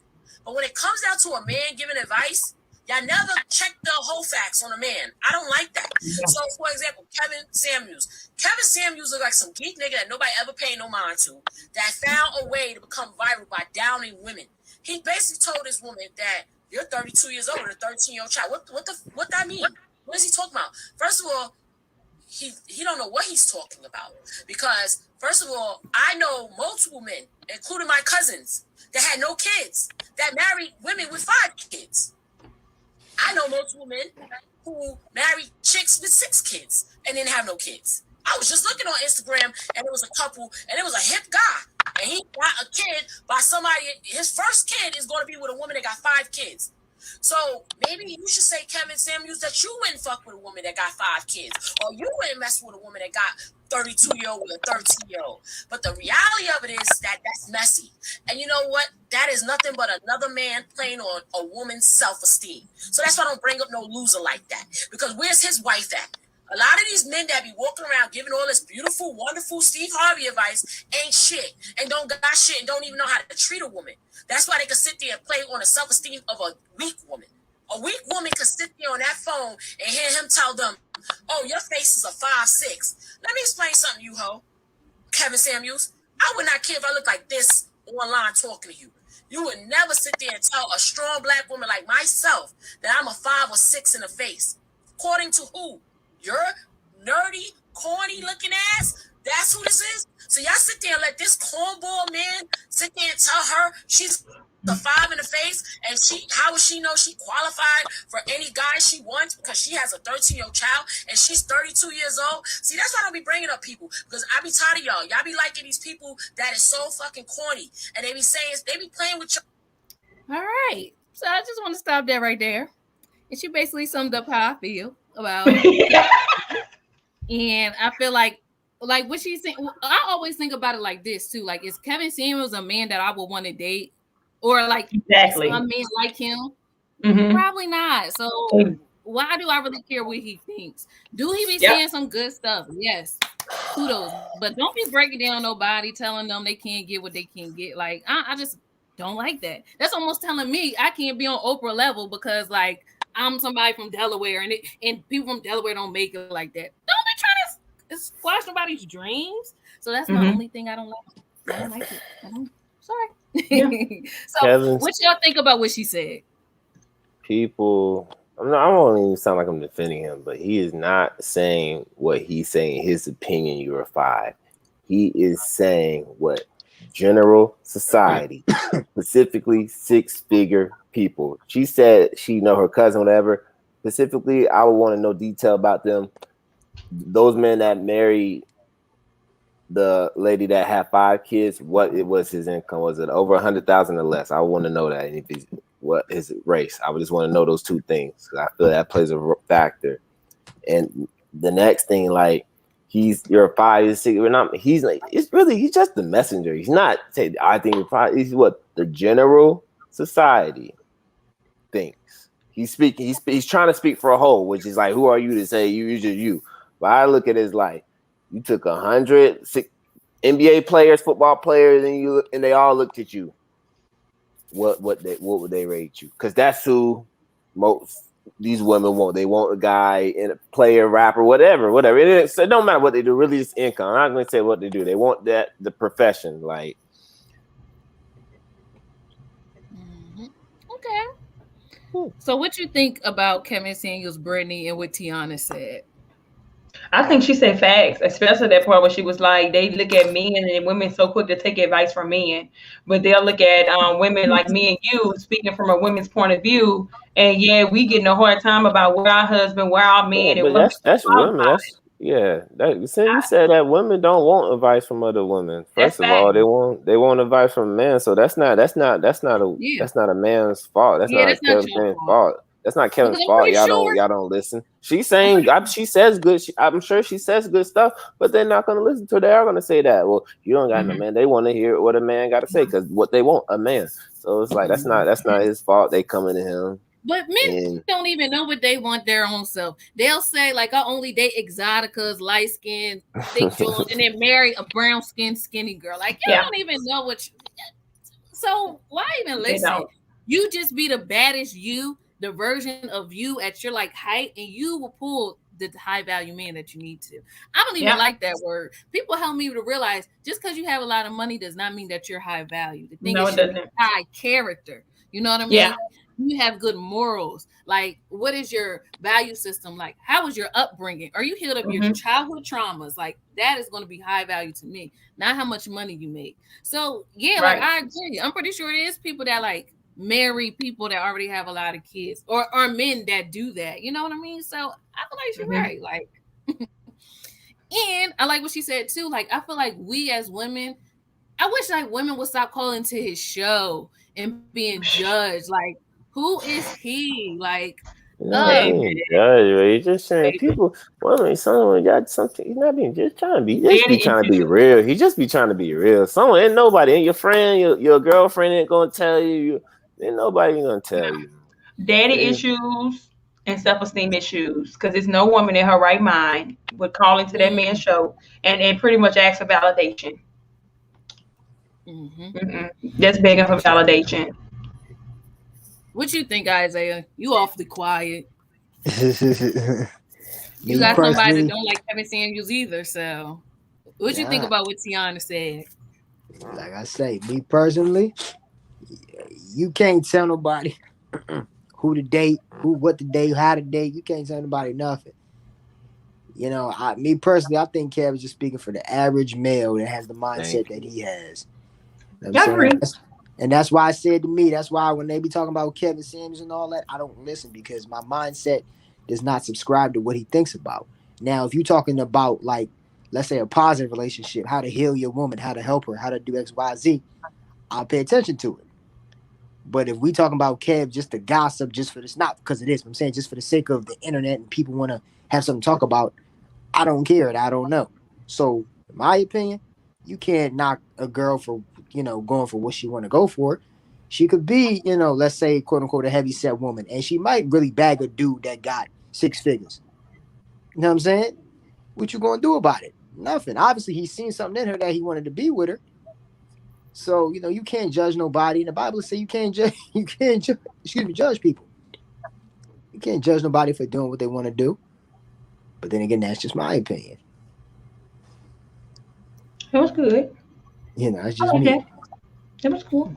But when it comes down to a man giving advice, y'all never check the whole facts on a man. I don't like that. Yeah. So, for example, Kevin Samuels. Kevin Samuels look like some geek nigga that nobody ever paid no mind to, that found a way to become viral by downing women. He basically told this woman that you're 32 years old with a 13-year-old child. What that mean? What is he talking about? First of all, he don't know what he's talking about. Because, first of all, I know multiple men, including my cousins, that had no kids, that married women with 5 kids. I know multiple men who married chicks with 6 kids and didn't have no kids. I was just looking on Instagram, and there was a couple, and it was a hip guy, and he got a kid by somebody. His first kid is going to be with a woman that got 5 kids. So maybe you should say, Kevin Samuels, that you wouldn't fuck with a woman that got 5 kids, or you wouldn't mess with a woman that got 32-year-old with a 13-year-old. But the reality of it is that that's messy. And you know what? That is nothing but another man playing on a woman's self-esteem. So that's why I don't bring up no loser like that. Because where's his wife at? A lot of these men that be walking around giving all this beautiful, wonderful Steve Harvey advice ain't shit, and don't got shit, and don't even know how to treat a woman. That's why they can sit there and play on the self-esteem of a weak woman. A weak woman can sit there on that phone and hear him tell them, oh, your face is a 5'6". Let me explain something, you hoe. Kevin Samuels, I would not care if I look like this online talking to you. You would never sit there and tell a strong black woman like myself that I'm a 5 or 6 in the face. According to who? Your nerdy, corny looking ass? That's who this is? So y'all sit there and let this cornball man sit there and tell her she's the 5 in the face, and how would she know she qualified for any guy she wants because she has a 13-year-old child and she's 32 years old? See, that's why I don't be bringing up people, because I be tired of y'all. Y'all be liking these people that is so fucking corny, and they be saying, they be playing with y'all. All right. So I just want to stop that right there. And she basically summed up how I feel about it. And I feel like what she's saying, I always think about it like this too. Like, is Kevin Samuels a man that I would want to date? Or like exactly some men like him? Mm-hmm. Probably not. So why do I really care what he thinks? Do he be saying some good stuff? Yes. Kudos. But don't be breaking down nobody, telling them they can't get what they can get. Like, I just don't like that. That's almost telling me I can't be on Oprah level because like I'm somebody from Delaware and people from Delaware don't make it like that. Don't be trying to squash nobody's dreams. So that's my only thing I don't like. I don't like it. Sorry. Yeah. So Kevin's- what y'all think about what she said? People, I don't even sound like I'm defending him, but he is not saying what he's saying. His opinion, you're a 5. He is saying what general society, specifically 6-figure people. She said she know her cousin, whatever. Specifically, I would want to know detail about them. Those men that married the lady that had 5 kids, what it was his income. Was it over 100,000 or less? I want to know that. And if he's, what his race? I would just want to know those 2 things, because I feel that plays a factor. And the next thing, like, you're a 5, you're 6. We're not. He's like, he's just the messenger. He's not saying. I think he's what the general society thinks. He's speaking. He's trying to speak for a whole, which is like, who are you to say you're just you? But I look at it as like, you took 100 NBA players, football players, and they all looked at you. What would they rate you? Because that's who most these women want. They want a guy and a player, rapper, whatever. It don't matter what they do. Really, it's income. I'm not going to say what they do. They want the profession. Like, okay. So, what you think about Kevin Samuels, Brittany, and what Tiana said? I think she said facts, especially that part where she was like, they look at men and women so quick to take advice from men, but they'll look at women like me and you, speaking from a women's point of view, and yeah, we getting a hard time about where our husband, where our men, yeah, and but that's women. You said that women don't want advice from other women. First of all, they want advice from men, so that's not a man's fault. That's not Kevin's fault. That's not Kevin's fault. Y'all don't listen. She's saying she says good. I'm sure she says good stuff, but they're not going to listen to her. They are going to say that. Well, you don't got no man. They want to hear what a man got to say, because what they want, a man. So it's like that's not his fault. They coming to him. But men don't even know what they want their own self. They'll say, like, I only date exoticas, light skin, thick jewels, and then marry a brown skin, skinny girl. Like, you don't even know what. So why even listen? You just be the baddest you, the version of you at your like height, and you will pull the high value man that you need to. I don't even like that word. People help me to realize just because you have a lot of money does not mean that you're high value. The thing is, you're high character. You know what I mean? Yeah. You have good morals. Like, what is your value system like? How was your upbringing? Are you healed of your childhood traumas? Like, that is going to be high value to me, not how much money you make. So yeah, like I agree. I'm pretty sure it is people that like marry people that already have a lot of kids, or men that do that. You know what I mean? So I feel like she's right. Like, and I like what she said too. Like, I feel like we as women, I wish like women would stop calling to his show and being judged. Like, who is he? Like, you're just saying people. Women, someone got something. He's not being just trying to be. Just be trying to be real. He just be trying to be real. Someone ain't nobody. Ain't your friend, your girlfriend ain't gonna tell you. Ain't nobody gonna tell you. Daddy issues and self-esteem issues, because there's no woman in her right mind would call into that man's show and pretty much ask for validation. Just begging for validation. What you think, Isaiah? You awfully quiet. You got personally, somebody that don't like Kevin Samuels either. So, what you think about what Tiana said? Like I say, me personally, you can't tell nobody who to date, what to date, how to date. You can't tell nobody nothing. You know, me personally, I think Kevin's just speaking for the average male that has the mindset that he has. You know what I'm saying? And that's why I said to me, that's why when they be talking about Kevin Samuels and all that, I don't listen, because my mindset does not subscribe to what he thinks about. Now, if you're talking about, like, let's say a positive relationship, how to heal your woman, how to help her, how to do X, Y, Z, I'll pay attention to it. But if we talking about Kev just to gossip, just for this, not because it is, but I'm saying just for the sake of the internet and people want to have something to talk about, I don't care. I don't know. So, in my opinion, you can't knock a girl for, going for what she want to go for. She could be, let's say, quote unquote, a heavy set woman, and she might really bag a dude that got 6 figures. You know what I'm saying? What you gonna do about it? Nothing. Obviously, he's seen something in her that he wanted to be with her. So, you can't judge nobody. And the Bible says you can't judge people. You can't judge nobody for doing what they want to do. But then again, that's just my opinion. It was good. You know, it's I just like me. that. It was cool.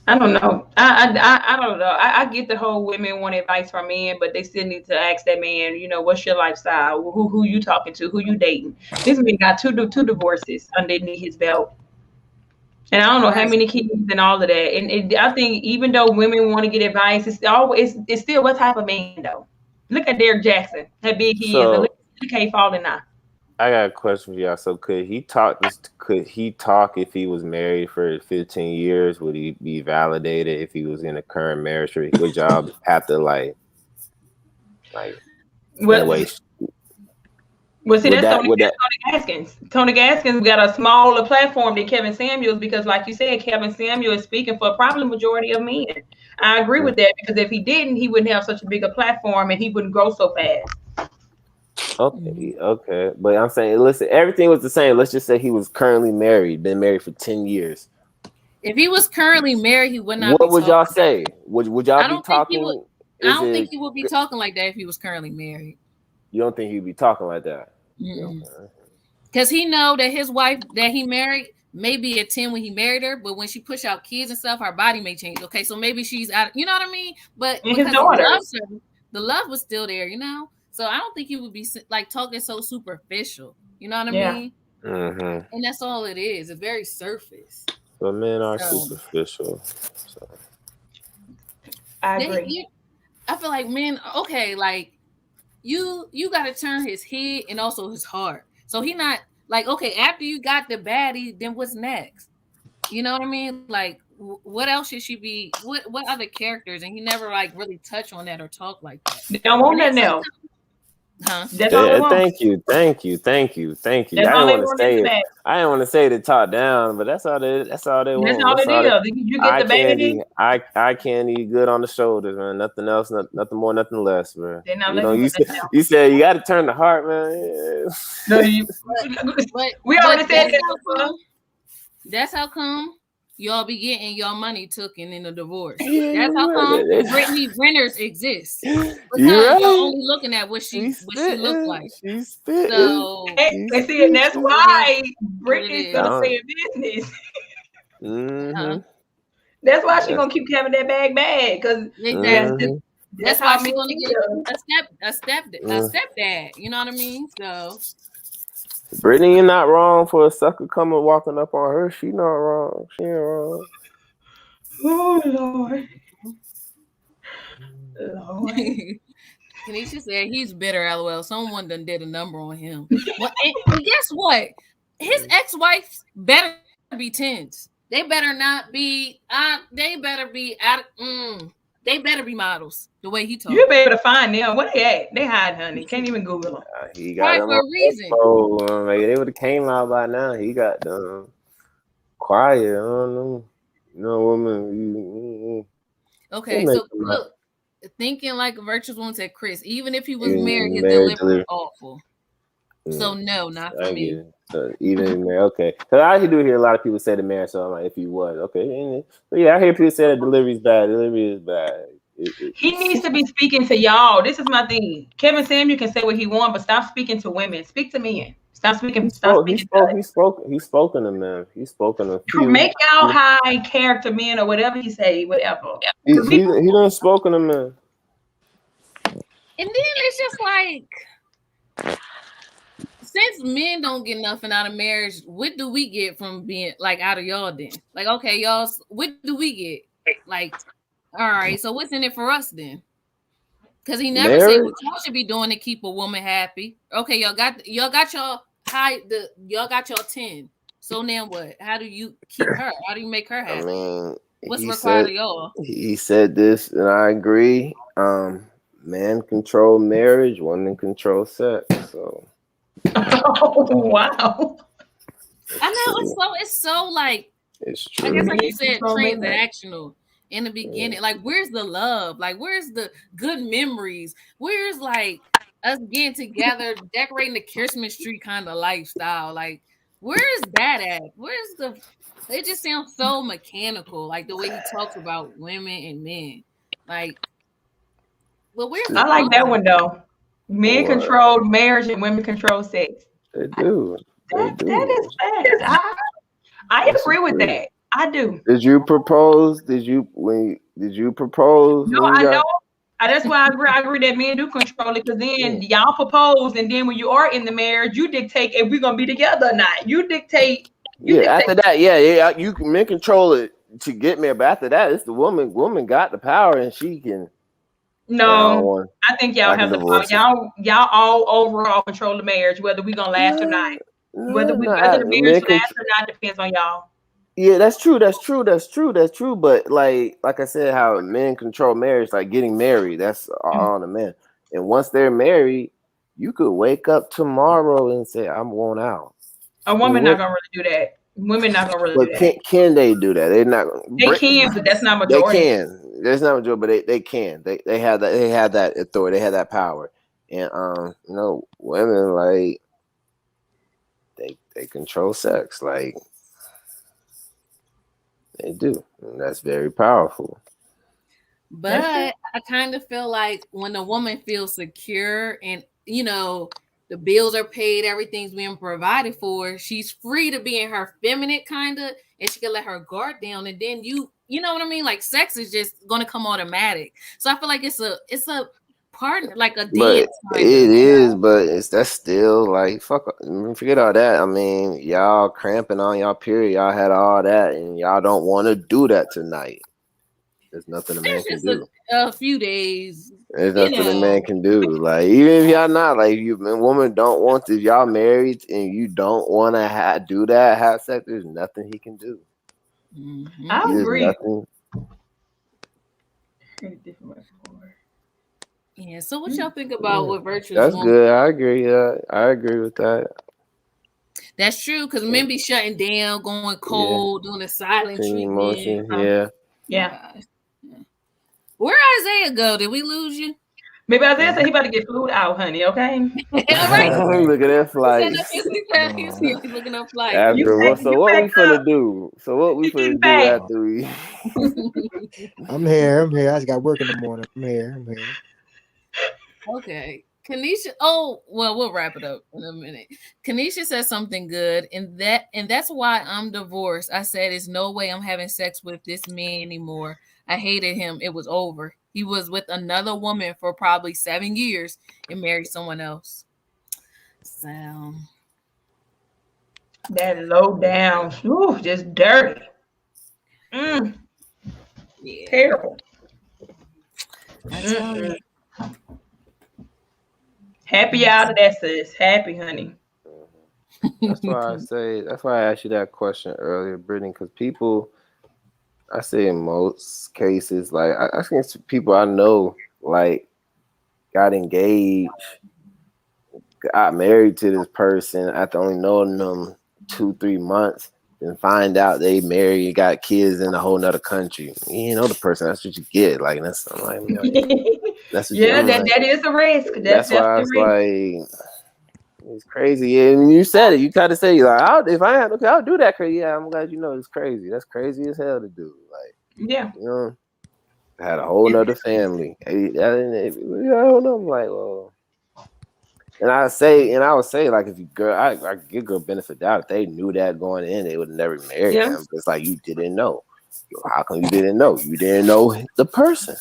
I don't know. I don't know. I get the whole women want advice from men, but they still need to ask that man, what's your lifestyle? Who you talking to? Who you dating? This man got two divorces underneath his belt. And I don't know how many kids and all of that. And I think even though women want to get advice, it's still what type of man though. Look at Derek Jackson, how big he is, and look how he falling now. I got a question for y'all. So could he talk if he was married for 15 years? Would he be validated if he was in a current marriage? Or would y'all have to like anyway? Well, see, that's Tony Gaskins. Tony Gaskins got a smaller platform than Kevin Samuels because, like you said, Kevin Samuels is speaking for probably the majority of men. I agree with that because if he didn't, he wouldn't have such a bigger platform and he wouldn't grow so fast. Okay. But I'm saying, listen, everything was the same. Let's just say he was currently married, been married for 10 years. If he was currently married, he would not. What would y'all say? Would y'all be talking? I don't think he would be talking like that if he was currently married. You don't think he'd be talking like that? Because he know that his wife that he married may be a 10 when he married her, but when she push out kids and stuff, her body may change. Okay, so maybe she's out. You know what I mean? But because he loves her, the love was still there. So I don't think he would be like talking so superficial. You know what I mean? Mm-hmm. And that's all it is. It's very surface. But men are superficial. So. I agree. I feel like men. Okay, like you got to turn his head and also his heart. So he not like, okay, after you got the baddie, then what's next? You know what I mean? Like, what else should she be? What other characters? And he never like really touch on that or talk like that. They don't want nothing else. Huh? Thank you. I didn't want to say to talk down, but that's all they want. That's all it is. You get the baby. I candy good on the shoulders, man. Nothing else, nothing more, nothing less, bro. You said you got to turn the heart, man. No, we already said that. That's how come y'all be getting y'all money taken in a divorce. That's how come Brittany Renners exist. Because y'all only looking at what she look like. She's spitting. So and that's why Brittany's gonna stay in business. Mm-hmm. That's why she's gonna keep having that bag because that's why she's gonna get a stepdad. You know what I mean? So Brittany, you're not wrong for a sucker coming walking up on her. She not wrong. She ain't wrong. Oh Lord. Kanisha said he's bitter. LOL. Someone done did a number on him. Well, and guess what? His ex-wives better be 10s. They better not be. They better be out. They better be models. The way he talks. You'll be able to find them. What they at? They hide, honey. Can't even Google them. He got them for a reason. Maybe they would have came out by now. He got them quiet. I don't know. Woman. Okay, so look, thinking like a virtuous woman said, Chris. Even if he was married, his delivery was awful. So no, not for me. Even okay, because I do hear a lot of people say the marriage. So I'm like, if he was okay, but yeah, I hear people say the delivery is bad. Delivery is bad. He needs to be speaking to y'all. This is my thing. Kevin Samuel can say what he wants, but stop speaking to women. Speak to men. Stop speaking. He's spoken to men. He's spoken to few. Make y'all high character men or whatever he say. Whatever. He done spoken to men. And then it's just like, since men don't get nothing out of marriage, what do we get from being like out of y'all then? Like, okay, y'all, what do we get? Like, all right, so what's in it for us then? Because he never said what y'all should be doing to keep a woman happy. Okay, y'all got y'all 10. So now what? How do you keep her? How do you make her happy? I mean, what's required of y'all? He said this, and I agree. Man control marriage, woman control sex. So. Oh, wow. I know it's so like, it's true. I guess like you said, transactional in the beginning. Like, where's the love? Like, where's the good memories? Where's like us getting together, decorating the Christmas tree kind of lifestyle? Like, where's that at? Where's the? It just sounds so mechanical, like the way he talks about women and men. Like, but where's I like that one though. Men control marriage and women control sex. They do. That is facts. I agree with that. I do. Did you propose? Did you propose? No, I know. That's why I agree that men do control it, because then y'all propose, and then when you are in the marriage, you dictate if we're gonna be together or not. You dictate. After that, you can men control it to get married, but after that, it's the woman. Woman got the power, and she can. No, I think y'all have the power. Y'all all overall control the marriage, whether we gonna last or not. Whether the marriage lasts or not depends on y'all. Yeah, that's true. But like I said, how men control marriage, like getting married, that's all on the men. And once they're married, you could wake up tomorrow and say, "I'm going out." A woman not gonna really do that. Women not gonna really do that. Can they do that? They're not. They can, but that's not majority. They can. That's not majority, but they can. They have that. They have that authority. They have that power. And women, like they control sex, like they do. And that's very powerful. But I kind of feel like when a woman feels secure and the bills are paid, everything's being provided for, she's free to be in her feminine kind of, and she can let her guard down, and then you know what I mean? Like sex is just gonna come automatic. So I feel like it's a partner, like a dance. But is, but that's still like fuck. Forget all that. I mean, y'all cramping on y'all period. Y'all had all that, and y'all don't want to do that tonight. There's nothing a man can do. A few days. There's nothing a man can do. Like even if y'all not like woman don't want to. If y'all married and you don't want to have sex. There's nothing he can do. Mm-hmm. I agree. Nothing. Yeah. So what y'all think about what virtuous? That's good. I agree. I agree with that. That's true, because men be shutting down, going cold, doing a silent treatment. Yeah. Where Isaiah go? Did we lose you? Maybe Isaiah said he about to get flued out, honey. Okay. Right. Look at that flight. He's looking up flight. What we finna do? So what we finna do after we? I'm here. I just got work in the morning. I'm here. Okay. Kanisha. Oh, well, we'll wrap it up in a minute. Kanisha said something good, and that's why I'm divorced. I said, "There's no way I'm having sex with this man anymore. I hated him. It was over. He was with another woman for probably 7 years and married someone else." So that low down, just dirty. Terrible. Happy out of that, sis. Happy, honey. That's why I asked you that question earlier, Brittany, because people, I say in most cases, like I think people I know, like got engaged, got married to this person after only knowing them 2-3 months, and find out they married and got kids in a whole nother country. You know the person, that's what you get. Like that's like, that's what that is a risk. That's why I was like, it's crazy. And you said it. You tried to say if I had I'll do that. Crazy. Yeah, I'm glad you know it's crazy. That's crazy as hell to do. Like, I had a whole nother family. I don't know. I'm like, well. And I would say, like, if you I give girl benefit of doubt. If they knew that going in, they would have never married them. It's like you didn't know. How come you didn't know? You didn't know the person.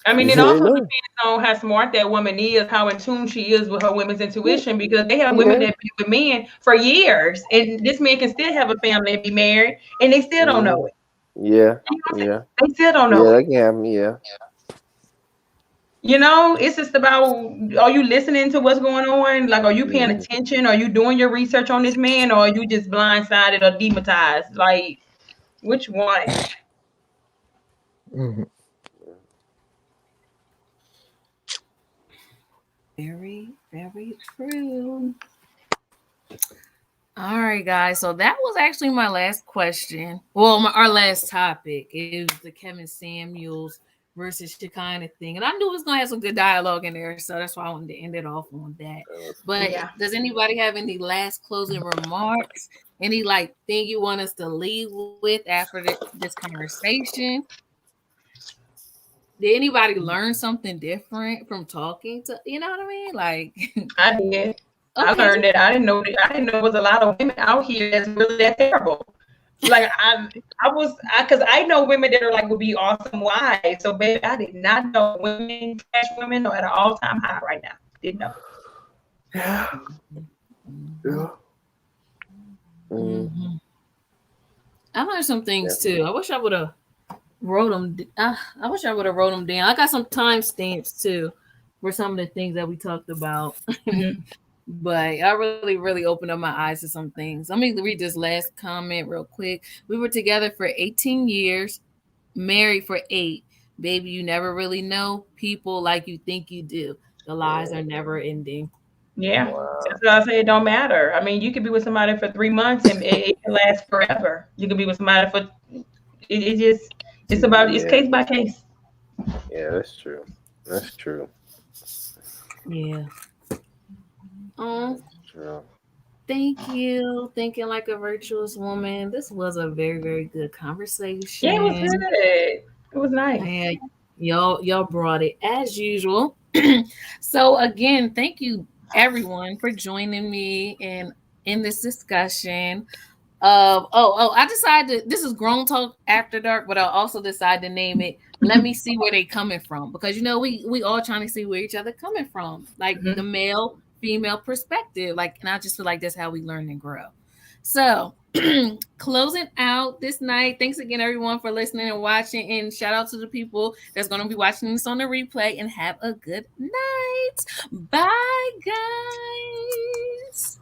I mean, it also depends on how smart that woman is, how in tune she is with her women's intuition, because they have women that be with men for years, and this man can still have a family and be married, and they still don't know it. Yeah, They still don't know. Yeah, they can have me. Yeah. It's just about, are you listening to what's going on? Like, are you paying attention? Are you doing your research on this man, or are you just blindsided or demonetized? Like, which one? Mm-hmm. Very, very true. All right, guys. So that was actually my last question. Well, our last topic is the Kevin Samuels versus shekinah thing, and I knew it was gonna have some good dialogue in there, so that's why I wanted to end it off on that. But does anybody have any last closing remarks? Any thing you want us to leave with after this conversation? Did anybody learn something different from talking to? You know what I mean? Like, I did. I learned that I didn't know there was a lot of women out here that's really that terrible. Like because I know women that are like would be awesome wives. So baby, I did not know trash women are at an all-time high right now. Didn't know. Yeah. Mm-hmm. I learned some things too. I wish I would have wrote them. I wish I would have wrote them down. I got some timestamps too for some of the things that we talked about. Mm-hmm. But I really, really opened up my eyes to some things. Let me read this last comment real quick. We were together for 18 years, married for 8. Baby, you never really know people like you think you do. The lies are never ending. Yeah, that's why I say it don't matter. I mean, you could be with somebody for 3 months and it can last forever. You could be with somebody for it's case by case. Yeah, that's true. That's true. Yeah. True. Thank you. Thinking like a virtuous woman. This was a very, very good conversation. Yeah, it was good. It was nice. Yeah, y'all brought it as usual. So again, thank you everyone for joining me in this discussion of I decided this is Grown Talk After Dark, but I also decided to name it Let Me See Where They Coming From, because we all trying to see where each other coming from, like the male female perspective, like, and I just feel like that's how we learn and grow. So closing out this night, thanks again everyone for listening and watching, and shout out to the people that's going to be watching this on the replay, and have a good night. Bye guys.